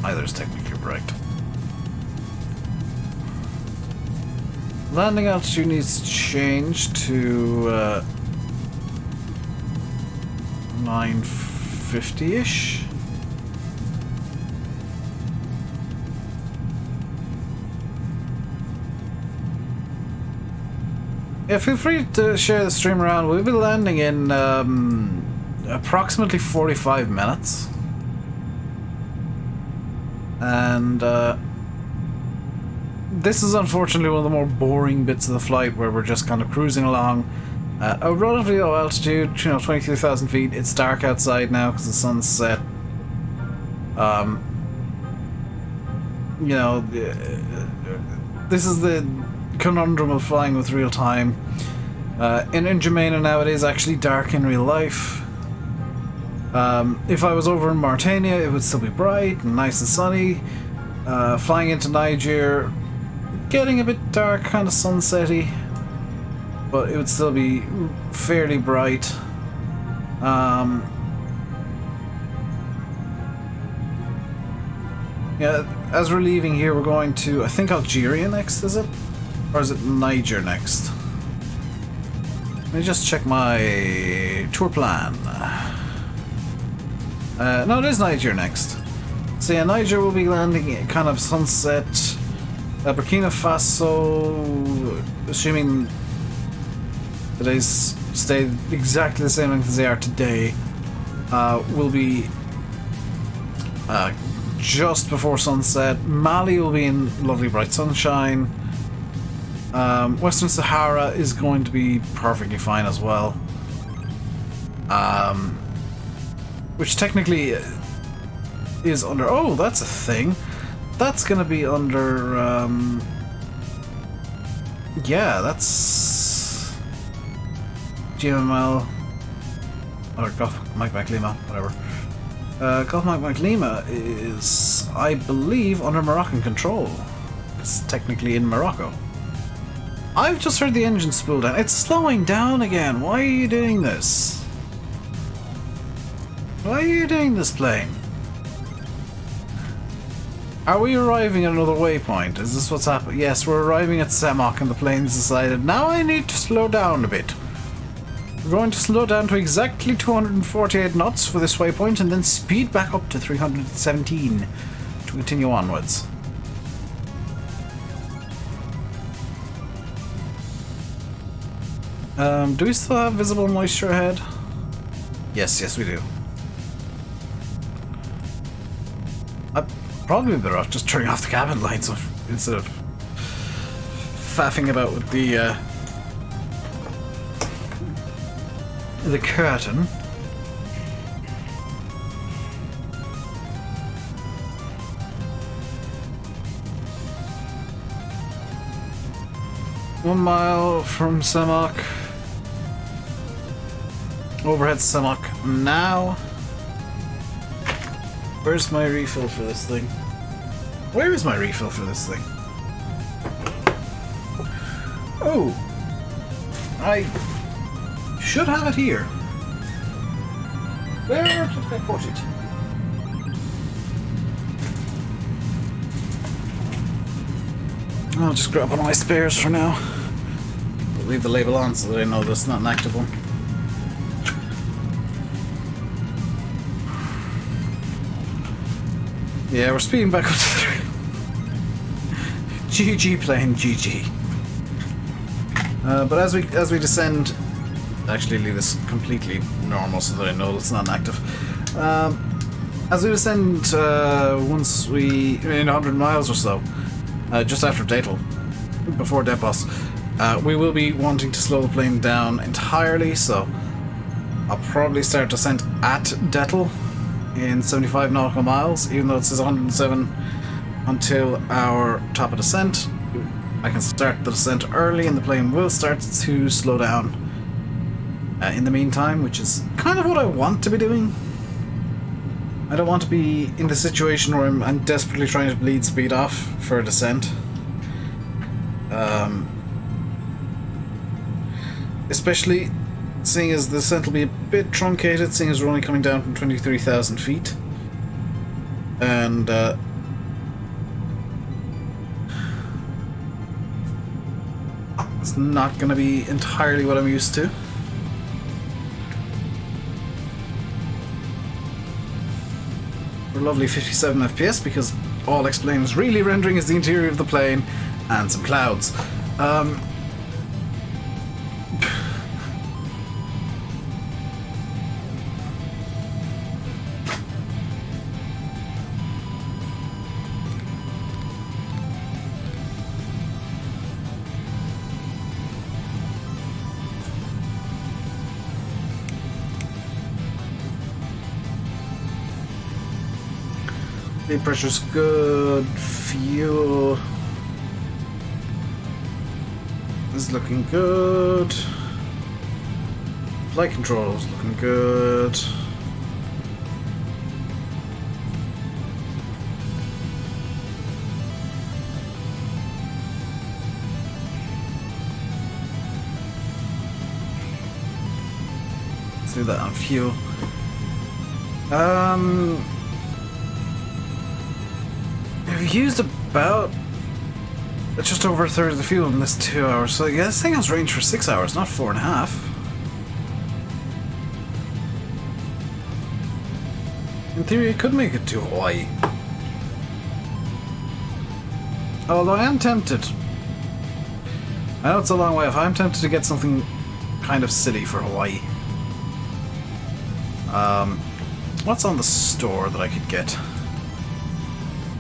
Either is technically right. Landing altitude needs to change to 950-ish. Yeah, feel free to share the stream around. We'll be landing in approximately 45 minutes. And this is unfortunately one of the more boring bits of the flight, where we're just kind of cruising along at a relatively low altitude, 23,000 feet. It's dark outside now because the sun's set. This is the conundrum of flying with real time. In N'Djamena now, it is actually dark in real life. If I was over in Mauritania, it would still be bright and nice and sunny. Flying into Niger, getting a bit dark, kind of sunsetty, but it would still be fairly bright. Yeah, as we're leaving here, we're going to, I think, Algeria next, is it? Or is it Niger next? me just check my tour plan. No, it is Niger next. So yeah, Niger will be landing at kind of sunset. Burkina Faso, assuming the days stay exactly the same length as they are today, will be just before sunset. Mali will be in lovely bright sunshine. Western Sahara is going to be perfectly fine as well. Which technically is under... Oh, that's a thing. That's going to be under... yeah, that's... GML... Or Gulf Mike Lima, whatever. Gulf Mike Lima is, I believe, under Moroccan control. It's technically in Morocco. I've just heard the engine spool down. It's slowing down again. Why are you doing this? Why are you doing this, plane? Are we arriving at another waypoint? Is this what's happening? Yes, we're arriving at Semoc and the plane's decided, now I need to slow down a bit. We're going to slow down to exactly 248 knots for this waypoint and then speed back up to 317 to continue onwards. Do we still have visible moisture ahead? Yes, we do. I'd probably be better off just turning off the cabin lights instead of faffing about with the curtain. One mile from Semoc. Overhead Semoc now. Where's my refill for this thing? Where is my refill for this thing? Oh! I should have it here. Where did I put it? I'll just grab one of my spares for now. I'll leave the label on so that I know that it's not an active one. Yeah, we're speeding back up to 3. GG plane, GG. But as we descend, actually leave this completely normal so that I know it's not active. As we descend, once we in 100 miles or so, just after Datel, before Depos, we will be wanting to slow the plane down entirely. So I'll probably start descent at Detel in 75 nautical miles, even though it says 107 until our top of descent. I can start the descent early and the plane will start to slow down in the meantime, which is kind of what I want to be doing. I don't want to be in the situation where I'm desperately trying to bleed speed off for a descent. Especially seeing as the descent will be a bit truncated, seeing as we're only coming down from 23,000 feet. And it's not going to be entirely what I'm used to. We're lovely 57 FPS because all X-Plane is really rendering is the interior of the plane and some clouds. The pressure's good. Fuel is looking good. Flight control is looking good. Let's do that on fuel. We've used about just over a third of the fuel in this 2 hours, so yeah, this thing has range for 6 hours, not 4.5. In theory, it could make it to Hawaii. Although I am tempted. I know it's a long way off. I'm tempted to get something kind of silly for Hawaii. What's on the store that I could get?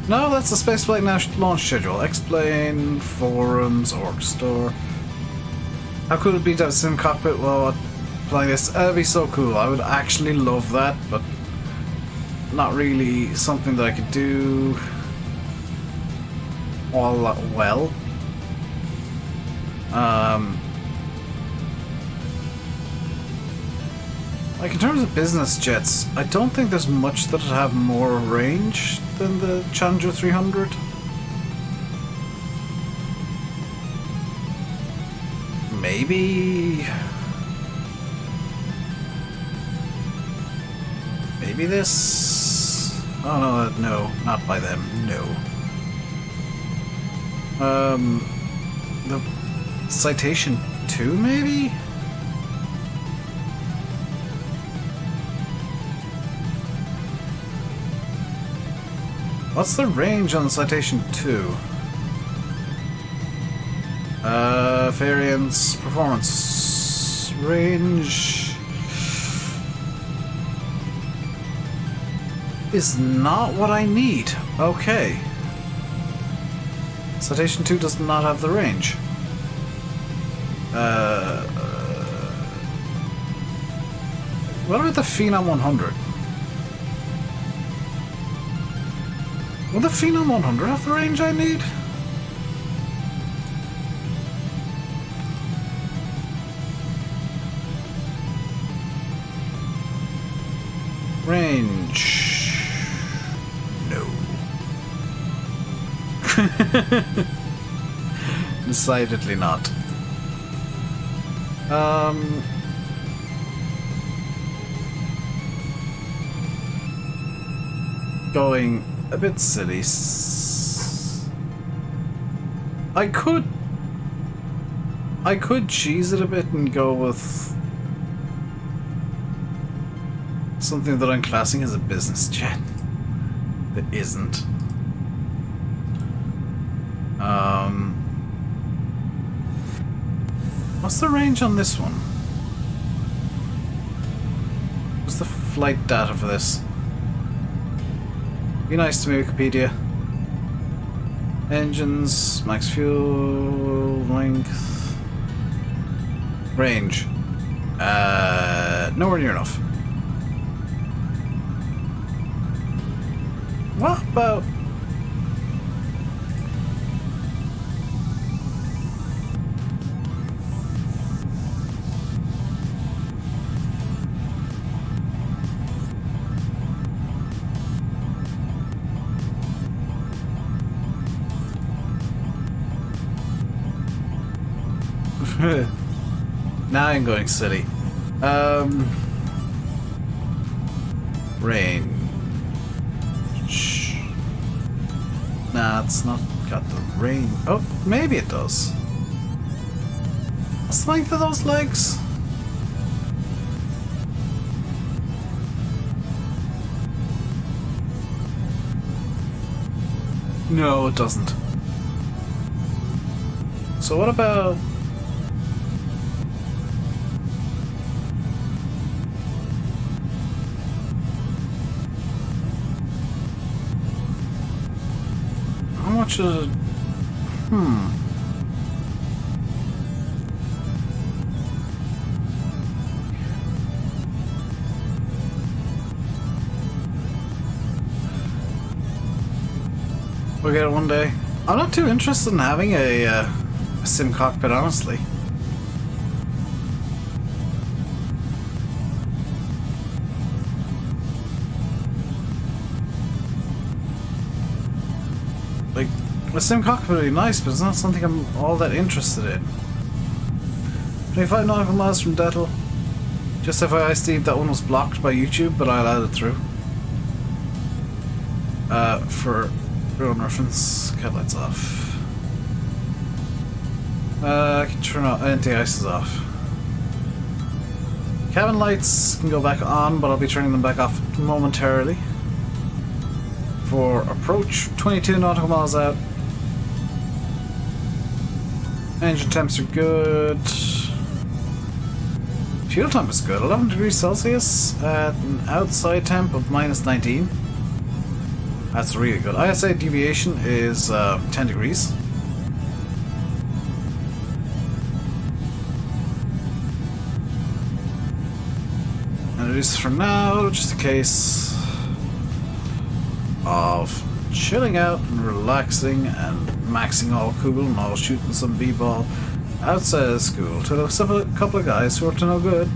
No, that's the spaceflight launch schedule. X-Plane, forums, org store. How cool would it be to have a sim cockpit while playing this? That'd be so cool. I would actually love that, but not really something that I could do all that well. Like in terms of business jets, I don't think there's much that'd have more range than the Challenger 300. Maybe this? Oh no, no, not by them, no. The Citation 2 maybe? What's the range on the Citation 2? Variance, performance, range is not what I need. Okay. Citation 2 does not have the range. What about the Phenom 100? Will the Phenom 100 have the range I need? Range. No. Decidedly not. Going a bit silly. I could cheese it a bit and go with something that I'm classing as a business jet that isn't. What's the range on this one? What's the flight data for this? Be nice to me, Wikipedia. Engines, max fuel, length, range. Nowhere near enough. What about... Now I'm going silly. Range. Nah, it's not got the range. Oh, maybe it does. What's the length of those legs? No, it doesn't. So what about... how much is it? We'll get it one day. I'm not too interested in having a sim cockpit, honestly. Like, a sim cockpit would be nice, but it's not something I'm all that interested in. 25 nautical miles from Dettel. Just FYI, Steve, that one was blocked by YouTube, but I allowed it through. For your own reference, cat lights off. I can turn off anti-ice is off. Cabin lights can go back on, but I'll be turning them back off momentarily. for approach. 22 nautical miles out. Engine temps are good. Fuel temp is good. 11 degrees Celsius at an outside temp of -19. That's really good. ISA deviation is 10 degrees. And it is for now just a case of chilling out and relaxing and maxing all cool and all shooting some b-ball outside of school till a couple of guys who are to no good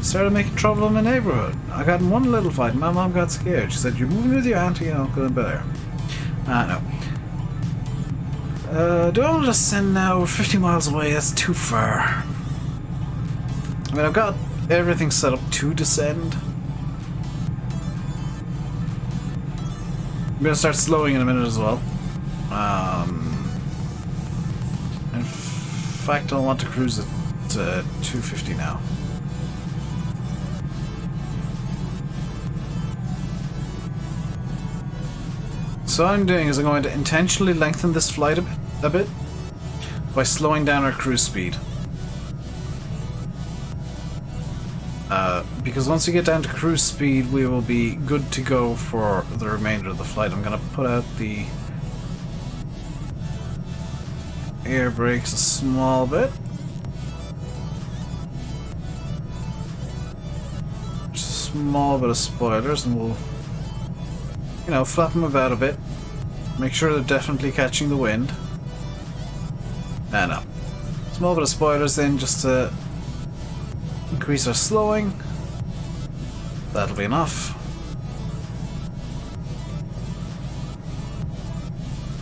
started making trouble in my neighborhood. I got in one little fight and my mom got scared. She said, "You're moving with your auntie and uncle in Bel Air." No. Do I want to descend now? We're 50 miles away. That's too far. I mean, I've got everything set up to descend. I'm going to start slowing in a minute as well. In fact, I'll want to cruise at 250 now. So what I'm doing is I'm going to intentionally lengthen this flight a bit by slowing down our cruise speed. Because once we get down to cruise speed, we will be good to go for the remainder of the flight. I'm going to put out the air brakes a small bit. Just a small bit of spoilers, and we'll, you know, flap them about a bit. Make sure they're definitely catching the wind. No. Small bit of spoilers then, just to increase our slowing. That'll be enough.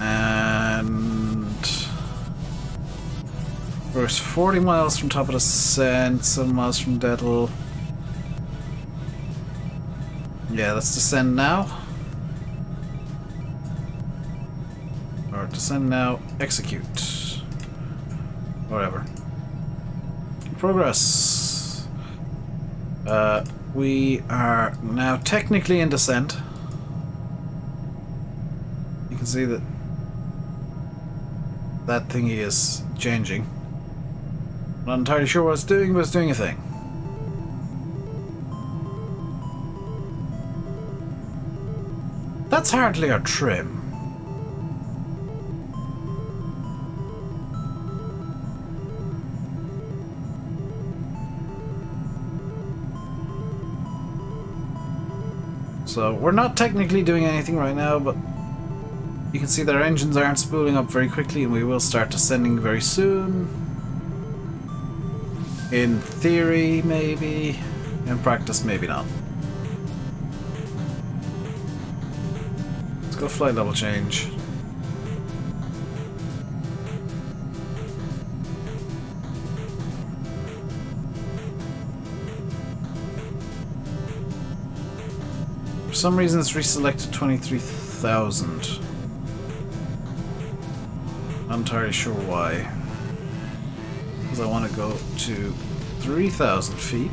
And we're 40 miles from top of the descent, 7 miles from Dettel. Yeah, let's descend now. Or descend now, execute. Whatever. Progress. We are now technically in descent. You can see that that thingy is changing. Not entirely sure what it's doing, but it's doing a thing. That's hardly our trim. So we're not technically doing anything right now, but you can see that our engines aren't spooling up very quickly, and we will start descending very soon. In theory, maybe. In practice, maybe not. Let's go flight level change. For some reason it's reselected 23,000. Not entirely sure why. Because I want to go to 3,000 feet.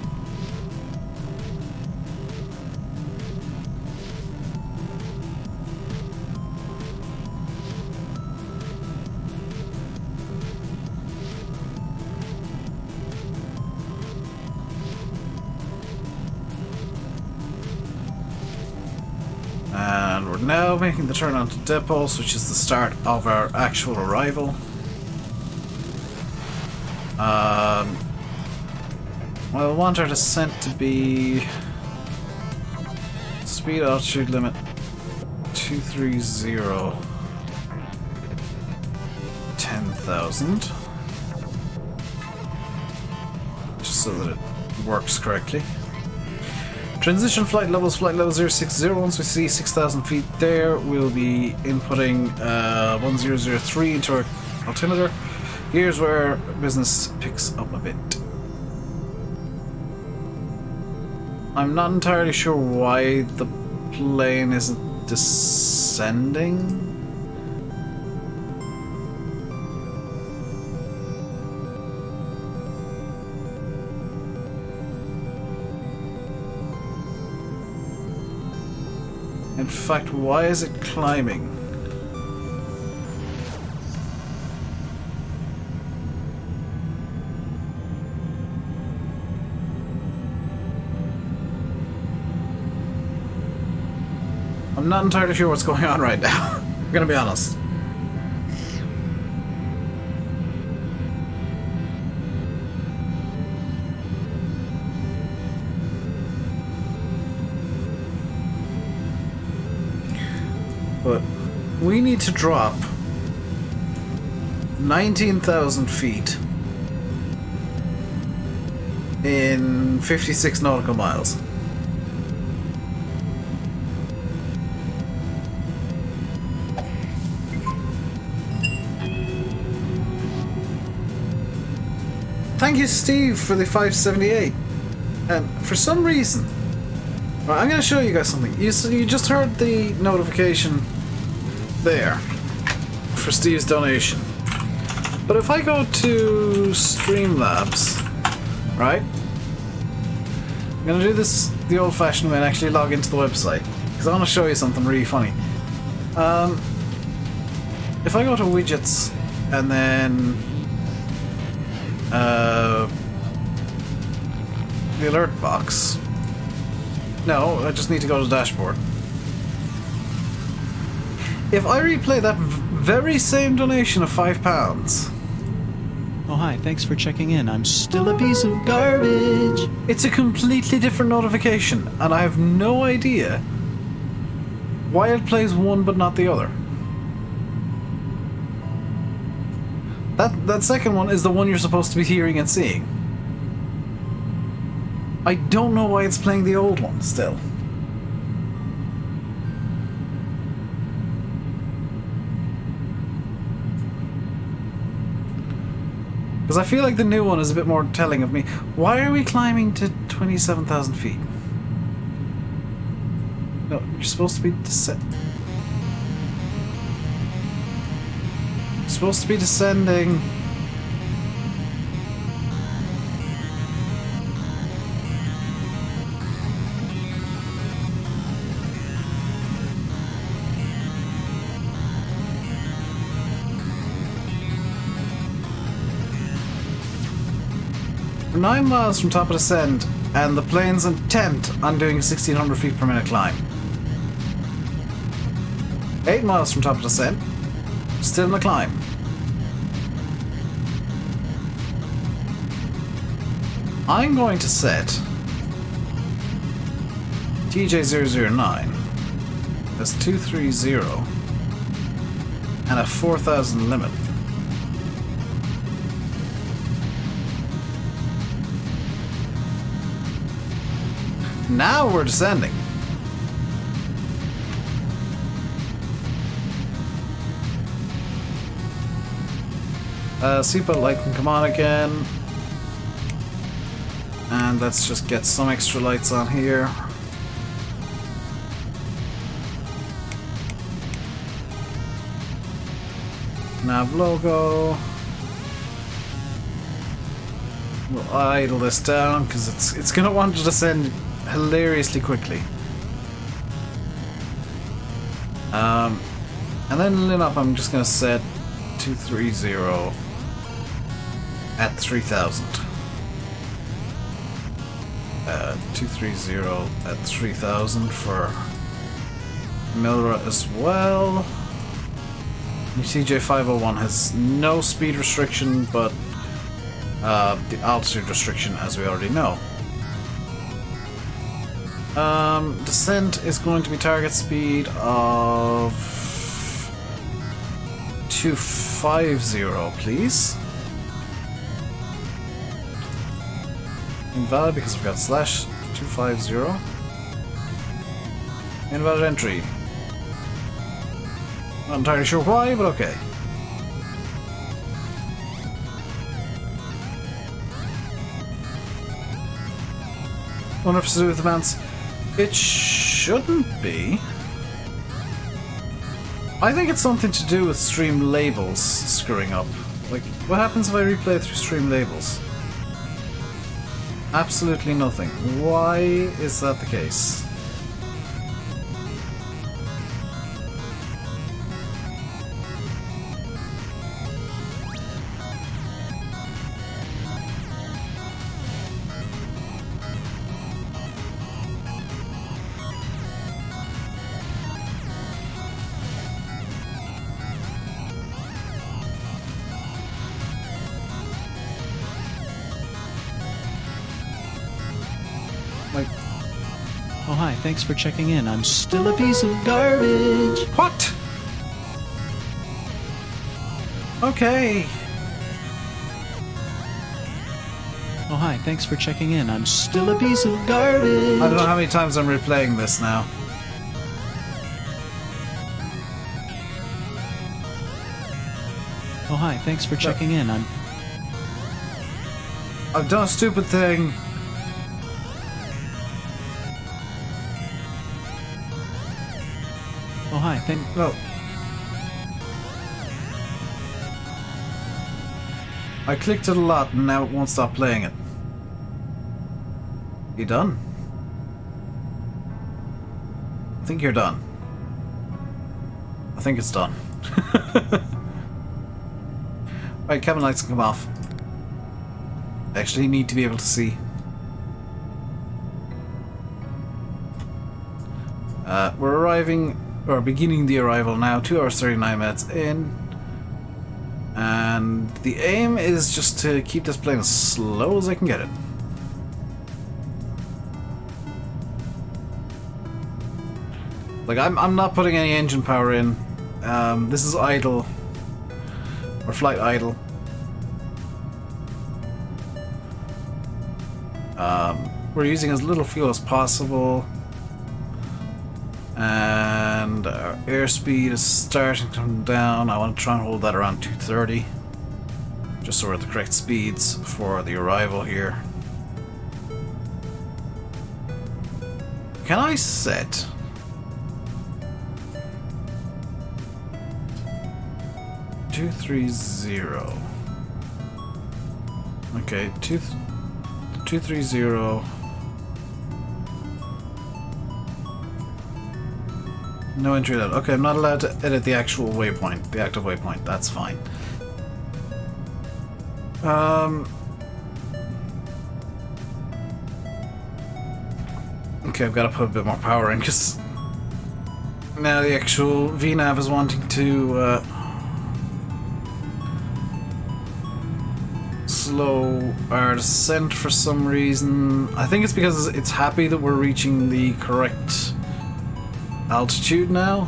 And we're now making the turn onto Depos, which is the start of our actual arrival. Well, I want our descent to be speed altitude limit 230, 10,000, just so that it works correctly. Transition flight level 060. Once we see 6,000 feet there, we'll be inputting 1003 into our altimeter. Here's where business picks up a bit. I'm not entirely sure why the plane isn't descending. In fact, why is it climbing? I'm not entirely sure what's going on right now. I'm gonna be honest. But we need to drop 19,000 feet in 56 nautical miles. Thank you, Steve, for the 578. And for some reason, well, I'm going to show you guys something. You just heard the notification there for Steve's donation. But if I go to Streamlabs, right? I'm going to do this the old-fashioned way and actually log into the website, because I want to show you something really funny. If I go to widgets and then the alert box. No, I just need to go to the dashboard. If I replay that very same donation of £5, Oh, hi, thanks for checking in. I'm still a piece of garbage. it's a completely different notification, and I have no idea why it plays one but not the other. That second one is the one you're supposed to be hearing and seeing. I don't know why it's playing the old one still. Because I feel like the new one is a bit more telling of me. Why are we climbing to 27,000 feet? No, you're supposed to be supposed to be descending. We're 9 miles from top of descent, and the plane's intent on doing a 1,600 feet per minute climb. 8 miles from top of descent, still in the climb. I'm going to set TJ009 as 230 and a 4,000 limit. Now we're descending. Seatbelt light can come on again. And let's just get some extra lights on here. Nav logo. We'll idle this down because it's gonna want to descend hilariously quickly. And then lit up, I'm just gonna set 230 at 3,000. 230 at 3,000 for Milra as well. The TJ501 has no speed restriction, but the altitude restriction, as we already know. Descent is going to be target speed of 250, please. Invalid because we've got /250. Invalid entry. Not entirely sure why, but okay. Wonder if it's to do with the mounts. It shouldn't be. I think it's something to do with stream labels screwing up. Like, what happens if I replay through stream labels? Absolutely nothing. Why is that the case? thanks for checking in. I'm still a piece of garbage. What? Okay. Oh, hi, thanks for checking in. I'm still a piece of garbage. I don't know how many times I'm replaying this now. Oh, hi, thanks for checking in. I've done a stupid thing. Oh, hi, No. I clicked it a lot and now it won't stop playing it. You done? I think you're done. I think it's done. Right, cabin lights can come off. I actually need to be able to see. We're arriving, or beginning the arrival now, 2 hours 39 minutes in. And the aim is just to keep this plane as slow as I can get it. Like, I'm not putting any engine power in. This is idle. Or flight idle. We're using as little fuel as possible. And our airspeed is starting to come down. I want to try and hold that around 230. Just so we're at the correct speeds for the arrival here. Can I set... $230. Okay, 230. No entry allowed. Okay, I'm not allowed to edit the actual waypoint, the active waypoint. That's fine. Okay, I've got to put a bit more power in because now the actual VNav is wanting to slow our descent for some reason. I think it's because it's happy that we're reaching the correct altitude now.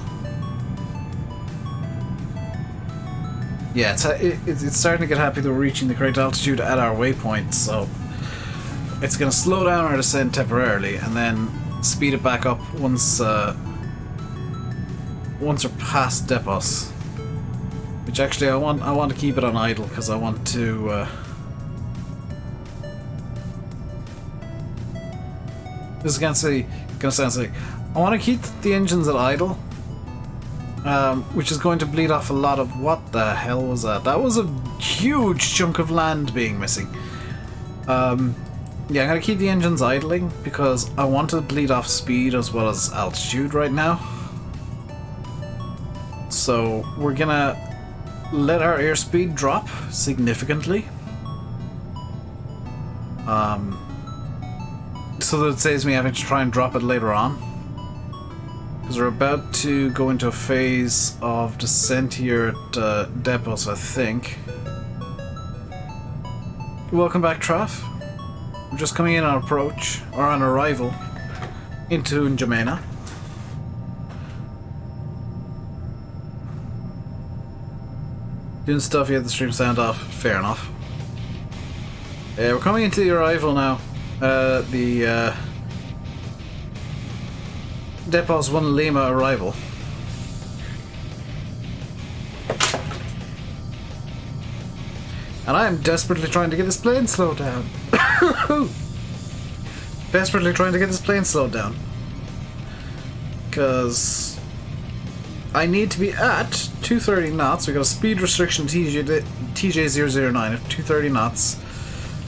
Yeah, it's starting to get happy that we're reaching the correct altitude at our waypoint, so it's going to slow down our descent temporarily and then speed it back up once we're past depots. Which actually I want to keep it on idle because I want to this is gonna sound silly. I want to keep the engines at idle, which is going to bleed off a lot of... What the hell was that? That was a huge chunk of land being missing. Yeah, I'm going to keep the engines idling because I want to bleed off speed as well as altitude right now. So we're going to let our airspeed drop significantly. So that it saves me having to try and drop it later on. Because we're about to go into a phase of descent here at depots, I think. Welcome back, Traf. We're just coming in on approach, or on arrival, into N'Djamena. Doing stuff, you have the stream sound off. Fair enough. We're coming into the arrival now. The Depot's 1 Lima arrival. And I am desperately trying to get this plane slowed down. Desperately trying to get this plane slowed down. Because I need to be at 230 knots. We got a speed restriction TJ009 of 230 knots.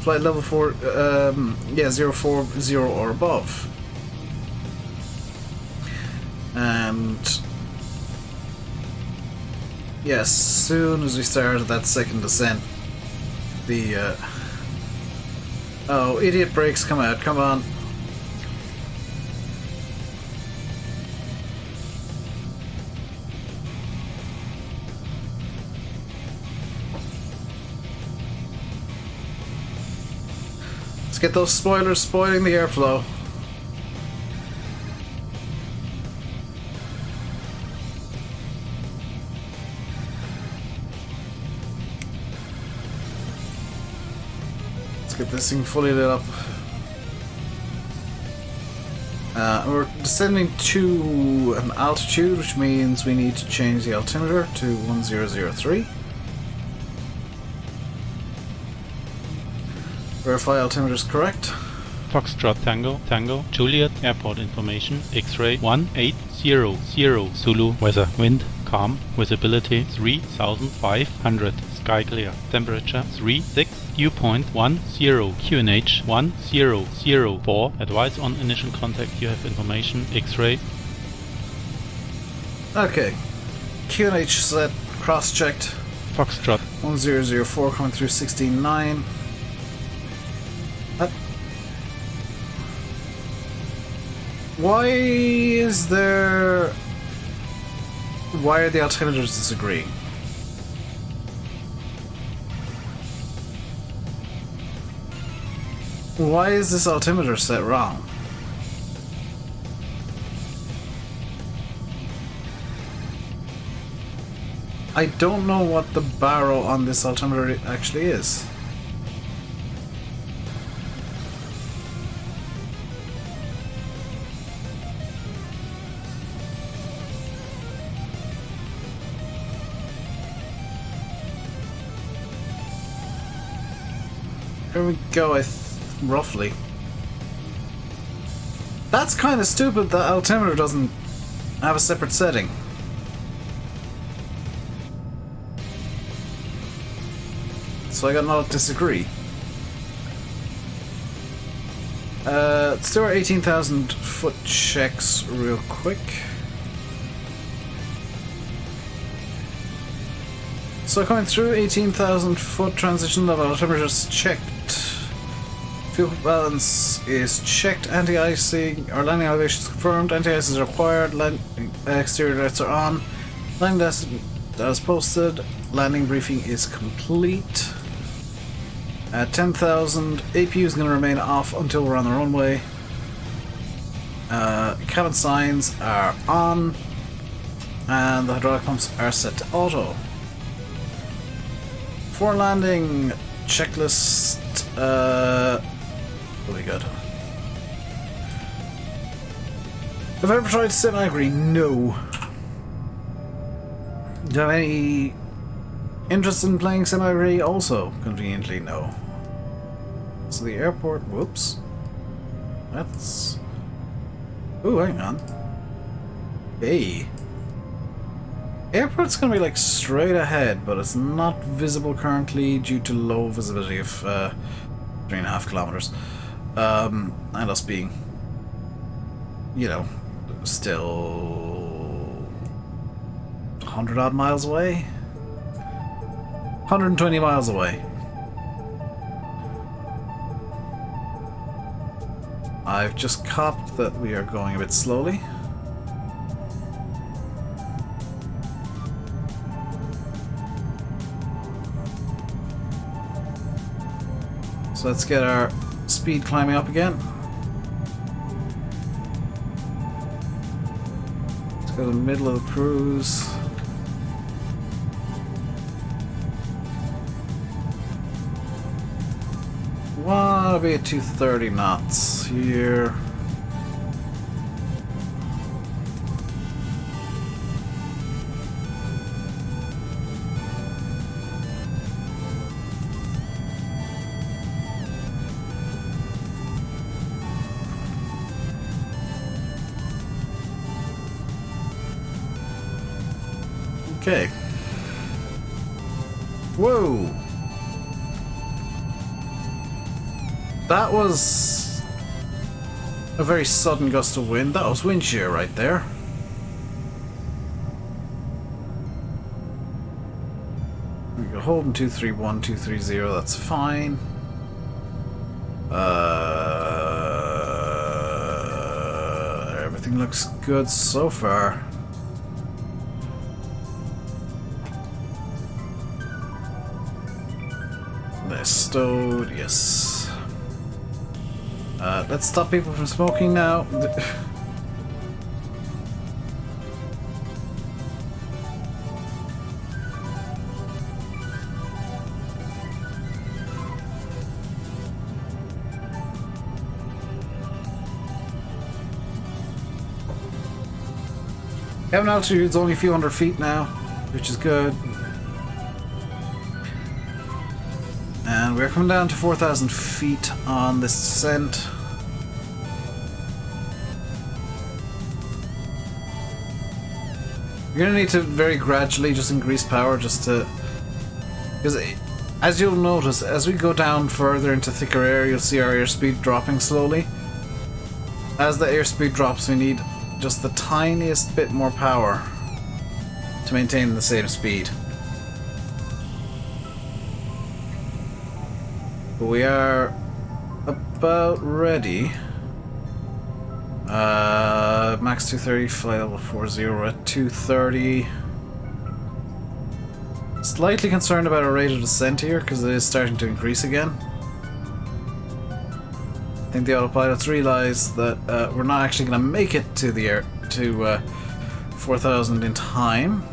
Flight level 4, 040 or above. And yes, as soon as we started that second descent, the oh, idiot brakes come out, come on. Let's get those spoilers spoiling the airflow. get this thing fully lit up. We're descending to an altitude, which means we need to change the altimeter to 1003. Verify altimeter is correct. Foxtrot Tango, Tango, Juliet, airport information, X-ray 1800, Zulu, weather, wind, calm, visibility 3500, sky clear, temperature 36, dew point 10, QNH 1004, advise on initial contact, you have information, X-ray. Okay. QNH set, cross-checked. Foxtrot 1004 coming through 69. Why is there... Why are the altimeters disagreeing? Why is this altimeter set wrong? I don't know what the barrow on this altimeter actually is. Here we go, roughly. That's kind of stupid that altimeter doesn't have a separate setting. So I got not disagree. Let's do our 18,000 foot checks real quick. So coming through 18,000 foot transition level, altimeter is checked. Fuel balance is checked. Anti-icing, or landing elevation is confirmed. Anti-ice is required. Exterior lights are on. Landing desk as posted. Landing briefing is complete. At 10,000, APU is going to remain off until we're on the runway. Cabin signs are on. And the hydraulic pumps are set to auto. For landing checklist, will be good. Have I ever tried semi-agree? No. Do you have any interest in playing semi-agree? Also, conveniently, no. So the airport, whoops. That's... Ooh, hang on. Hey. Airport's gonna be like straight ahead, but it's not visible currently due to low visibility of 3.5 kilometers. And us being, you know, still 100 odd miles away? 120 miles away. I've just copped that we are going a bit slowly. So let's get our speed climbing up again. Let's go to the middle of the cruise. Wanna be at 230 knots here. Okay. Whoa! That was a very sudden gust of wind. That was wind shear right there. We go holding 231, 230, that's fine. Everything looks good so far. They're stowed, yes. Let's stop people from smoking now. Cabin altitude's only a few hundred feet now, which is good. And we're coming down to 4,000 feet on this descent. You're gonna need to very gradually just increase power just to... Because as you'll notice, as we go down further into thicker air, you'll see our airspeed dropping slowly. As the airspeed drops, we need just the tiniest bit more power to maintain the same speed. But we are about ready. Max 230, flight level 40, we're at 230. Slightly concerned about our rate of descent here because it is starting to increase again. I think the autopilots realize that we're not actually going to make it to the air to 4,000 in time.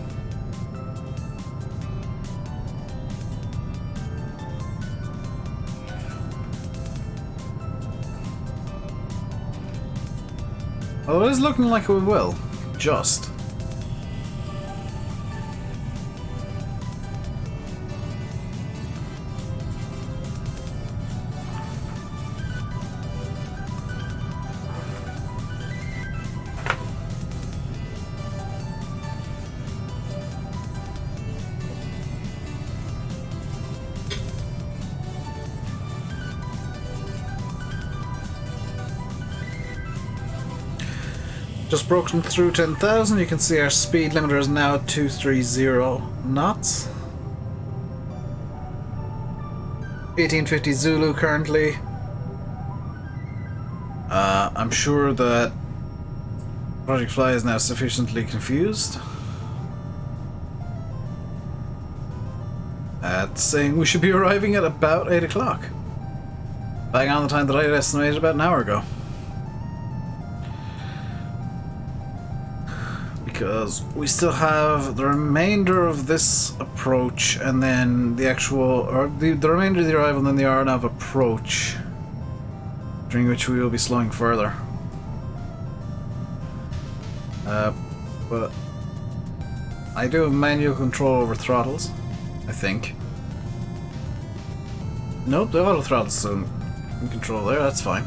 Although it is looking like we will, just. Just broken through 10,000. You can see our speed limiter is now 230 knots. 1850 Zulu currently. I'm sure that Project Fly is now sufficiently confused at saying we should be arriving at about 8 o'clock. Bang on the time that I had estimated about an hour ago. Because we still have the remainder of this approach and then the actual, or the remainder of the arrival and then the RNAV approach, during which we will be slowing further. But I do have manual control over throttles, I think. Nope, the auto throttle's in control there, that's fine.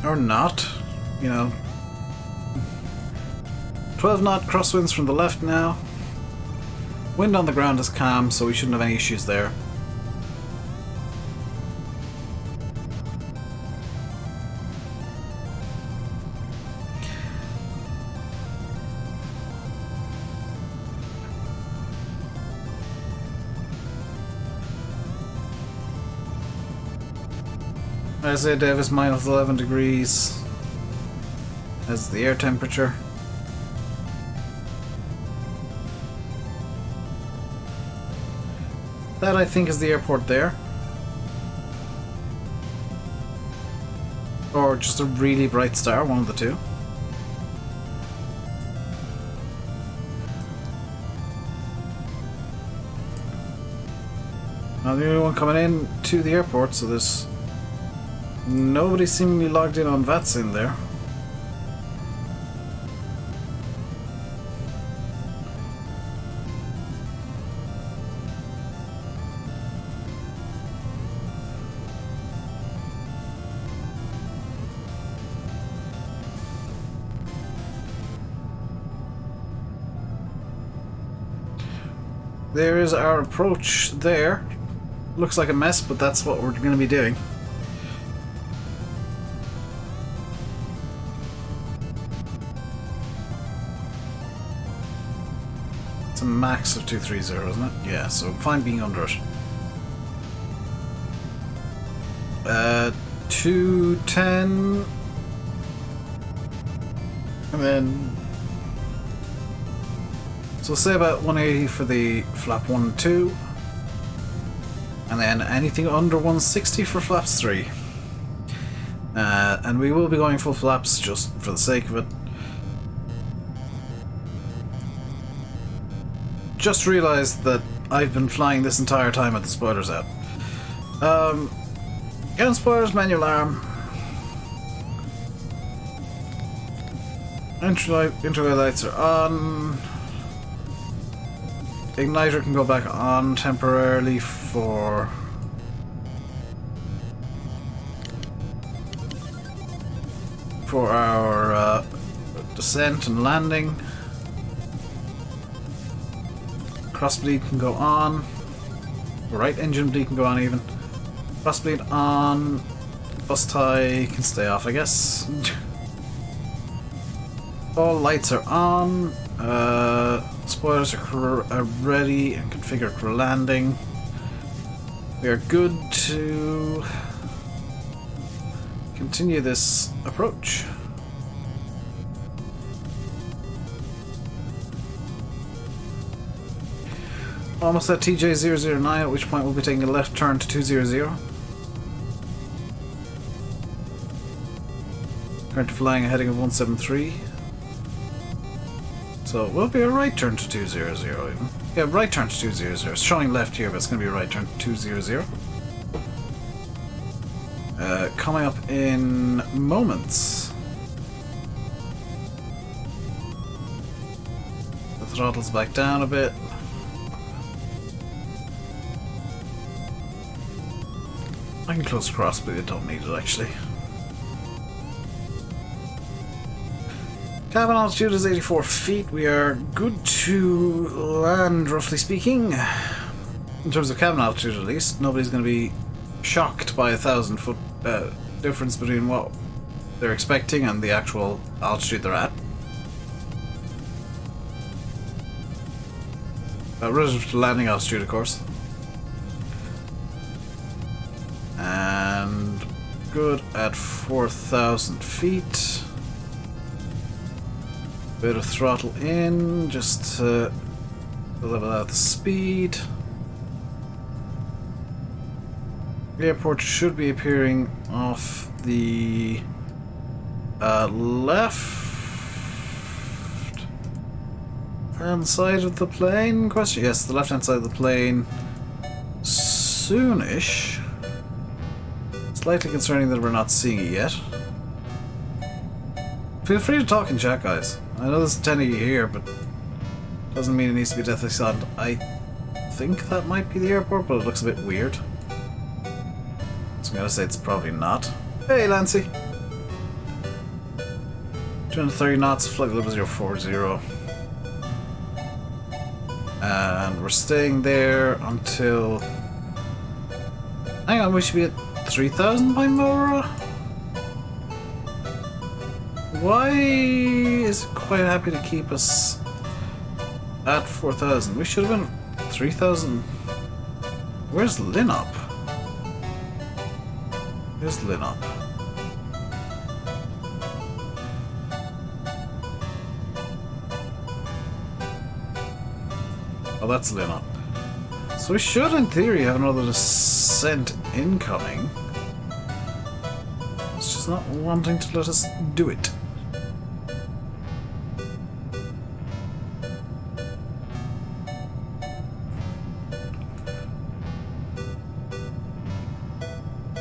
Or not, you know. 12 knot crosswinds from the left now. Wind on the ground is calm, so we shouldn't have any issues there. Isaiah Davis minus 11 degrees as the air temperature. That I think is the airport there. Or just a really bright star, one of the two. I'm the only one coming in to the airport, so there's nobody seemingly logged in on VATSIM there. There is our approach there. Looks like a mess, but that's what we're going to be doing. It's a max of 230, isn't it? Yeah, so fine being under it. 210. And then... so say about 180 for the flap 1 and 2. And then anything under 160 for flaps 3. And we will be going full flaps just for the sake of it. Just realised that I've been flying this entire time with the spoilers out. Gun spoilers, manual arm. Interway lights are on. Igniter can go back on temporarily for our descent and landing. Crossbleed can go on. Right engine bleed can go on even. Crossbleed on. Bus tie can stay off, I guess. All lights are on. Spoilers are ready and configured for landing. We are good to continue this approach. Almost at TJ009, at which point we'll be taking a left turn to 200. Currently flying a heading of 173. So it will be a right turn to 200 even. Yeah, right turn to 200. It's showing left here, but it's going to be a right turn to 200. Coming up in moments. The throttle's back down a bit. I can close cross, but I don't need it actually. Cabin altitude is 84 feet. We are good to land, roughly speaking. In terms of cabin altitude, at least. Nobody's going to be shocked by 1,000 foot difference between what they're expecting and the actual altitude they're at. Relative to landing altitude, of course. And good at 4,000 feet. Bit of throttle in, just to level out the speed. The airport should be appearing off the left hand side of the plane. Question? Yes, the left hand side of the plane soonish. Slightly concerning that we're not seeing it yet. Feel free to talk in chat, guys. I know there's 10 of you here, but doesn't mean it needs to be deathly silent. I think that might be the airport, but it looks a bit weird. So I'm gonna say it's probably not. Hey, Lancy! 230 knots, flight level 040. And we're staying there until... Hang on, we should be at 3,000 by Mora? Why is it quite happy to keep us at 4,000? We should have been 3,000. Where's Linop? Where's Linop? Oh, that's Linop. So we should, in theory, have another descent incoming. It's just not wanting to let us do it.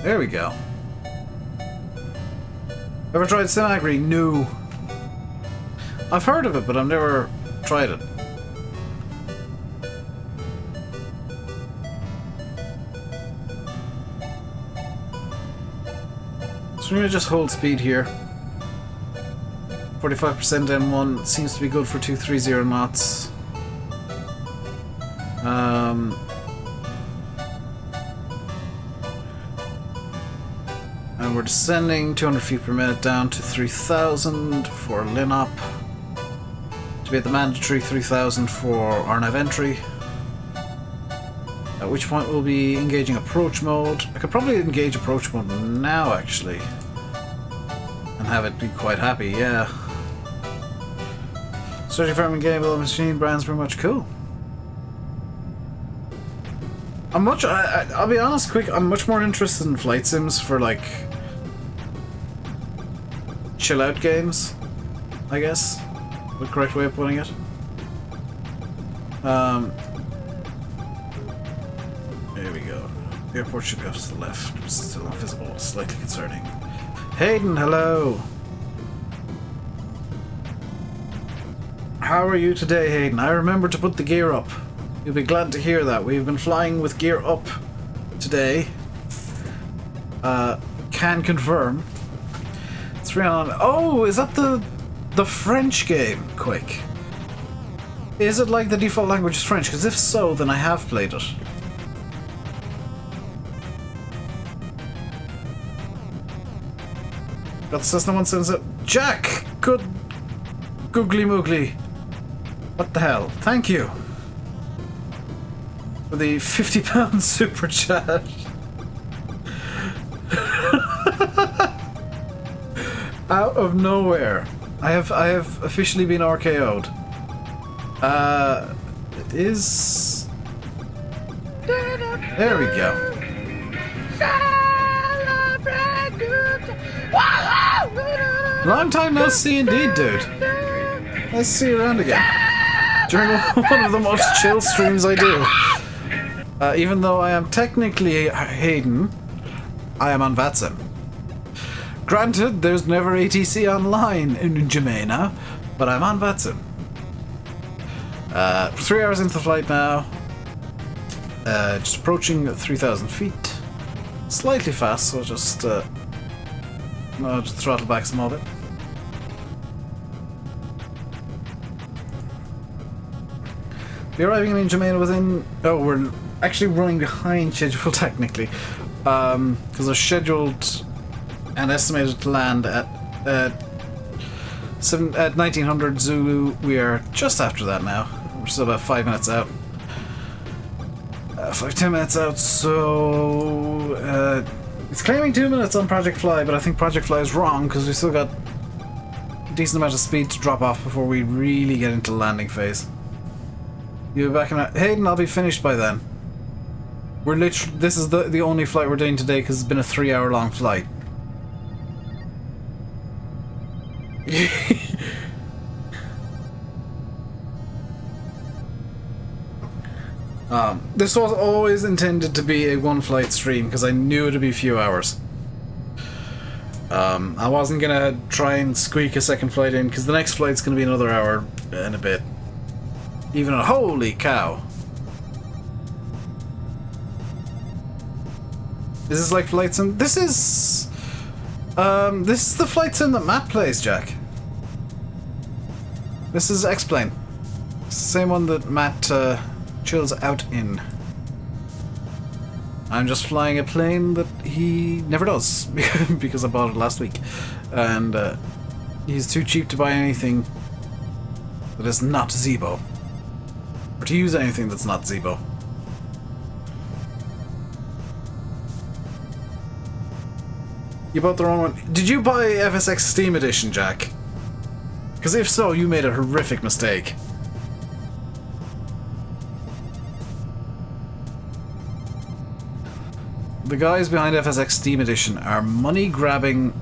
There we go. Ever tried Simagri? No. I've heard of it, but I've never tried it. So we're gonna just hold speed here. 45% M1 seems to be good for 230 knots. And we're descending 200 feet per minute down to 3,000 for Linop. To be at the mandatory 3,000 for RNAV entry. At which point we'll be engaging approach mode. I could probably engage approach mode now, actually. And have it be quite happy, yeah. Searching for gamable machine brands very much cool. I'll be honest, I'm much more interested in flight sims for, like, chill out games, I guess. The correct way of putting it. go. The airport should be off to the left. It's still not visible. Slightly concerning. Hayden, hello! How are you today, Hayden? I remembered to put the gear up. You'll be glad to hear that. We've been flying with gear up today. Can confirm. 3 on... Oh, is that the French game? Quick. Is it like the default language is French? Because if so, then I have played it. Got the Cessna 177. Jack! Good... Googly moogly. What the hell? Thank you. For the £50 super chat. Out of nowhere. I have officially been RKO'd. It is... There we go. Long time no see indeed, dude. Nice to see you around again. During one of the most chill streams I do. Even though I am technically Hayden, I am on VATSIM. Granted, there's never ATC online in Jamena, but I'm on VATSIM. 3 hours into the flight now. Just approaching 3,000 feet. Slightly fast, so just throttle back some of it. Be arriving in Jamaica within... Oh, we're actually running behind schedule technically. Because they're scheduled and estimated to land at 1900 Zulu. We are just after that now. We're still about 5 minutes out. 5-10 minutes out, so... it's claiming 2 minutes on Project Fly, but I think Project Fly is wrong because we've still got a decent amount of speed to drop off before we really get into the landing phase. You'll be back in Hayden, I'll be finished by then. We're literally... This is the only flight we're doing today because it's been a 3-hour long flight. This was always intended to be a one-flight stream because I knew it'd be a few hours. I wasn't gonna try and squeak a second flight in because the next flight's gonna be another hour and a bit. Even a holy cow! Is this like flight sim? This is the flight sim that Matt plays, Jack. This is X-Plane. It's the same one that Matt chills out in. I'm just flying a plane that he never does because I bought it last week, and he's too cheap to buy anything that is not Zebo, or to use anything that's not Zebo. You bought the wrong one. Did you buy FSX Steam Edition, Jack? Because if so, you made a horrific mistake. The guys behind FSX Steam Edition are money-grabbing...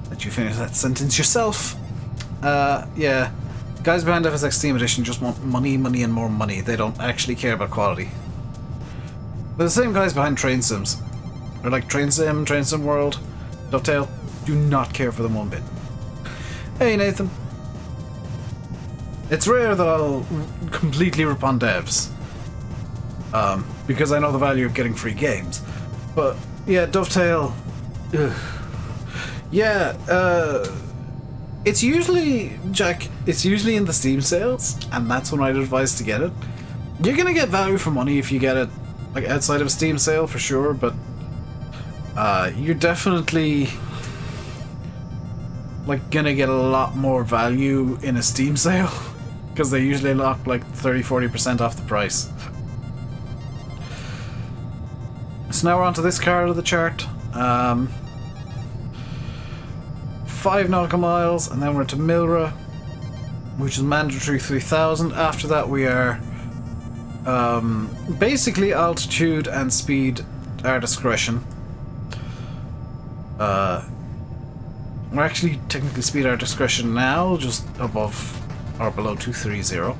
Let you finish that sentence yourself. Yeah. Guys behind FSX Steam Edition just want money, money, and more money. They don't actually care about quality. They're the same guys behind Train Sims. They're like Train Sim, Train Sim World, Dovetail. Do not care for them one bit. Hey, Nathan. It's rare that I'll completely rip on devs. Because I know the value of getting free games. But, yeah, Dovetail... Ugh. Yeah, it's usually, Jack, it's usually in the Steam sales, and that's when I'd advise to get it. You're gonna get value for money if you get it, like, outside of a Steam sale, for sure, but... you're definitely... like, gonna get a lot more value in a Steam sale. Because they usually knock, like, 30-40% off the price. So now we're onto this card of the chart. 5 nautical miles, and then we're to Milra, which is mandatory 3,000. After that we are basically altitude and speed at our discretion. We're actually technically speed at our discretion now, just above or below 230.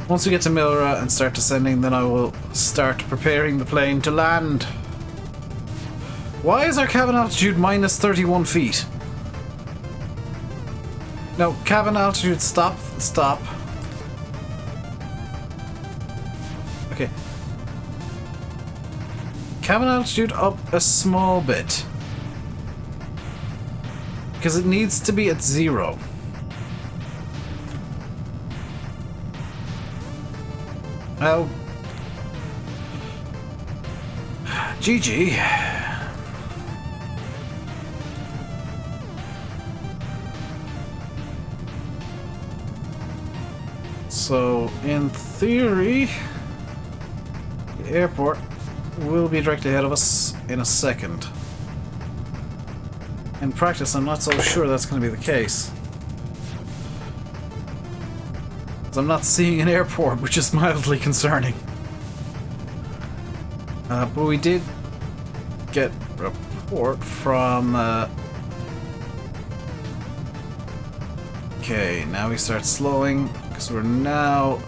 Once we get to Milra and start descending, then I will start preparing the plane to land. Why is our cabin altitude minus 31 feet? No, cabin altitude, stop. Okay. Cabin altitude up a small bit. Because it needs to be at 0. Oh. GG. So, in theory, the airport will be directly ahead of us in a second. In practice, I'm not so sure that's going to be the case. I'm not seeing an airport, which is mildly concerning. But we did get a report from... Okay, now we start slowing, because we're now...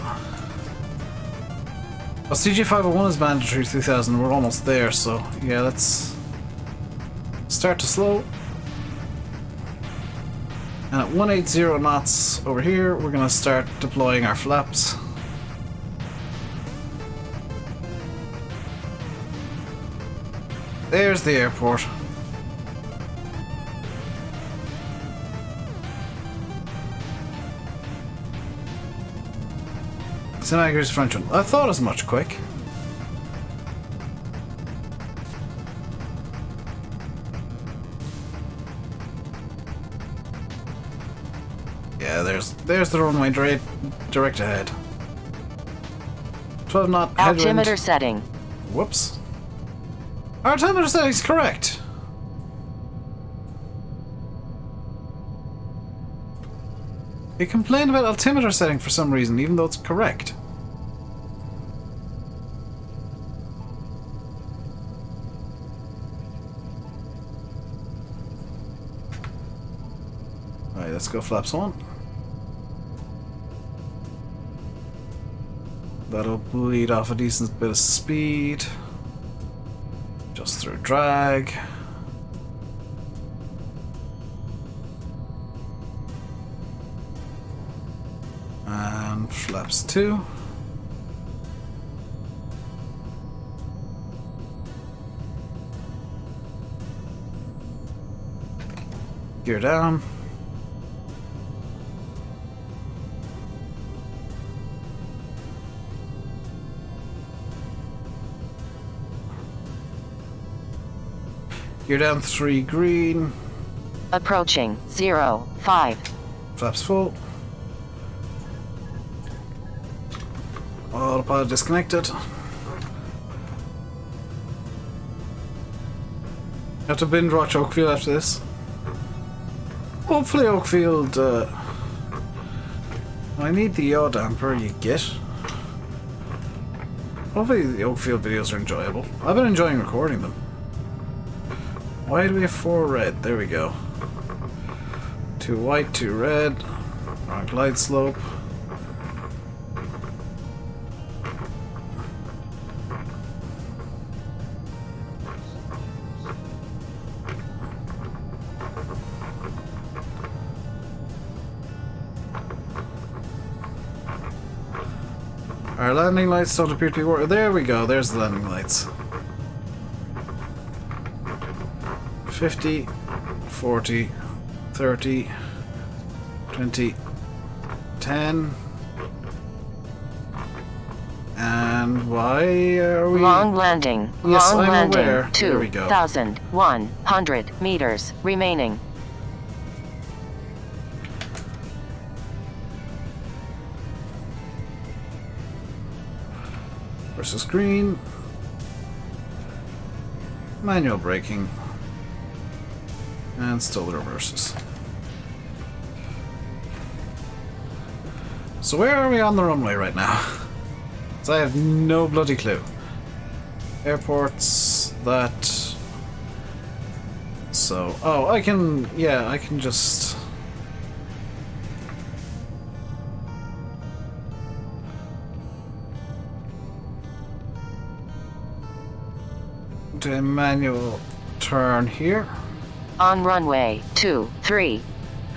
Well, CG501 is mandatory 2000, we're almost there, so yeah, let's start to slow. And at 180 knots over here, we're going to start deploying our flaps. There's the airport. Semi-agrees French one. I thought as much, quick. Yeah, there's the runway direct ahead. 12 knot headwind. Altimeter setting. Whoops. Our altimeter setting is correct. They complained about altimeter setting for some reason, even though it's correct. Alright, let's go flaps 1. That'll bleed off a decent bit of speed. Just through drag. And flaps 2. Gear down. Gear down 3 green. Approaching 0-5. Flaps full. Autopilot disconnected. Have to binge watch Oakfield after this. Hopefully Oakfield, I need the yaw damper you get. Hopefully the Oakfield videos are enjoyable. I've been enjoying recording them. Why do we have 4 red? There we go. 2 white, 2 red. Wrong glide slope. Our landing lights don't appear to be working. There we go, there's the landing lights. 50, 40, 30, 20, 10. And why are we... Long landing. Yes, Long I'm landing. aware. There we go. 2,100 meters remaining. Versus green. Manual braking. And still the reverses. So where are we on the runway right now? So I have no bloody clue. Airports, that... So, oh, I can just... to a manual turn here. On runway 23.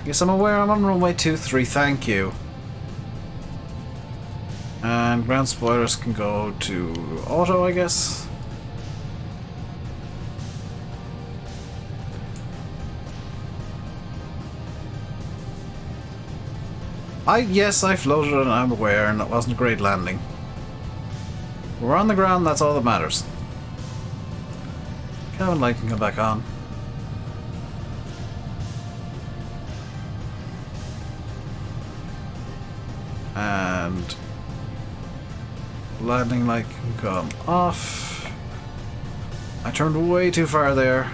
Yes, I'm aware I'm on runway 23, thank you. And ground spoilers can go to auto, I guess. Yes, I floated and I'm aware, and it wasn't a great landing. We're on the ground, that's all that matters. Cabin light can come back on. And landing light can come off. I turned way too far there.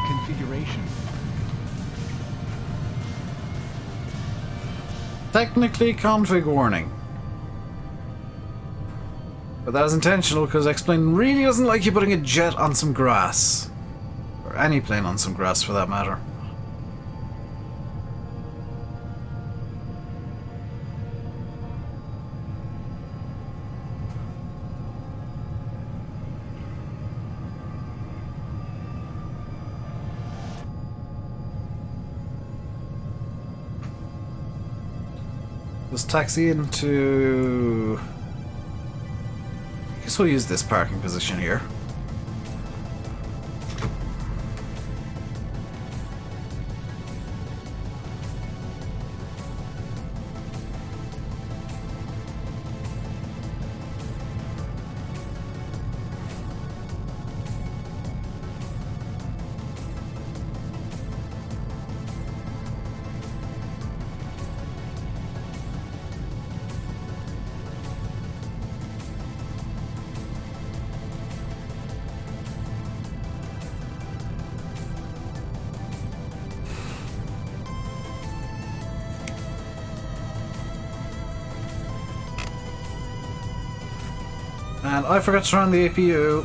Configuration. Technically config warning. But that is intentional because X-Plane really doesn't like you putting a jet on some grass. Or any plane on some grass for that matter. Let's taxi into... I guess we'll use this parking position here. And I forgot to turn on the APU.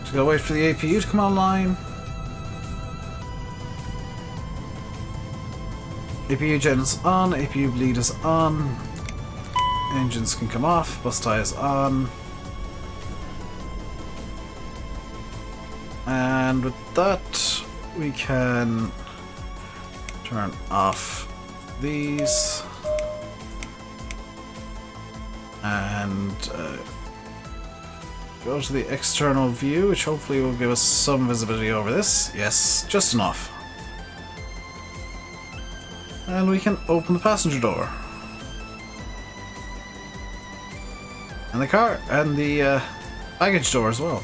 Just gotta wait for the APU to come online. APU gen is on, APU bleed is on. Engines can come off, bus tie is on. And with that, we can turn off these. And go to the external view, which hopefully will give us some visibility over this. Yes, just enough. And we can open the passenger door. And the car, and the baggage door as well.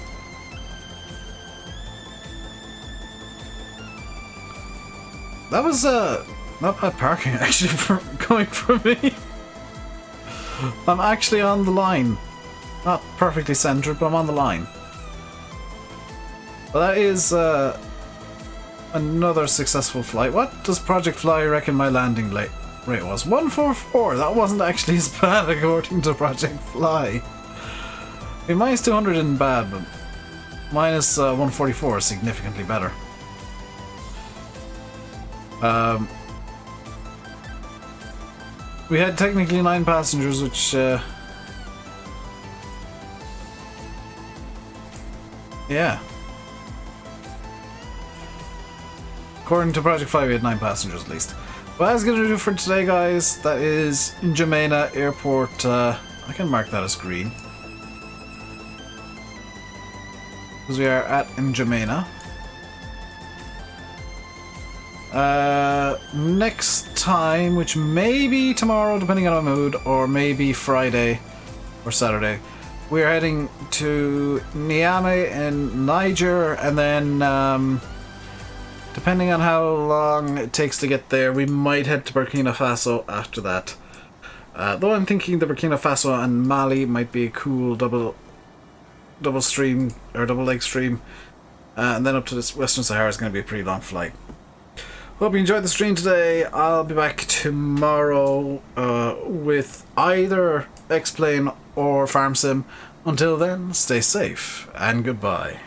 That was not bad parking actually for going for me. I'm actually on the line. Not perfectly centered, but I'm on the line. Well, that is another successful flight. What does Project Fly reckon my landing rate was? 144. That wasn't actually as bad according to Project Fly. I mean, minus 200 isn't bad, but minus 144 is significantly better. We had technically 9 passengers, which yeah. According to Project 5, we had 9 passengers at least. Well, that's going to do for today, guys. That is N'Djamena Airport. I can mark that as green. Because we are at N'Djamena. Next time, which may be tomorrow, depending on our mood, or maybe Friday or Saturday, we're heading to Niamey in Niger, and then depending on how long it takes to get there, we might head to Burkina Faso after that. Though I'm thinking the Burkina Faso and Mali might be a cool double stream, or double leg stream, and then up to this Western Sahara is going to be a pretty long flight. Hope you enjoyed the stream today. I'll be back tomorrow with either X-Plane or Farm Sim. Until then, stay safe and goodbye.